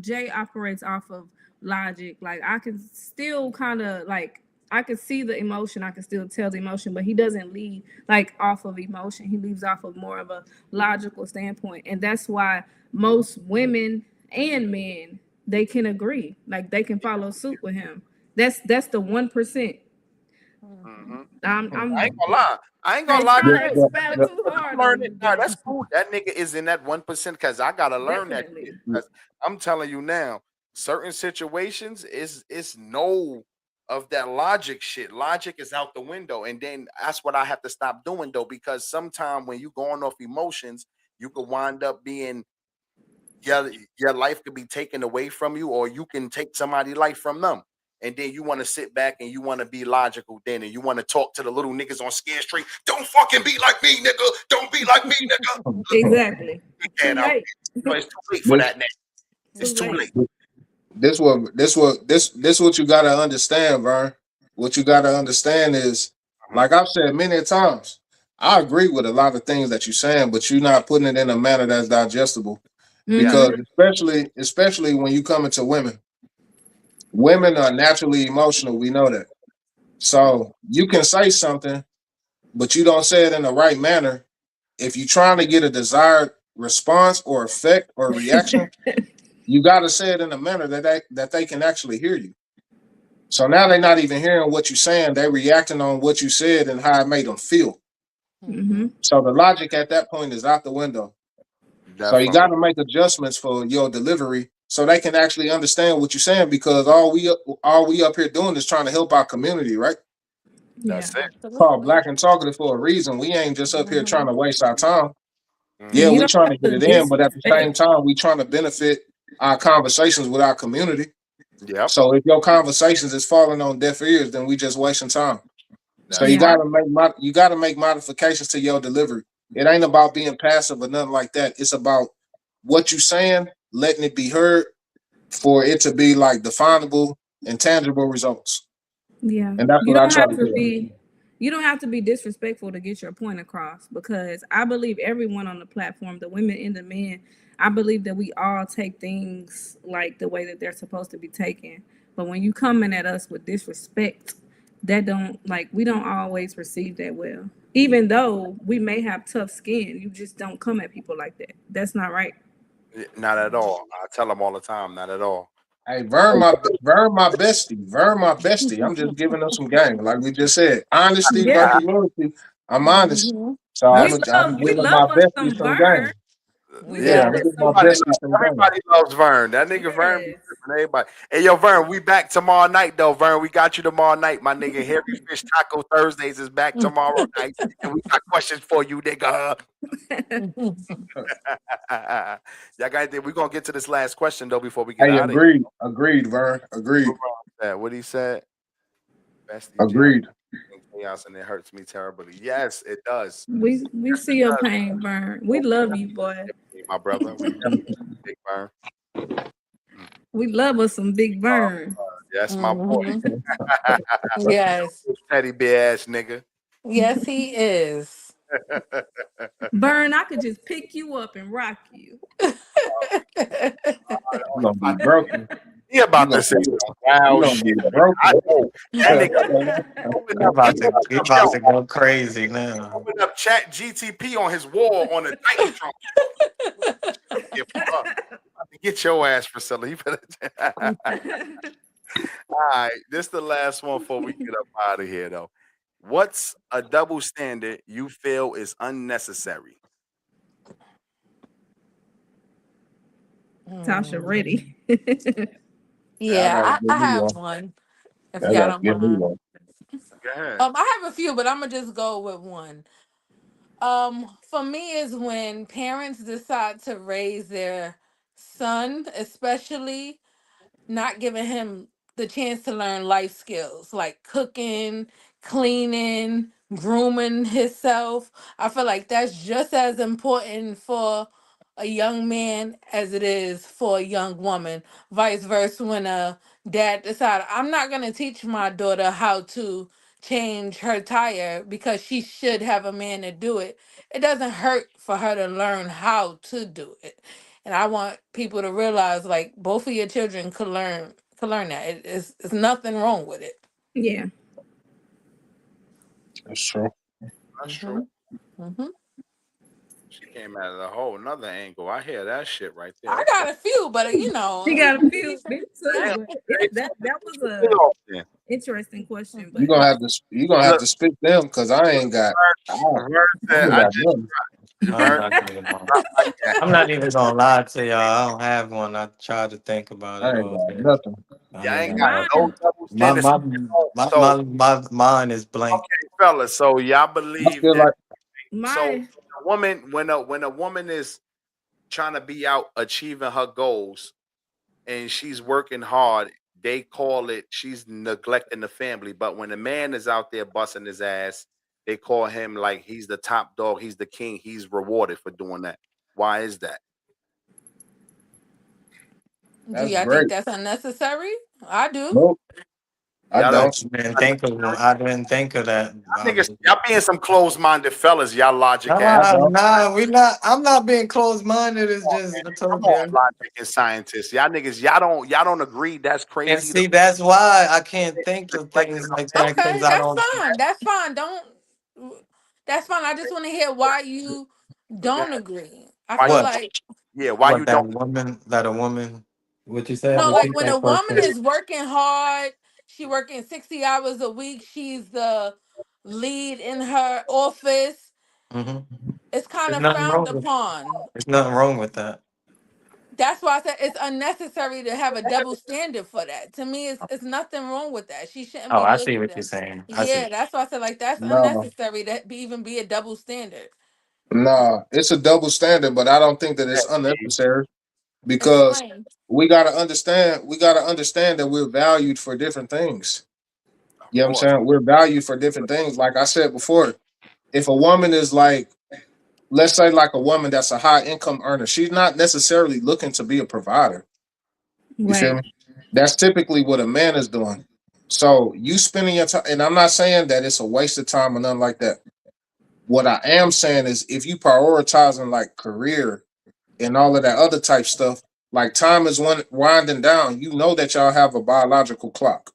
Jay operates off of logic. Like I can still kind of like I can see the emotion, I can still tell the emotion, but he doesn't lead like off of emotion. He leaves off of more of a logical standpoint. And that's why most women and men they can agree. Like they can follow suit with him. That's the 1%. hmm I ain't I'm gonna lie. I ain't gonna ain't lie, trying The, to Jay. the, expound the, too I'm hard on learning. you, Nah, but that's cool. That nigga is in that 1% because I gotta learn that shit. definitely. Because I'm telling you now, certain situations is no of that logic shit. Logic is out the window, and then that's what I have to stop doing though. Because sometimes when you going off emotions, you could wind up being your life could be taken away from you, or you can take somebody's life from them. And then you want to sit back and you want to be logical then, and you want to talk to the little niggas on Scared Street. Don't fucking be like me, nigga. Don't be like me, nigga. Exactly. Get Too that out. late. No, it's too late for this, that now. It's Too too late. late. this what you gotta understand, Vern. What you gotta understand is, Mhm. like I've said many times, I agree with a lot of things that you're saying, but you're not putting it in a manner that's digestible. Yes. Because Mm-hmm. especially when you come into women, women are naturally emotional. We know that. So you can say something, but you don't say it in the right manner. If you're trying to get a desired response or effect or reaction, you got to say it in a manner that they can actually hear you. So now they're not even hearing what you're saying; they're reacting on what you said and how it made them feel. Mm-hmm. Mhm. So the logic at that point is out the window. So you got Definitely. to make adjustments for your delivery so they can actually understand what you're saying. Because all we up here doing is trying to help our community, right? Yeah. That's it. Called Absolutely. Black and Talkative for a reason. We ain't just up here trying Mhm. to waste our time. Yeah, And Hmm. you we don't trying have to get to it in, but at the same disrespect. time, we trying to benefit our conversations with our community. Yep. So if your conversations is falling on deaf ears, then we just wasting time. So That's you Yeah. right. gotta you gotta make modifications to your delivery. It ain't about being passive or nothing like that. It's about what you saying, letting it be heard for it to be like definable and tangible results. Yeah. And that's You what I don't try have to to do. be you don't have to be disrespectful to get your point across because I believe everyone on the platform, the women and the men, I believe that we all take things like the way that they're supposed to be taken. But when you coming at us with disrespect, that don't like we don't always receive that well. Even though we may have tough skin, you just don't come at people like that. That's not right. Not at all. I tell them all the time, not at all. Hey, Vern, my bestie. I'm just giving them some game, like we just said. Honesty Yeah. versus loyalty. I'm honest, Hmm. so We I'm we giving my love us bestie some some burn. game. We Yeah, love I'm Yes. us giving my some Everybody, bestie burn. some game. everybody loves Vern. That nigga Vern be Yes. tripping everybody. Hey, yo, Vern, we back tomorrow night though. Vern, we got you tomorrow night, my nigga. Hairy Fish Taco Thursdays is back tomorrow night, and we got questions for you, nigga. Y'all got anything? We gonna get to this last question though before we get Hey, out of here. agreed, Vern, agreed, What wrong with that? What he said? Bestie Jam agreed. and chaos, and it hurts me terribly. Yes, it does. We Yes, it see your does. pain, Vern. We love you, boy. My brother. We love you, Big Vern. Mm. We love us some big Vern. Yes, my boy. Hmm. Yes. Teddy bear ass nigga. Yes, he is. Vern, I could just pick you up and rock you. You gonna be broken. He You about to gonna say be some you wild gonna shit. be I broken. know that nigga opened up. He He opened up, about yo, to go crazy now. opened up Chat GTP on his wall on the Titantron. Give a fuck. Get your ass, Priscilla. You better. All right, this the last one before we get up out of here, though. What's a double standard you feel is unnecessary? Tasha Hmm. ready. I Yeah, gotta give I me have one. one, if I y'all gotta don't give me mind. one. Go ahead. I have a few, but I'm gonna just go with one. For me is when parents decide to raise their son, especially not giving him the chance to learn life skills like cooking, cleaning, grooming himself. I feel like that's just as important for a young man as it is for a young woman. Vice versa, when a dad decided, I'm not going to teach my daughter how to change her tire because she should have a man to do it. It doesn't hurt for her to learn how to do it. And I want people to realize like both of your children could learn that. It's nothing wrong with it. Yeah. That's true. That's true. Hmm. Hmm. She came at it a whole another angle. I hear that shit right there. I Okay. got a few, but She got a few, me too, Damn. but Okay. that was Get a off then. interesting question. You But gonna have to you gonna have Look, to spit them because I ain't got I Vern said, ain't I got just, none. I'm Vern, not even gonna. yeah, I'm not even gonna lie to y'all. I don't have one. I tried to think about I it ain't all got day. nothing. I yeah, I ain't ain't got got no mine, nothing. double My standards. my my So, my, my mind is blank. okay, fellas, so y'all I believe feel that, like so my a woman, when a woman is trying to be out achieving her goals and she's working hard, they call it she's neglecting the family. But when a man is out there busting his ass, they call him like he's the top dog, he's the king, he's rewarded for doing that. Why is that? do that's y'all think great. that's unnecessary? I do. Nope, I Y'all don't don't. think Man, it's think of unnecessary? I didn't think of that. Y'all niggas, y'all being some closed-minded fellas, y'all logic ass. I Nah, don't. nah, we not. I'm not being closed minded. It's Come on, just man. I Come told on, you. logic and scientists. Y'all niggas, y'all don't agree that's And crazy to see, that's why I can't think of neglecting things the like that family. because Okay, I that's don't. fine. That's fine. Don't. That's fine. I just want to hear why you Go don't ahead. agree. I Why feel you What? like yeah, why you What don't that a woman? What you said? no, like Repeat when a that first woman thing. is working hard, she working 60 hours a week. She's the lead in her office. Hmm. It's kind There's of nothing frowned wrong with. upon. There's nothing wrong with that. That's why I said it's unnecessary to have a double standard for that. To me, it's nothing wrong with that. She shouldn't Oh, be I see looked what you're at. saying. I Yeah, see. that's why I said like that's No, unnecessary to even be a double standard. no, it's a double standard, but I don't think that it's that? unnecessary because Explain. we gotta understand. We gotta understand that we're valued for different things. Of You know what I'm course. saying? We're valued for different things. Like I said before, if a woman is like, let's say, like a woman that's a high income earner, she's not necessarily looking to be a provider. You feel right. me? That's typically what a man is doing. So you spending your time, and I'm not saying that it's a waste of time or nothing like that. What I am saying is if you prioritizing like career and all of that other type stuff, like time is winding down. You know that y'all have a biological clock.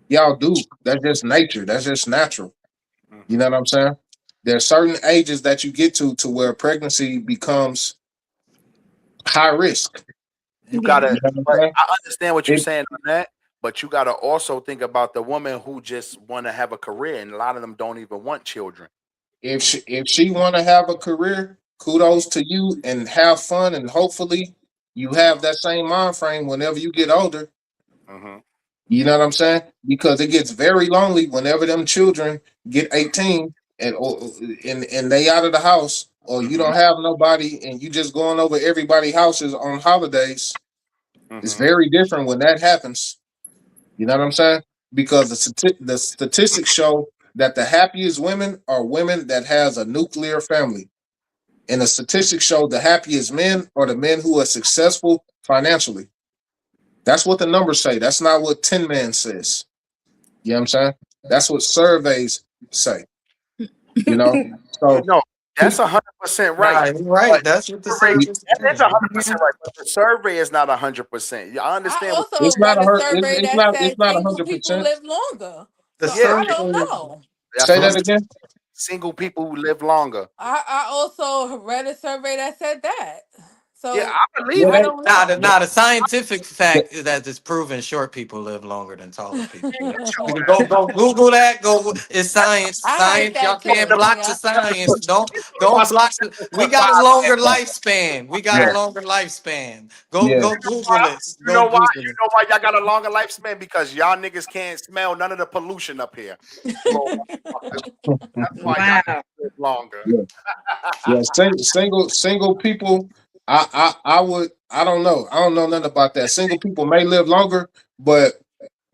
Y'all do. That's just nature. That's just natural. You know Mhm. what I'm saying? There's certain ages that you get to where pregnancy becomes high risk. You Yeah. gotta, You know what but I'm saying? I understand what you're If saying on that, but you gotta also think about the woman who just want to have a career, and a lot of them don't even want children. if she want to have a career, kudos to you and have fun, and hopefully you have Mhm. that same mind frame whenever you get older. Mhm. You know what I'm saying? Because it gets very lonely whenever them children get 18 and they out of the house, or you Mhm. don't have nobody and you just going over everybody's houses on holidays. It's Mhm. very different when that happens. You know what I'm saying? Because the statistics show that the happiest women are women that has a nuclear family. And the statistics show the happiest men are the men who are successful financially. That's what the numbers say. That's not what Tin Man says. You know what I'm saying? That's what surveys say. You know? So No, that's 100% right. Nah, you're But right. the That's what the survey, service that is saying. 100% right. But the survey is not 100%. Yeah, I I understand what you're also it's saying. not read a a hurt. It's, survey it's that not. It's said not a single hundred people percent. live longer. The So Yeah, I single don't survey. people, know. that's Say what I'm that The saying. again. Single people who live longer. I also read a survey that said that. Yeah, So I Yeah, believe I it. don't Nah, the, know. nah, the scientific they, fact is that it's proven short people live longer than taller people. Yeah, get You your can ass. go Google that. Go, it's science. I heard Science. Y'all that can't too. block the Yeah. science. It's Don't about block the. We got a 5 longer men. lifespan. We got a yeah, longer lifespan. yeah. Go Google it. You Go know why? Google You it. know why y'all got a longer lifespan? Because y'all niggas can't smell none of the pollution up here. Slow motherfuckers. That's why y'all Wow. niggas live longer. Yeah, yeah. Single people. I would. I don't know. I don't know nothing about that. Single people may live longer, but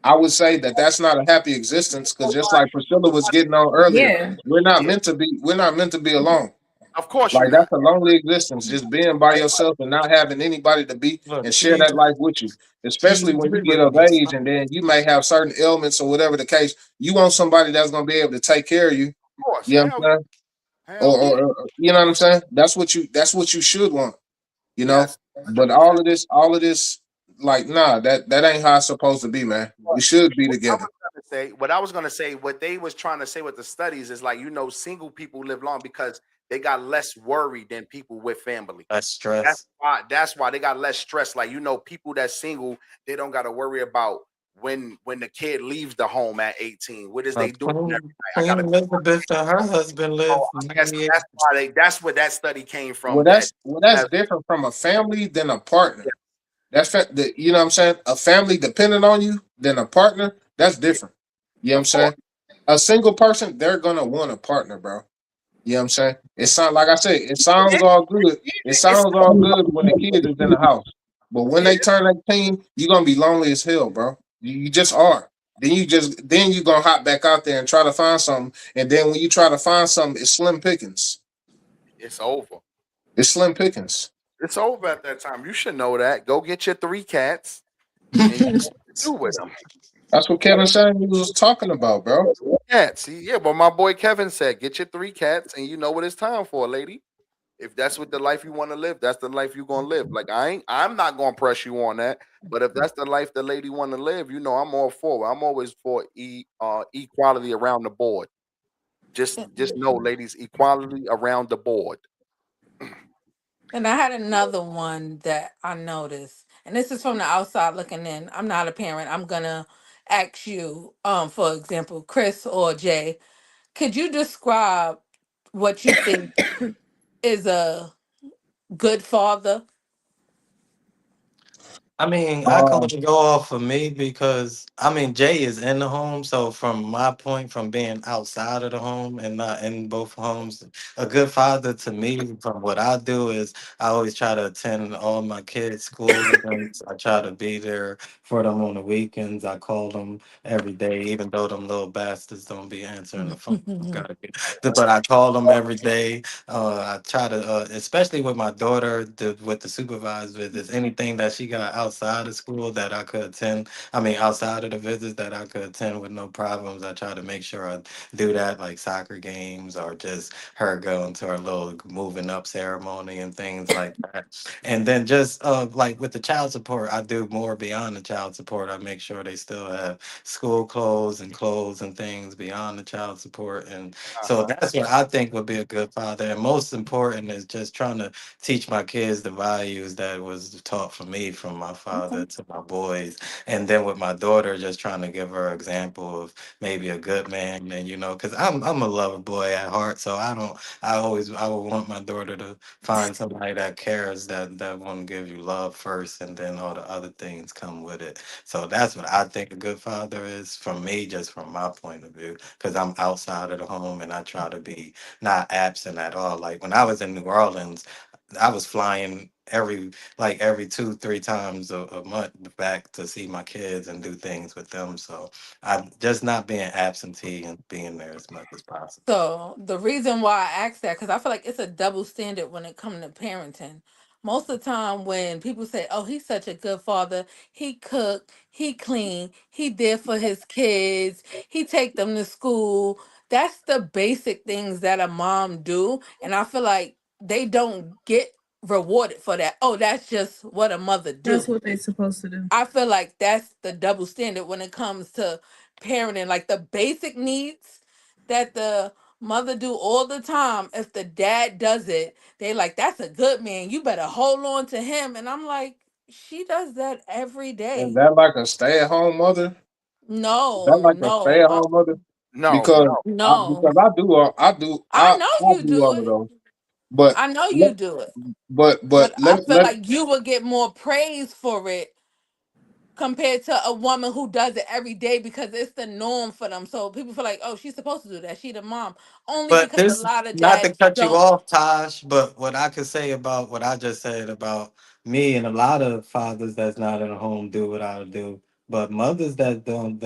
I would say that that's not a happy existence. Because just like Priscilla was getting on earlier, Yeah. we're not Yeah, meant to be. We're not meant to be alone. of course you're Like not. that's a lonely existence, just being by yourself and not having anybody to be Look, and share that life with you. she Especially when you agree get with of me. age, and then you may have certain ailments or whatever the case. You want somebody that's gonna be able to take care of you. Of course. You know Hell, what I'm saying? hell yeah. You know what I'm saying? That's what you should want. You know. Yes, But 100%. all of this, like, nah, that ain't how it's supposed to be, man. We should be What I together. was gonna say, what I was gonna say, what they was trying to say with the studies is like, single people live long because they got less worry than people with family. That's That's stress. why. That's why they got less stress. Like people that's single, they don't got to worry about when the kid leaves the home at 18. What is they doing every Queen, night? I Queen gotta. Elizabeth and her husband Oh, lived I guess 98. that's why they. That's where that study came Well, from. That that's has different from a family than a partner. You know what I'm saying? A family depending on you than a partner, that's yeah, different. You know what I'm of course. saying? A single person, they're gonna want a partner, bro. You know what I'm saying? It sounds like I said, it sounds all good. It It's sounds all good when the kid is in the house. But when yeah, they turn 18, you're gonna be lonely as hell, bro. You just are. Then you gonna hop back out there and try to find something. And then when you try to find something, it's slim pickings. it's over. It's slim pickings. It's over at that time. You should know that. Go get your 3 cats and do with them. That's what Kevin Samuels was talking about, bro. Cats. See, yeah, but my boy Kevin said, get your 3 cats, and you know what it's time for, lady. If that's what the life you want to live, that's the life you gonna live. Like I'm not gonna press you on that. But if that's the life the lady want to live, I'm all for it. I'm always for equality around the board. Just know, ladies, equality around the board. And I had another one that I noticed, and this is from the outside looking in. I'm not a parent. I'm gonna ask you, for example, Chris or Jay, could you describe what you think is a good father? I mean, I can Um, only go off of me because I mean Jay is in the home. So from my point, from being outside of the home and not in both homes, a good father to me, from what I do is I always try to attend all my kids' school events. I try to be there for them on the weekends. I call them every day, even though them little bastards don't be answering the phone. Gotta be, but I call them every day. I try to, especially with my daughter, with the supervisor, if there's anything that she got outside of school that I could attend. I mean, outside of the visits that I could attend with no problems. I try to make sure I do that, like soccer games or just her going to her little moving up ceremony and things like that. And then just like with the child support, I do more beyond the child support. I make sure they still have school clothes and things beyond the child support. And so Uh-huh. that's what I think would be a good father. And most important is just trying to teach my kids the values that was taught for me from my father Okay. to my boys. And then with my daughter, just trying to give her an example of maybe a good man. And because I'm a lover boy at heart, so I would want my daughter to find somebody that cares, that want to give you love first, and then all the other things come with it. So that's what I think a good father is from me, just from my point of view, because I'm outside of the home and I try to be not absent at all. Like when I was in New Orleans, I was flying every 2-3 times a month back to see my kids and do things with them. So I'm just not being absentee and being there as much as possible. So the reason why I asked that, because I feel like it's a double standard when it comes to parenting. Most of the time when people say, oh, he's such a good father, he cook, he clean, he there for his kids, he take them to school. That's the basic things that a mom do. And I feel like they don't get rewarded for that. Oh, that's just what a mother That's do. what they're supposed to do. I feel like that's the double standard when it comes to parenting. Like the basic needs that the mother do all the time. If the dad does it, they like, that's a good man. You better hold on to him. And I'm like, she does that every Is day. that like a stay at home mother? Is that No, like a stay no, at home mother? No, Because no. no. I do all I know I you do do all of it. those. But I know let you do it. but But I let feel let like you would get more praise for it compared to a woman who does it every day because it's the norm for them. So people feel like, oh, she's supposed to do that. She the mom. Only But because a this, lot of not to dads cut you don't. off, Tosh, but what I could say about what I just said about me and a lot of fathers that's not in a home do what I do. But mothers that don't,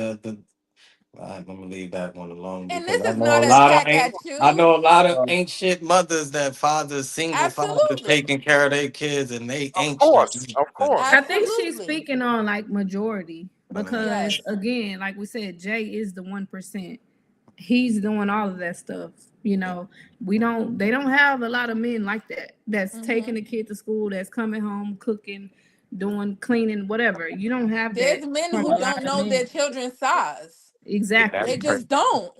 I'm gonna leave that one alone And because this is not an attack at I you. know a lot of uh, ain't shit mothers that fathers, single fathers Absolutely. taking care of their kids and they Of ain't shit. course, of But course. I think she's Absolutely. speaking on like majority I mean, because Yes. again, like we said, Jay is the 1%. He's doing all of that stuff. You know, we don't they don't have a lot of men like that. That's taking Hmm. the kid to school, that's coming home, cooking, doing cleaning, whatever. You don't have There's that men from a who lot don't of know their men. children's size. yeah, that's They Exactly. crazy. just don't.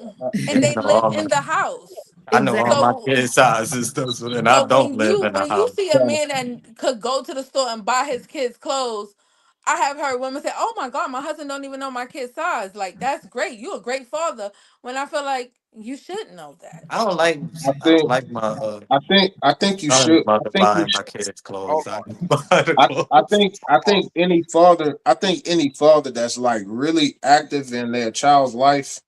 And I they And know live all my, in the house. I know all my exactly. So kids' sizes, and I so don't live in a when you house. see a man that could go to the store and buy his kids clothes, I have heard women say, "Oh my God, my husband don't even know my kid's size." Like that's great. You're a great father. When I feel like you should know that. I don't like I I don't think like my I think you son's should mother buying my kids Hold clothes. I on, can buy the clothes. I think any father that's like really active in their child's life,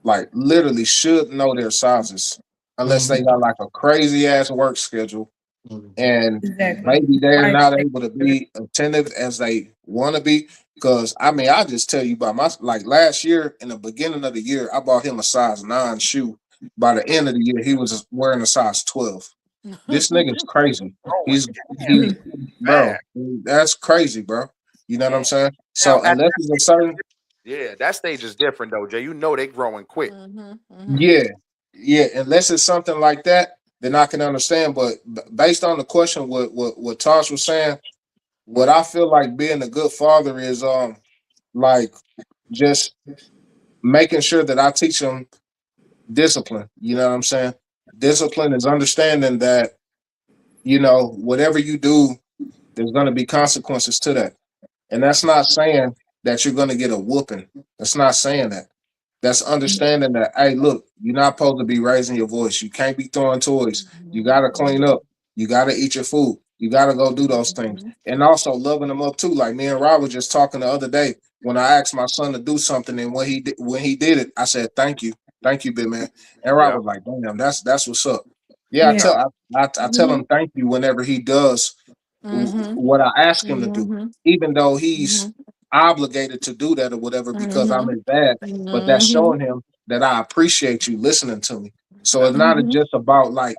like literally should know their sizes, unless they Mhm, got like a crazy ass work schedule mhm. and Exactly. maybe they're Right. not able to be attentive as they want to be. Because I mean, I just tell you about my like last year in the beginning of the year, I bought him a size 9 shoe. By the end of the year, he was wearing a size 12. This nigga's crazy. going He's ham, he, fast. bro. That's crazy, bro. You know what I'm Yeah. saying? Now So at unless that it's a certain, yeah, that stage is different though, Jay. You know they growing quick. Mhm. Mhm. yeah, yeah, unless it's something like that, then I can understand. But based on the question, what Tosh was saying, what I feel like being a good father is like just making sure that I teach them discipline. You know what I'm saying? Discipline is understanding that, whatever you do, there's gonna be consequences to that. And that's not saying that you're gonna get a whooping. That's not saying that. That's understanding that, hey, look, you're not supposed to be raising your voice. You can't be throwing toys. You got to clean up. You got to eat your food. You got to go do those things. Mhm. And also loving them up too. Like me and Rob were just talking the other day when I asked my son to do something, and when he did it, I said, thank you, big man. And Rob Yeah, was like, damn, that's what's up. Yeah, Yeah. I tell him thank you whenever he does Mhm. what I ask him to do, Mhm. even though he's Mhm. obligated to do that or whatever because I'm Mhm. his dad. But that's Mhm. showing him that I appreciate you listening to me. So it's not Mhm. just about like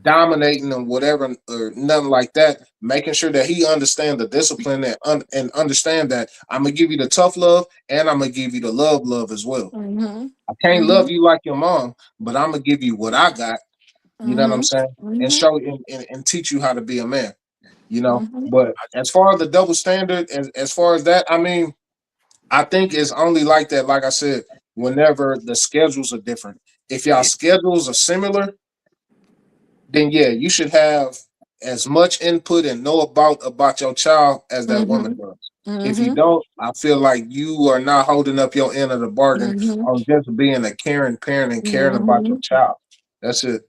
dominating or whatever or nothing like that. Making sure that he understand the discipline and understand that I'm gonna give you the tough love and I'm gonna give you the love as well. Mhm. I can't love Mhm. you like your mom, but I'm gonna give you what I got. You know what I'm Mhm. saying? And Mhm. show and teach you how to be a man. You know. Mhm. But as far as the double standard, as far as that, I mean, I think it's only like that. Like I said, whenever the schedules are different. If y'all Yeah. schedules are similar, then yeah, you should have as much input and know about your child as that woman Mhm. does. If you Mhm. don't, I feel like you are not holding up your end of the bargain Mhm. on just being a caring parent and caring about your Mhm. child. That's it.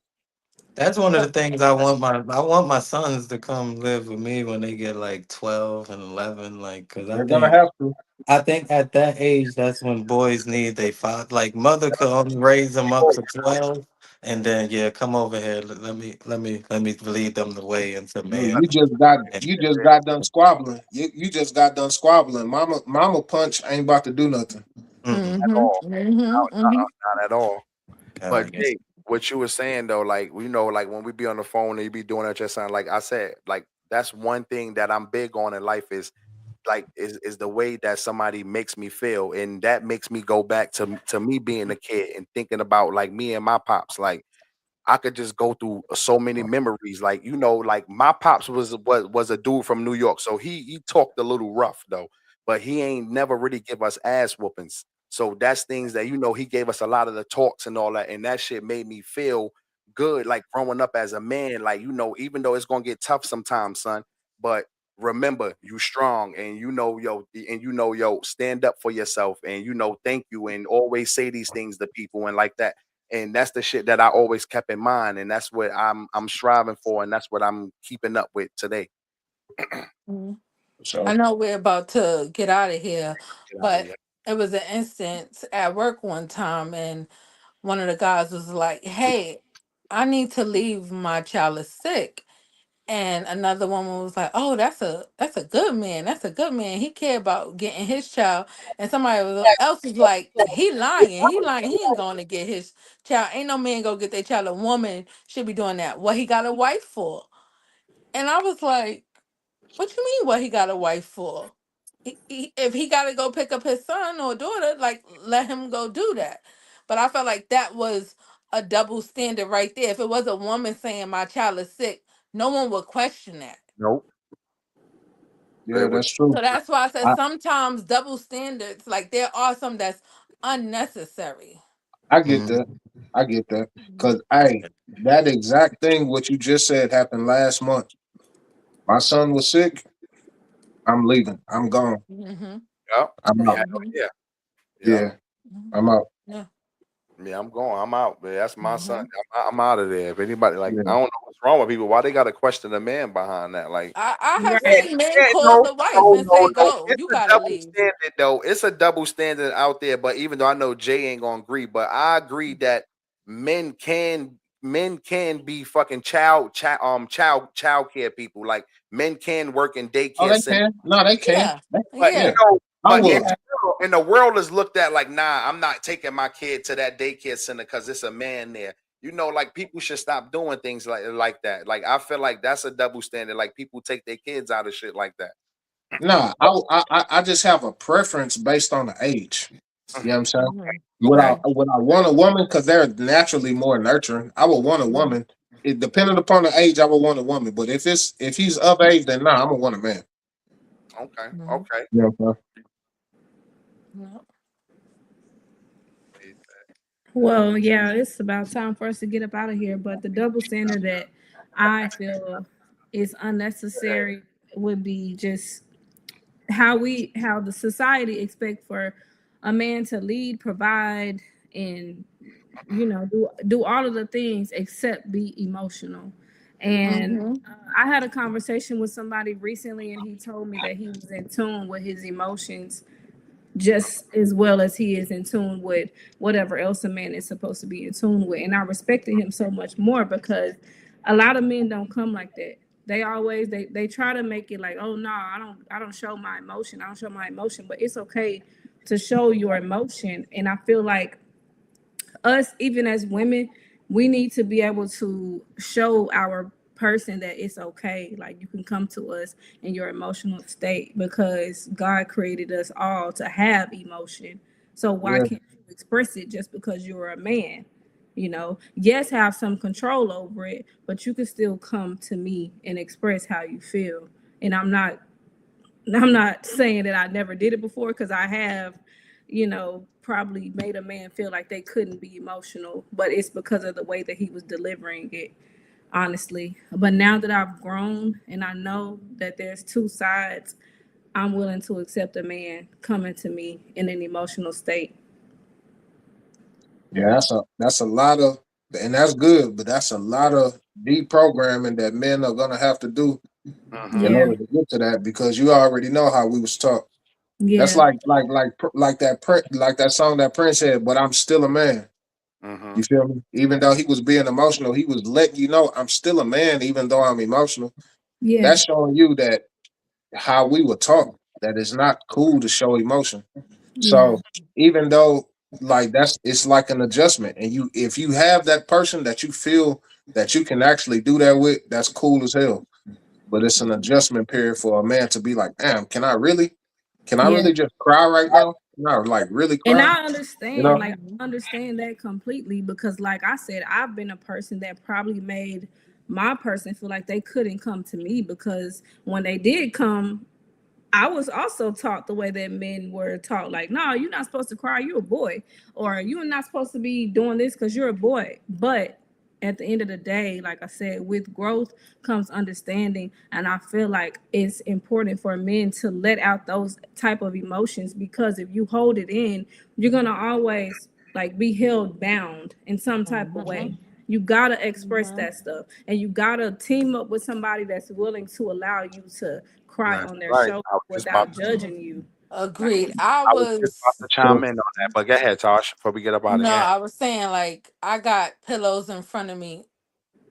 That's one of the things I want my sons to come live with me when they get like 12 and 11, like, because They're gonna have to. I think at that age that's when boys need they father. Like mother could only raise them up to 12, and then yeah, come over here. Let me lead them the way into Yeah, man. you just got done squabbling. You just got done squabbling. Mama punch ain't about to do nothing. Mm-mm. At Mhm. all. Mhm. Mhm. Not at all. Hell But yes. Jake, what you were saying though, like like when we be on the phone and you be doing it just sound like I said, like that's one thing that I'm big on in life is is the way that somebody makes me feel, and that makes me go back to me being a kid and thinking about like me and my pops. Like I could just go through so many memories. Like, like my pops was a dude from New York. So he talked a little rough though, but he ain't never really give us ass whoopings. So that's things that he gave us a lot of the talks and all that. And that shit made me feel good, like growing up as a man. Like, even though it's gonna get tough sometimes, son, but remember you strong and yo, stand up for yourself and thank you and always say these things to people and like that, and that's the shit that I always kept in mind, and that's what I'm striving for, and that's what I'm keeping up with today. Mhm. I So know we're about to get out of here, Get out of but here. it was an instance at work one time, and one of the guys was like, "Hey, I need to leave. My child is sick." And another woman was like, "Oh, that's a good man. That's a good man. He care about getting his child." And else was like, "He lying. He lying. He ain't going to get his child. Ain't no man go get their child. A woman should be doing that. What he got a wife for?" And I was like, "What you mean? What he got a wife for? If he got to go pick up his son or daughter, like let him go do that." But I felt like that was a double standard right there. If it was a woman saying my child is sick, no one would question that. Nope. yeah, It was that's true. So that's why I said I, sometimes double standards, like there are some that's unnecessary. I get Mm. that. I get that. Cause hey, that exact thing what you just said happened last month. My son was sick. I'm leaving. I'm gone. Mm-hmm. Yep. I'm Yeah. out. Hell Mm-hmm. yeah. Yep. Yeah, I'm out. Yeah. Yeah. I'm going. I'm out. Man. That's my son. Mm-hmm. I'm out of there. If anybody I Yeah. don't know what's wrong with people. Why they got to question the man behind that? Like. I have Yeah, seen men yeah, call no, the wife no, and no, say, no. "Go, It's you a gotta double leave." standard, though. It's a double standard out there. But even though I know Jay ain't gonna agree, but I agree that men can be fucking child care people. Like men can work in Oh, daycare they centers. can. No, they can. Yeah. But Yeah, Yeah. I but will. in the world is looked at like, nah, I'm not taking my kid to that daycare center because it's a man there. Like people should stop doing things like that. Like I feel like that's a double standard. Like people take their kids out of shit like that. Nah, I just have a preference based on the age. You know what I'm saying? Mm-hmm. Okay. Would I want a woman because they're naturally more nurturing? I would want a woman. It depending upon the age, I would want a woman. But if he's of age, then nah, I'm gonna want a man. Okay. Mm-hmm. Okay. You know what I'm Yeah. Well, yeah, it's about time for us to get up out of here. But the double standard that I feel is unnecessary would be just how the society expect for a man to lead, provide, and do all of the things except be emotional. And Mm-hmm. I had a conversation with somebody recently, and he told me that he was in tune with his emotions just as well as he is in tune with whatever else a man is supposed to be in tune with. And I respected him so much more because a lot of men don't come like that. They always they try to make it like, oh no, I don't show my emotion. I don't show my emotion, but it's okay to show your emotion. And I feel like us, even as women, we need to be able to show our person that it's okay. Like, you can come to us in your emotional state because God created us all to have emotion. So why Yeah, can't you express it just because you're a man? Yes, have some control over it, but you can still come to me and express how you feel. And I'm not saying that I never did it before, because I have, probably made a man feel like they couldn't be emotional, but it's because of the way that he was delivering it, honestly. But now that I've grown and I know that there's two sides, I'm willing to accept a man coming to me in an emotional state. yeah, that's a lot of, and that's good, but that's a lot of deprogramming that men are gonna have to do in Mm-hmm. Yeah, order to get to that because you already know how we was taught. That's yeah, like that like that song that Prince had, but I'm still a man. Mm-hmm. You feel me? Even though he was being emotional, he was letting you know I'm still a man, even though I'm emotional. yeah, That's showing you that how we were taught that it's not cool to show emotion. yeah, So even though like that's it's like an adjustment, and you if you have that person that you feel that you can actually do that with, that's cool as hell. But it's an adjustment period for a man to be like, damn, can I yeah. really just cry right now? Can I like really And cry? I You understand, know? like, I understand that completely, because, like I said, I've been a person that probably made my person feel like they couldn't come to me, because when they did come, I was also taught the way that men were taught, like, no, you're not supposed to cry, you're a boy, or you're not supposed to be doing this because you're a boy. But at the end of the day, like I said, with growth comes understanding, and I feel like it's important for men to let out those type of emotions, because if you hold it in, you're gonna always like be held bound in some type of way. You gotta express that stuff, and you gotta team up with somebody that's willing to allow you to cry That's on their right. shoulder I was just about without to say. judging you. Like, Agreed. I I was just about was to chime in on that, but go ahead, Tosh, before we get up out of no, here. I was saying like I got pillows in front of me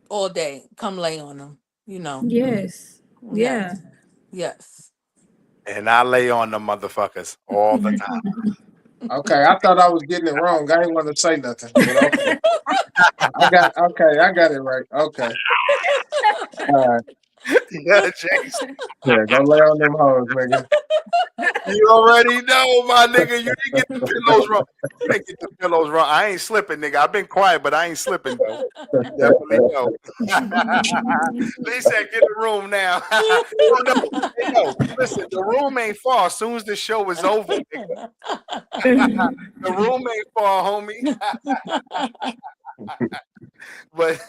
all day. Come lay on them. You know. yes, Yes. yeah. Yes. And I lay on the motherfuckers all the time. Okay, I thought I was getting it wrong. I didn't want to say nothing, but okay. I got it right. Okay. All right. Yeah, Jason. Yeah, go lay on them hoes, nigga. You already know, my nigga. You didn't get the pillows wrong. You didn't get the pillows wrong. I ain't slipping, nigga. I've been quiet, but I ain't slipping though. You definitely know. They said, "Get a room now." Oh no, hey, yo, listen. The room ain't far. As soon as the show is over, nigga, the room ain't far, homie. But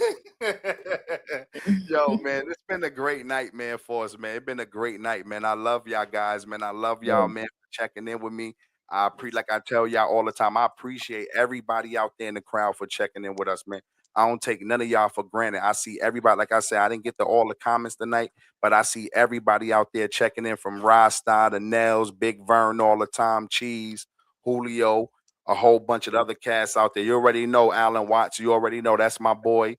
yo, man, it's been a great night, man, for us, man. It's been a great night, man. I love y'all guys, man. I love Yeah, y'all, man, for checking in with me. Like I tell y'all all the time, I appreciate everybody out there in the crowd for checking in with us, man. I don't take none of y'all for granted. I see everybody, like I said, I didn't get to all the comments tonight, but I see everybody out there checking in from Rasta to Nels, Big Vern all the time, Cheese, Julio, a whole bunch of other cats out there. You already know Alan Watts. You already know that's my boy.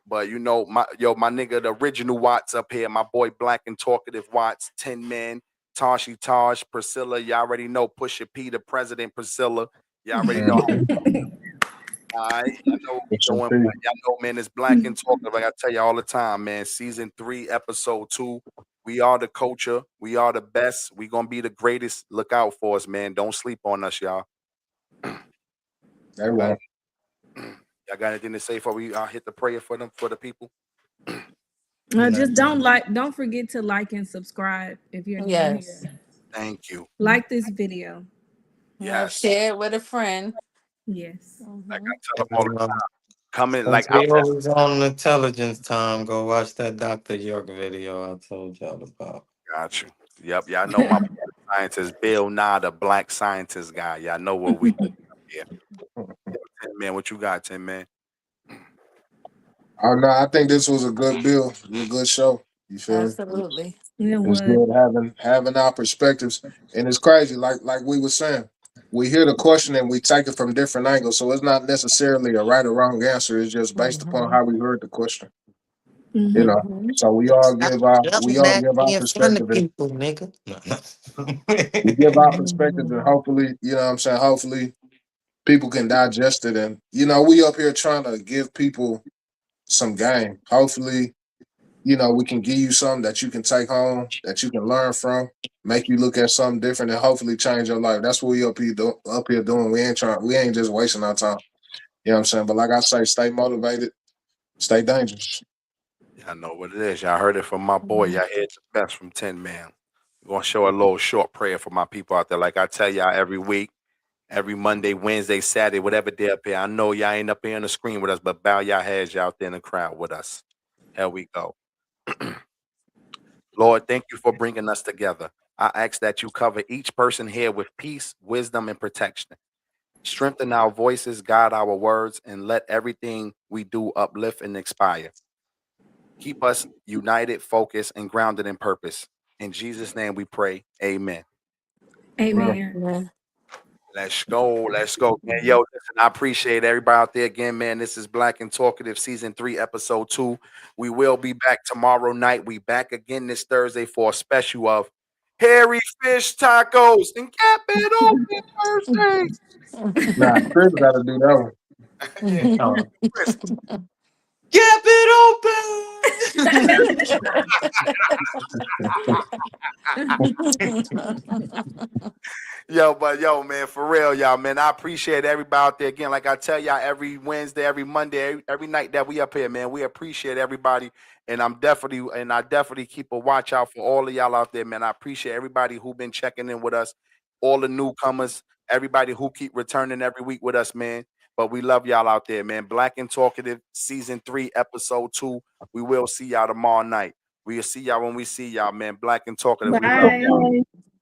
But you know, my nigga, the original Watts up here, my boy Black and Talkative Watts, 10 men, Tashi Tosh, Priscilla. Y'all already know Pusha P, the president, Priscilla. Y'all already know. mhm. All right, y'all know what we It's some doing. tea. Y'all know, man, it's Black and Talkative. Like I tell you all the time, man. Season 3, episode 2. We are the culture. We are the best. We gonna be the greatest. Look out for us, man. Don't sleep on us, y'all. They Y'all got won't. y'all got anything to say before we hit the prayer for them for the people? Just Nothing. don't forget to like and subscribe if you're new Yes. here. Thank you. Like this video. Yeah. Yes. Share it with a friend. Yes. Like I Hmm. tell them all the And, coming. Like since we always on intelligence time, go watch that Dr. York video I told y'all about. got you. Yep. Y'all know my scientist, Bill Nye, the black scientist guy. Y'all know what we here. Yo, 10 man, what you got, 10 man? Oh no, I think this was a good bill, a good show. You feel me? Absolutely. It It's was. good having our perspectives, and it's crazy. Like we were saying, we hear the question and we take it from different angles. So it's not necessarily a right or wrong answer. It's just based upon Hmm. how we heard the question. You Hmm. know. Hmm. So Stop we jumping all back give our in front of perspective, and people, nigga. we give our perspective, and Hmm. hopefully, you know what I'm saying. Hopefully, people can digest it. And we up here trying to give people some game. Hopefully, we can give you something that you can take home, that you can learn from, make you look at something different, and hopefully change your life. That's what we up here doing. We ain't just wasting our time. You know what I'm saying? But like I say, stay motivated, stay dangerous. Y'all know what it is. Y'all heard it from my boy. Y'all heard the best from 10 Man. We're gonna show a little short prayer for my people out there. Like I tell y'all every week, every Monday, Wednesday, Saturday, whatever day up here. I know y'all ain't up here on the screen with us, but bow y'all heads y'all out there in the crowd with us. Here we go. Lord, thank you for bringing us together. I ask that you cover each person here with peace, wisdom, and protection. Strengthen our voices, guide our words, and let everything we do uplift and inspire. Keep us united, focused, and grounded in purpose. In Jesus' name we pray. Amen. Man, Amen. Yeah. Let's go. Let's go. Man, yo, listen, I appreciate everybody out there again, man. This is Black and Talkative Season 3, Episode 2. We will be back tomorrow night. We back again this Thursday for a special of Hairy Fish Tacos and Cap It Open Thursday. nah, Chris got to do that one. Yeah, Oh. Chris. Get it open. Yo, man, for real, y'all, man. I appreciate everybody out there again. Like I tell y'all every Wednesday, every Monday, every night that we up here, man. We appreciate everybody. And I definitely keep a watch out for all of y'all out there, man. I appreciate everybody who been checking in with us, all the newcomers, everybody who keep returning every week with us, man. But we love y'all out there, man. Black and Talkative, Season 3, Episode 2. We will see y'all tomorrow night. We'll see y'all when we see y'all, man. Black and Talkative. We love y'all. Bye.